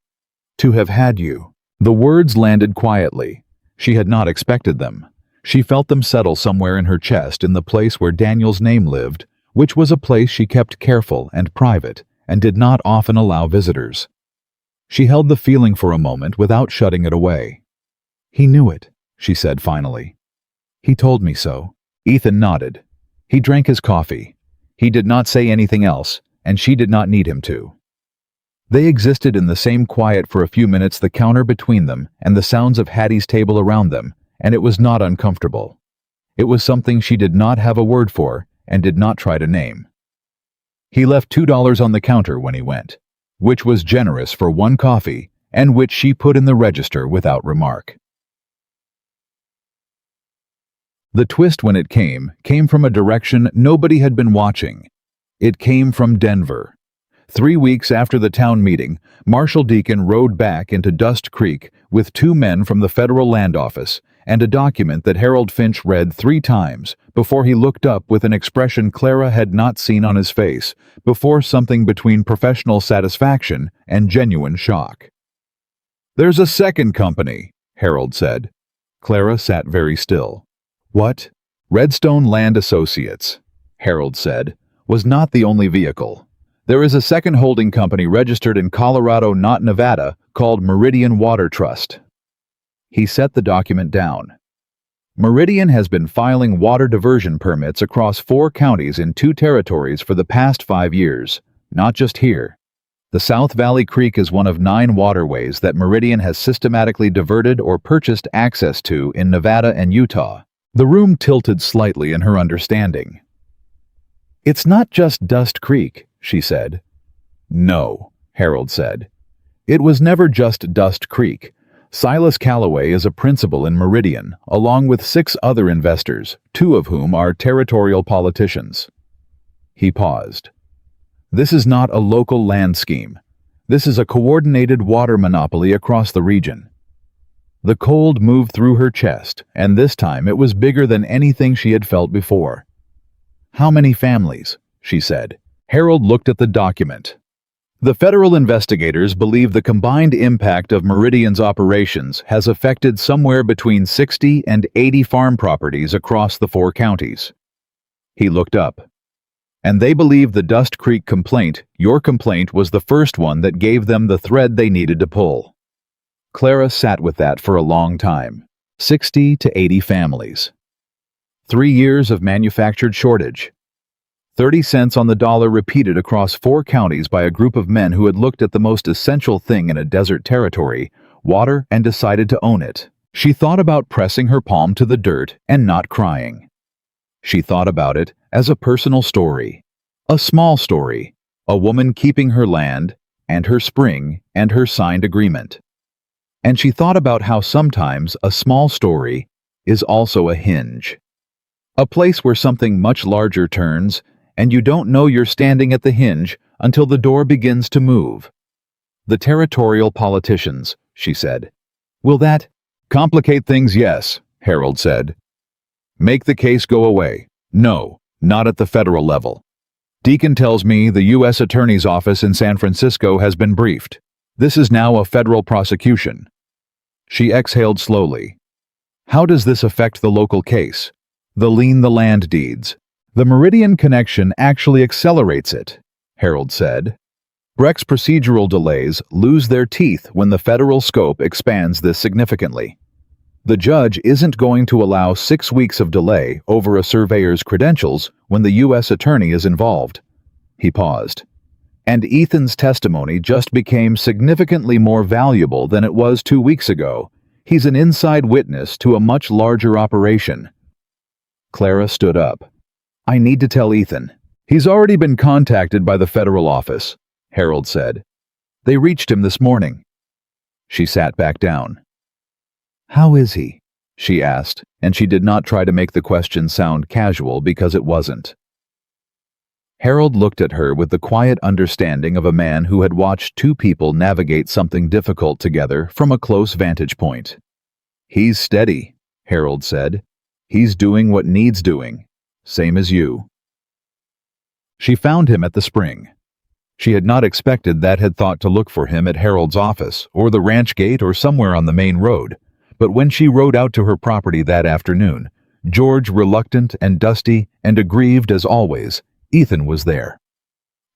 "to have had you." The words landed quietly. She had not expected them. She felt them settle somewhere in her chest in the place where Daniel's name lived, which was a place she kept careful and private and did not often allow visitors. She held the feeling for a moment without shutting it away. "He knew it," she said finally. "He told me so." Ethan nodded. He drank his coffee. He did not say anything else, and she did not need him to. They existed in the same quiet for a few minutes, the counter between them and the sounds of Hattie's table around them, and it was not uncomfortable. It was something she did not have a word for and did not try to name. He left $2 on the counter when he went, which was generous for one coffee and which she put in the register without remark. The twist, when it came from a direction nobody had been watching. It came from Denver. 3 weeks after the town meeting, Marshal Deacon rode back into Dust Creek with 2 men from the Federal Land Office and a document that Harold Finch read 3 times before he looked up with an expression Clara had not seen on his face before, something between professional satisfaction and genuine shock. "There's a second company," Harold said. Clara sat very still. "What?" "Redstone Land Associates," Harold said, "was not the only vehicle. There is a second holding company registered in Colorado, not Nevada, called Meridian Water Trust." He set the document down. "Meridian has been filing water diversion permits across 4 counties in 2 territories for the past 5 years, not just here. The South Valley Creek is one of 9 waterways that Meridian has systematically diverted or purchased access to in Nevada and Utah." The room tilted slightly in her understanding. "It's not just Dust Creek," she said. "No," Harold said. "It was never just Dust Creek. Silas Calloway is a principal in Meridian, along with 6 other investors, 2 of whom are territorial politicians." He paused. "This is not a local land scheme. This is a coordinated water monopoly across the region. The cold moved through her chest, and this time it was bigger than anything she had felt before. "How many families?" she said. Harold looked at the document. The federal investigators believe the combined impact of Meridian's operations has affected somewhere between 60 and 80 farm properties across the 4 counties. He looked up. "And they believe the Dust Creek complaint, your complaint, was the first one that gave them the thread they needed to pull." Clara sat with that for a long time. 60 to 80 families. 3 years of manufactured shortage. 30 cents on the dollar repeated across 4 counties by a group of men who had looked at the most essential thing in a desert territory, water, and decided to own it. She thought about pressing her palm to the dirt and not crying. She thought about it as a personal story. A small story. A woman keeping her land, and her spring, and her signed agreement. And she thought about how sometimes a small story is also a hinge. A place where something much larger turns, and you don't know you're standing at the hinge until the door begins to move. "The territorial politicians," she said. "Will that complicate things?" "Yes," Harold said. "Make the case go away?" "No, not at the federal level. Deacon tells me the U.S. Attorney's Office in San Francisco has been briefed. This is now a federal prosecution." She exhaled slowly. "How does this affect the local case? The lien the land deeds?" "The Meridian connection actually accelerates it," Harold said. "Breck's procedural delays lose their teeth when the federal scope expands this significantly. The judge isn't going to allow 6 weeks of delay over a surveyor's credentials when the U.S. attorney is involved." He paused. "And Ethan's testimony just became significantly more valuable than it was 2 weeks ago. He's an inside witness to a much larger operation." Clara stood up. "I need to tell Ethan." "He's already been contacted by the federal office," Harold said. "They reached him this morning." She sat back down. "How is he?" she asked, and she did not try to make the question sound casual because it wasn't. Harold looked at her with the quiet understanding of a man who had watched 2 people navigate something difficult together from a close vantage point. "He's steady," Harold said. "He's doing what needs doing. Same as you." She found him at the spring. She had not expected that had thought to look for him at Harold's office, or the ranch gate, or somewhere on the main road. But when she rode out to her property that afternoon, George reluctant and dusty and aggrieved as always, Ethan was there.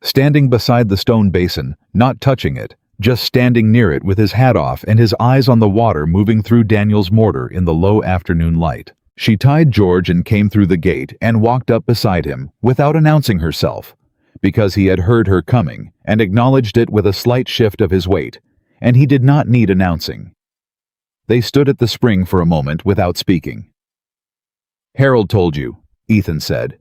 Standing beside the stone basin, not touching it, just standing near it with his hat off and his eyes on the water moving through Daniel's mortar in the low afternoon light. She tied George and came through the gate and walked up beside him without announcing herself, because he had heard her coming and acknowledged it with a slight shift of his weight, and he did not need announcing. They stood at the spring for a moment without speaking. "Harold told you," Ethan said.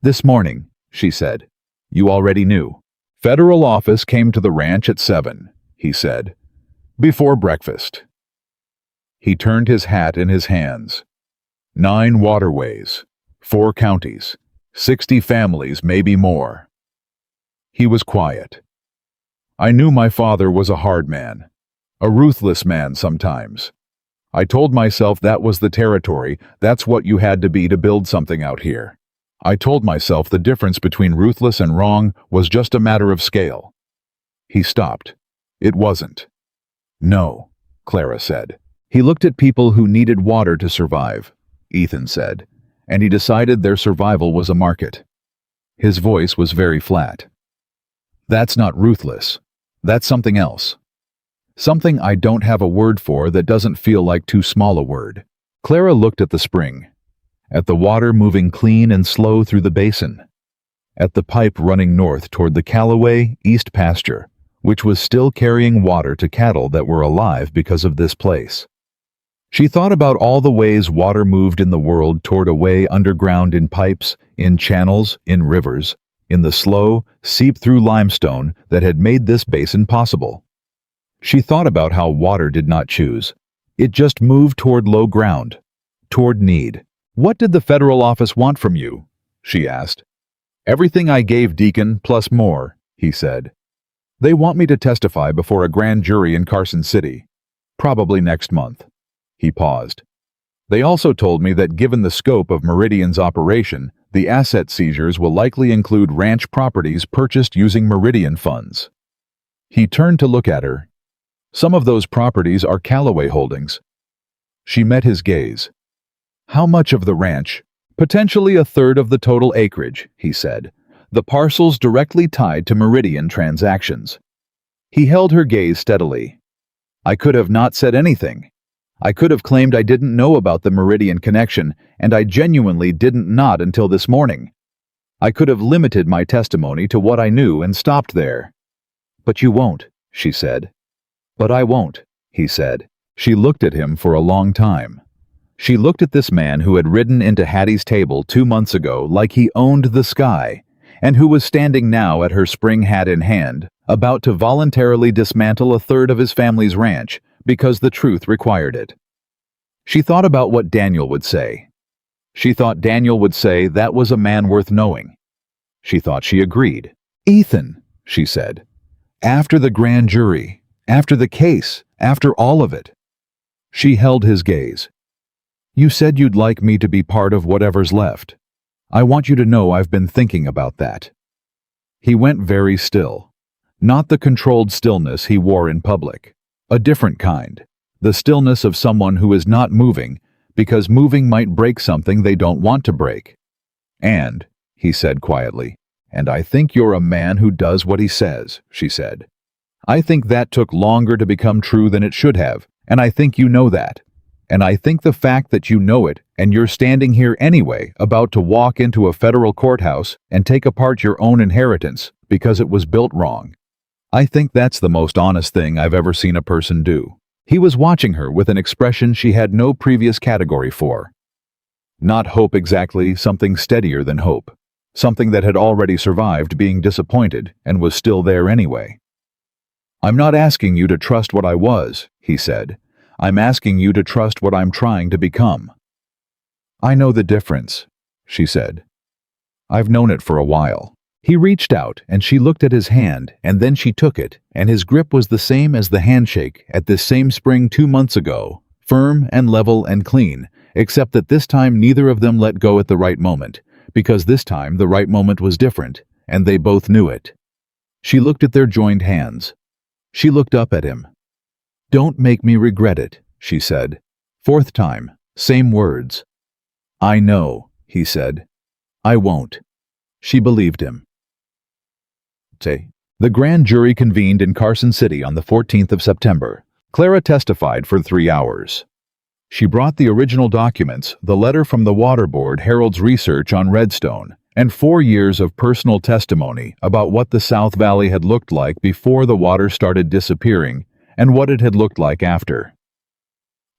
"This morning," she said. "You already knew." "Federal office came to the ranch at 7, he said. "Before breakfast." He turned his hat in his hands. 9 waterways, 4 counties, 60 families, maybe more. He was quiet. "I knew my father was a hard man. A ruthless man sometimes. I told myself that was the territory, that's what you had to be to build something out here. I told myself the difference between ruthless and wrong was just a matter of scale." He stopped. "It wasn't." "No," Clara said. "He looked at people who needed water to survive," Ethan said, "and he decided their survival was a market." His voice was very flat. "That's not ruthless. That's something else. Something I don't have a word for that doesn't feel like too small a word." Clara looked at the spring, at the water moving clean and slow through the basin, at the pipe running north toward the Callaway East pasture, which was still carrying water to cattle that were alive because of this place. She thought about all the ways water moved in the world toward a way underground in pipes, in channels, in rivers, in the slow, seep-through limestone that had made this basin possible. She thought about how water did not choose. It just moved toward low ground, toward need. "What did the federal office want from you?" she asked. "Everything I gave Deacon plus more," he said. "They want me to testify before a grand jury in Carson City, probably next month." He paused. They also told me that given the scope of Meridian's operation, the asset seizures will likely include ranch properties purchased using Meridian funds. He turned to look at her. Some of those properties are Callaway holdings. She met his gaze. How much of the ranch? Potentially a third of the total acreage, he said. The parcels directly tied to Meridian transactions. He held her gaze steadily. I could have not said anything. I could have claimed I didn't know about the Meridian connection, and I genuinely didn't not until this morning. I could have limited my testimony to what I knew and stopped there. But you won't, she said. But I won't, he said. She looked at him for a long time. She looked at this man who had ridden into Hattie's table 2 months ago like he owned the sky, and who was standing now at her spring hat in hand, about to voluntarily dismantle a third of his family's ranch because the truth required it. She thought about what Daniel would say. She thought Daniel would say that was a man worth knowing. She thought she agreed. Ethan, she said. After the grand jury, after the case, after all of it. She held his gaze. You said you'd like me to be part of whatever's left. I want you to know I've been thinking about that. He went very still. Not the controlled stillness he wore in public. A different kind. The stillness of someone who is not moving, because moving might break something they don't want to break. And, he said quietly, and I think you're a man who does what he says, she said. I think that took longer to become true than it should have, and I think you know that. And I think the fact that you know it, and you're standing here anyway, about to walk into a federal courthouse and take apart your own inheritance because it was built wrong. I think that's the most honest thing I've ever seen a person do. He was watching her with an expression she had no previous category for. Not hope exactly, something steadier than hope. Something that had already survived being disappointed and was still there anyway. I'm not asking you to trust what I was, he said. I'm asking you to trust what I'm trying to become. I know the difference, she said. I've known it for a while. He reached out and she looked at his hand, and then she took it, and his grip was the same as the handshake at this same spring 2 months ago, firm and level and clean, except that this time neither of them let go at the right moment, because this time the right moment was different, and they both knew it. She looked at their joined hands. She looked up at him. Don't make me regret it, she said. 4th time, same words. I know, he said. I won't. She believed him. The grand jury convened in Carson City on the 14th of September. Clara testified for 3 hours. She brought the original documents, the letter from the water board Harold's research on Redstone, and 4 years of personal testimony about what the South Valley had looked like before the water started disappearing and what it had looked like after.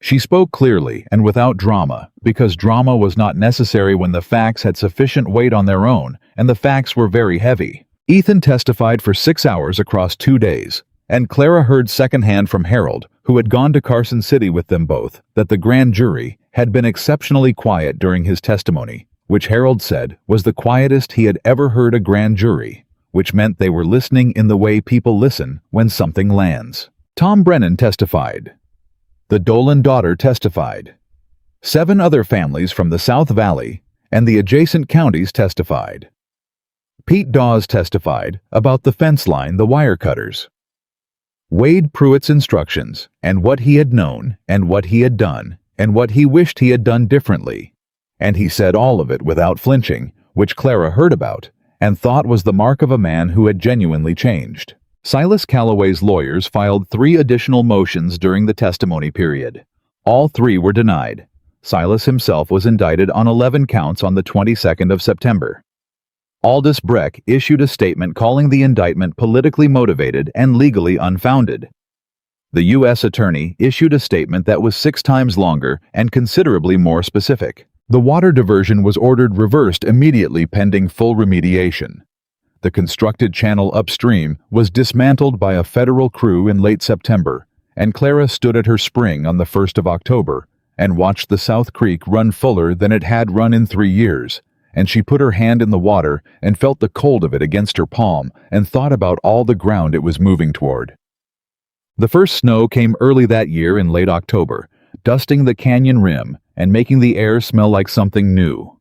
She spoke clearly and without drama, because drama was not necessary when the facts had sufficient weight on their own, and the facts were very heavy. Ethan testified for 6 hours across 2 days, and Clara heard secondhand from Harold, who had gone to Carson City with them both, that the grand jury had been exceptionally quiet during his testimony, which Harold said was the quietest he had ever heard a grand jury, which meant they were listening in the way people listen when something lands. Tom Brennan testified. The Dolan daughter testified. 7 other families from the South Valley and the adjacent counties testified. Pete Dawes testified about the fence line, the wire cutters. Wade Pruitt's instructions, and what he had known, and what he had done, and what he wished he had done differently. And he said all of it without flinching, which Clara heard about, and thought was the mark of a man who had genuinely changed. Silas Callaway's lawyers filed 3 additional motions during the testimony period. All 3 were denied. Silas himself was indicted on 11 counts on the 22nd of September. Aldous Breck issued a statement calling the indictment politically motivated and legally unfounded. The U.S. Attorney issued a statement that was 6 times longer and considerably more specific. The water diversion was ordered reversed immediately pending full remediation. The constructed channel upstream was dismantled by a federal crew in late September, and Clara stood at her spring on the 1st of October and watched the South Creek run fuller than it had run in 3 years, and she put her hand in the water and felt the cold of it against her palm and thought about all the ground it was moving toward. The first snow came early that year in late October, dusting the canyon rim and making the air smell like something new.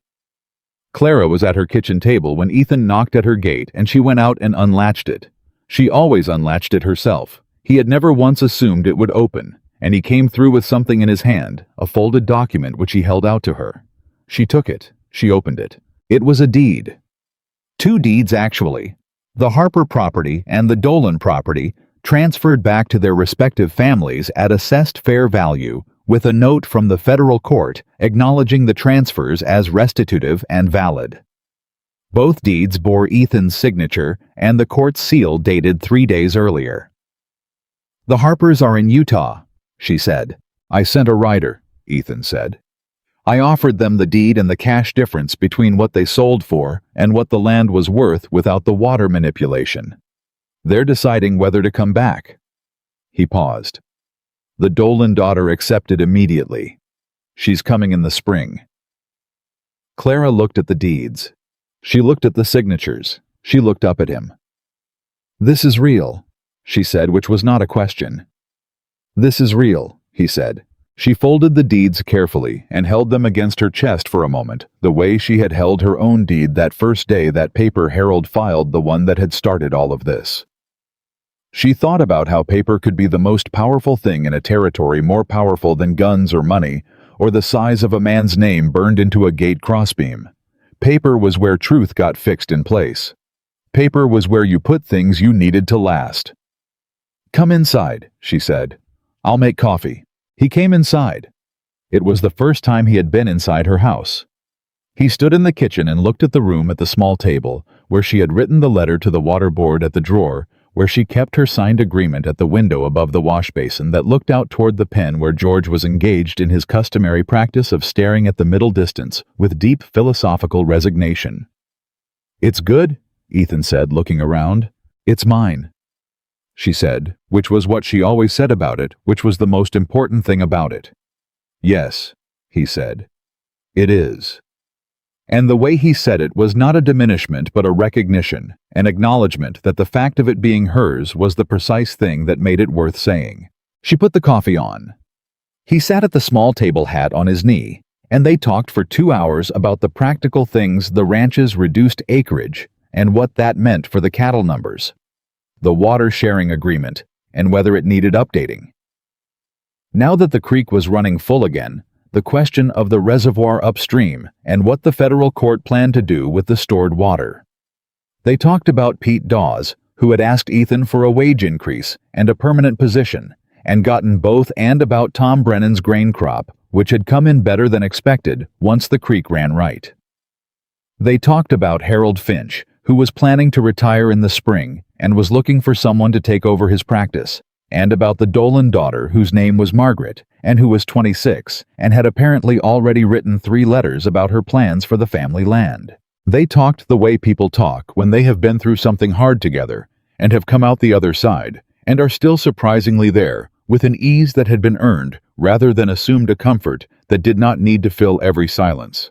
Clara was at her kitchen table when Ethan knocked at her gate and she went out and unlatched it. She always unlatched it herself. He had never once assumed it would open, and he came through with something in his hand, a folded document which he held out to her. She took it. She opened it. It was a deed. 2 deeds, actually. The Harper property and the Dolan property transferred back to their respective families at assessed fair value, with a note from the federal court acknowledging the transfers as restitutive and valid. Both deeds bore Ethan's signature and the court's seal dated 3 days earlier. "The Harpers are in Utah," she said. "I sent a rider," Ethan said. "I offered them the deed and the cash difference between what they sold for and what the land was worth without the water manipulation. They're deciding whether to come back." He paused. "The Dolan daughter accepted immediately. She's coming in the spring." Clara looked at the deeds. She looked at the signatures. She looked up at him. "This is real," she said, which was not a question. "This is real," he said. She folded the deeds carefully and held them against her chest for a moment, the way she had held her own deed that first day that paper Harold filed, the one that had started all of this. She thought about how paper could be the most powerful thing in a territory, more powerful than guns or money, or the size of a man's name burned into a gate crossbeam. Paper was where truth got fixed in place. Paper was where you put things you needed to last. "Come inside," she said. "I'll make coffee." He came inside. It was the first time he had been inside her house. He stood in the kitchen and looked at the room, at the small table, where she had written the letter to the water board, at the drawer, where she kept her signed agreement, at the window above the wash basin that looked out toward the pen where George was engaged in his customary practice of staring at the middle distance with deep philosophical resignation. "It's good," Ethan said, looking around. "It's mine," she said, which was what she always said about it, which was the most important thing about it. "Yes," he said. "It is." And the way he said it was not a diminishment but a recognition, an acknowledgement that the fact of it being hers was the precise thing that made it worth saying. She put the coffee on. He sat at the small table, hat on his knee, and they talked for 2 hours about the practical things, the ranch's reduced acreage, and what that meant for the cattle numbers, the water sharing agreement, and whether it needed updating. Now that the creek was running full again, the question of the reservoir upstream and what the federal court planned to do with the stored water. They talked about Pete Dawes, who had asked Ethan for a wage increase and a permanent position, and gotten both, and about Tom Brennan's grain crop, which had come in better than expected once the creek ran right. They talked about Harold Finch, who was planning to retire in the spring and was looking for someone to take over his practice, and about the Dolan daughter whose name was Margaret and who was 26 and had apparently already written 3 letters about her plans for the family land. They talked the way people talk when they have been through something hard together and have come out the other side and are still surprisingly there, with an ease that had been earned rather than assumed, a comfort that did not need to fill every silence,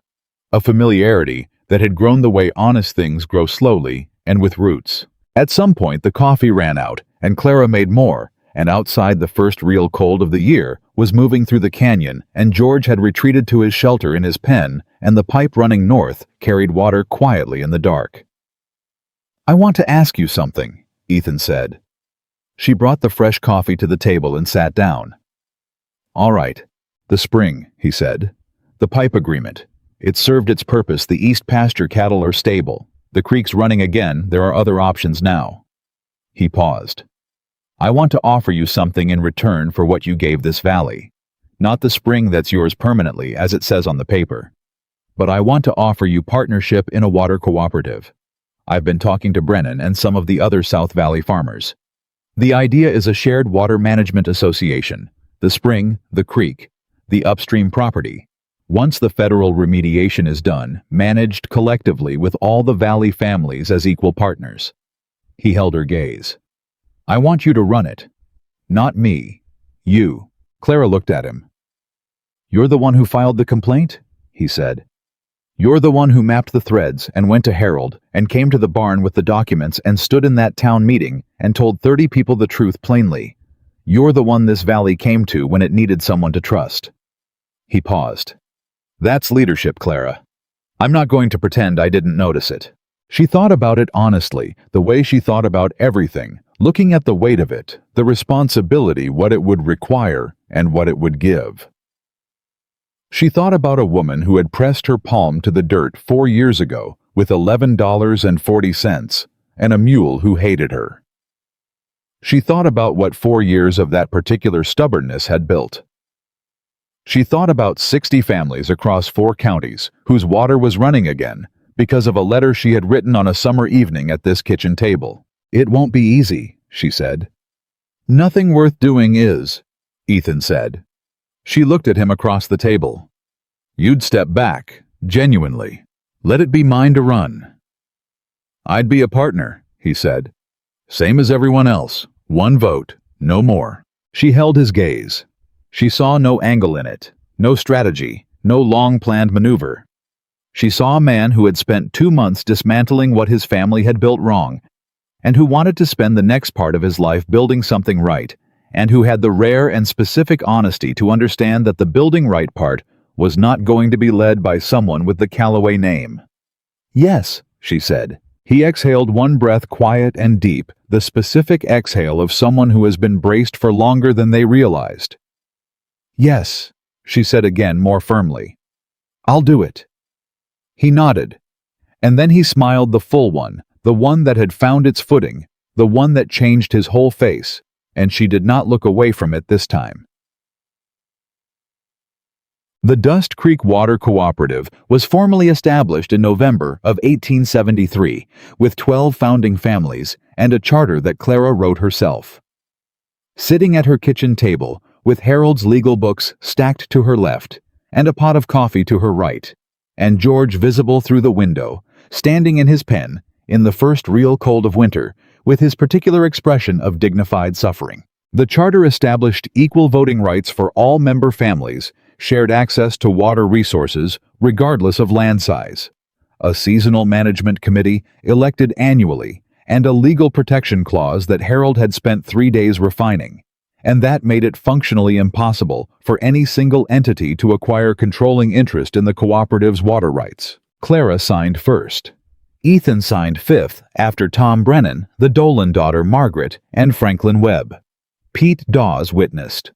a familiarity that had grown the way honest things grow, slowly and with roots. At some point the coffee ran out and Clara made more, and outside the first real cold of the year was moving through the canyon, and George had retreated to his shelter in his pen, and the pipe running north carried water quietly in the dark. "I want to ask you something," Ethan said. She brought the fresh coffee to the table and sat down. "All right. The spring," he said. "The pipe agreement. It served its purpose. The east pasture cattle are stable. The creek's running again. There are other options now." He paused. "I want to offer you something in return for what you gave this valley. Not the spring that's yours permanently, as it says on the paper. But I want to offer you partnership in a water cooperative. I've been talking to Brennan and some of the other South Valley farmers. The idea is a shared water management association, the spring, the creek, the upstream property. Once the federal remediation is done, managed collectively with all the valley families as equal partners." He held her gaze. "I want you to run it. Not me. You." Clara looked at him. "You're the one who filed the complaint?" he said. "You're the one who mapped the threads and went to Harold and came to the barn with the documents and stood in that town meeting and told 30 people the truth plainly. You're the one this valley came to when it needed someone to trust. He paused. That's leadership, Clara. I'm not going to pretend I didn't notice it. She thought about it honestly, the way she thought about everything, looking at the weight of it, the responsibility, what it would require, and what it would give. She thought about a woman who had pressed her palm to the dirt 4 years ago with $11.40, and a mule who hated her. She thought about what 4 years of that particular stubbornness had built. She thought about 60 families across 4 counties whose water was running again because of a letter she had written on a summer evening at this kitchen table. It won't be easy, she said. Nothing worth doing is, Ethan said. She looked at him across the table. You'd step back, genuinely. Let it be mine to run. I'd be a partner, he said. Same as everyone else. 1 vote, no more. She held his gaze. She saw no angle in it, no strategy, no long-planned maneuver. She saw a man who had spent 2 months dismantling what his family had built wrong, and who wanted to spend the next part of his life building something right, and who had the rare and specific honesty to understand that the building right part was not going to be led by someone with the Callaway name. Yes, she said. He exhaled 1 breath, quiet and deep, the specific exhale of someone who has been braced for longer than they realized. Yes, she said again more firmly. I'll do it. He nodded, and then he smiled, the full one, the one that had found its footing, the one that changed his whole face, and she did not look away from it this time. The Dust Creek Water Cooperative was formally established in November of 1873, with 12 founding families and a charter that Clara wrote herself. Sitting at her kitchen table, with Harold's legal books stacked to her left, and a pot of coffee to her right, and George visible through the window, standing in his pen, in the first real cold of winter, with his particular expression of dignified suffering. The charter established equal voting rights for all member families, shared access to water resources regardless of land size, a seasonal management committee elected annually, and a legal protection clause that Harold had spent 3 days refining, and that made it functionally impossible for any single entity to acquire controlling interest in the cooperative's water rights. Clara signed first. Ethan signed fifth after Tom Brennan, the Dolan daughter Margaret, and Franklin Webb. Pete Dawes witnessed.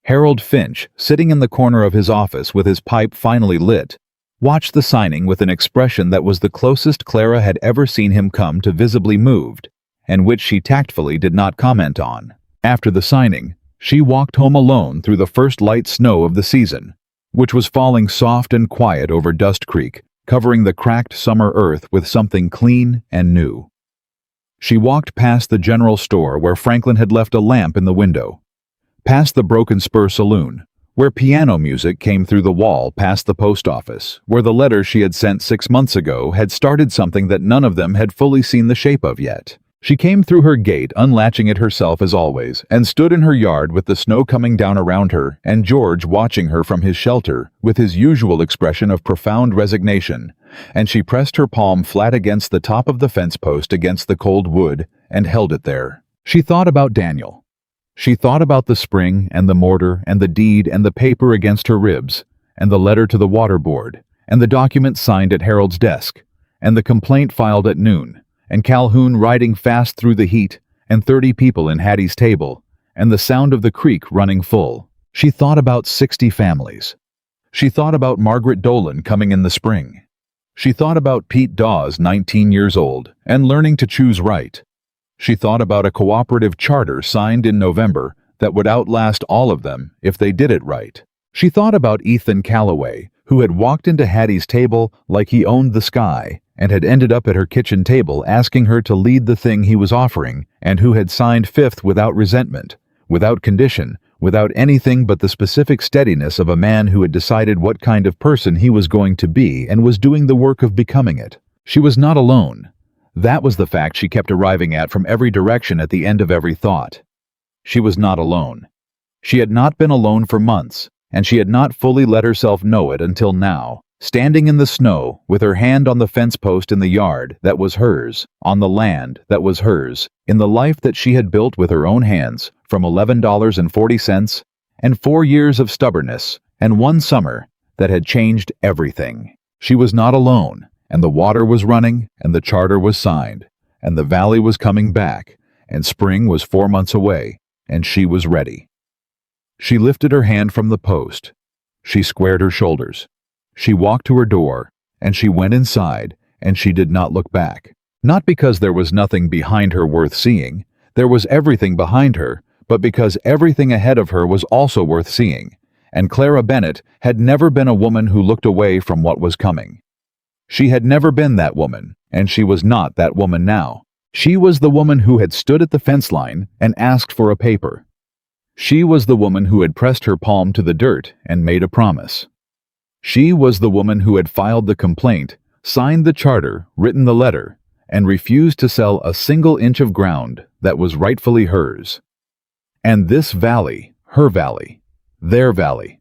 Harold Finch, sitting in the corner of his office with his pipe finally lit, watched the signing with an expression that was the closest Clara had ever seen him come to visibly moved, and which she tactfully did not comment on. After the signing, she walked home alone through the first light snow of the season, which was falling soft and quiet over Dust Creek, covering the cracked summer earth with something clean and new. She walked past the general store where Franklin had left a lamp in the window, past the Broken Spur Saloon, where piano music came through the wall, past the post office, where the letter she had sent 6 months ago had started something that none of them had fully seen the shape of yet. She came through her gate, unlatching it herself as always, and stood in her yard with the snow coming down around her and George watching her from his shelter with his usual expression of profound resignation, and she pressed her palm flat against the top of the fence post against the cold wood and held it there. She thought about Daniel. She thought about the spring and the mortar and the deed and the paper against her ribs, and the letter to the water board, and the document signed at Harold's desk, and the complaint filed at noon, and Calhoun riding fast through the heat, and 30 people in Hattie's table, and the sound of the creek running full. She thought about 60 families. She thought about Margaret Dolan coming in the spring. She thought about Pete Dawes, 19 years old, and learning to choose right. She thought about a cooperative charter signed in November that would outlast all of them if they did it right. She thought about Ethan Callaway, who had walked into Hattie's table like he owned the sky, and had ended up at her kitchen table asking her to lead the thing he was offering, and who had signed fifth without resentment, without condition, without anything but the specific steadiness of a man who had decided what kind of person he was going to be and was doing the work of becoming it. She was not alone. That was the fact she kept arriving at from every direction at the end of every thought. She was not alone. She had not been alone for months, and she had not fully let herself know it until now, standing in the snow with her hand on the fence post in the yard that was hers, on the land that was hers, in the life that she had built with her own hands from $11.40 and 4 years of stubbornness And one summer that had changed everything. She was not alone, and the water was running, and the charter was signed, and the valley was coming back, and spring was 4 months away, and she was ready. She lifted her hand from the post. She squared her shoulders. She walked to her door, and she went inside, and she did not look back. Not because there was nothing behind her worth seeing, there was everything behind her, but because everything ahead of her was also worth seeing, and Clara Bennett had never been a woman who looked away from what was coming. She had never been that woman, and she was not that woman now. She was the woman who had stood at the fence line and asked for a paper. She was the woman who had pressed her palm to the dirt and made a promise. She was the woman who had filed the complaint, signed the charter, written the letter, and refused to sell a single inch of ground that was rightfully hers. And this valley, her valley, their valley.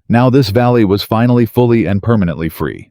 Now this valley was finally fully and permanently free.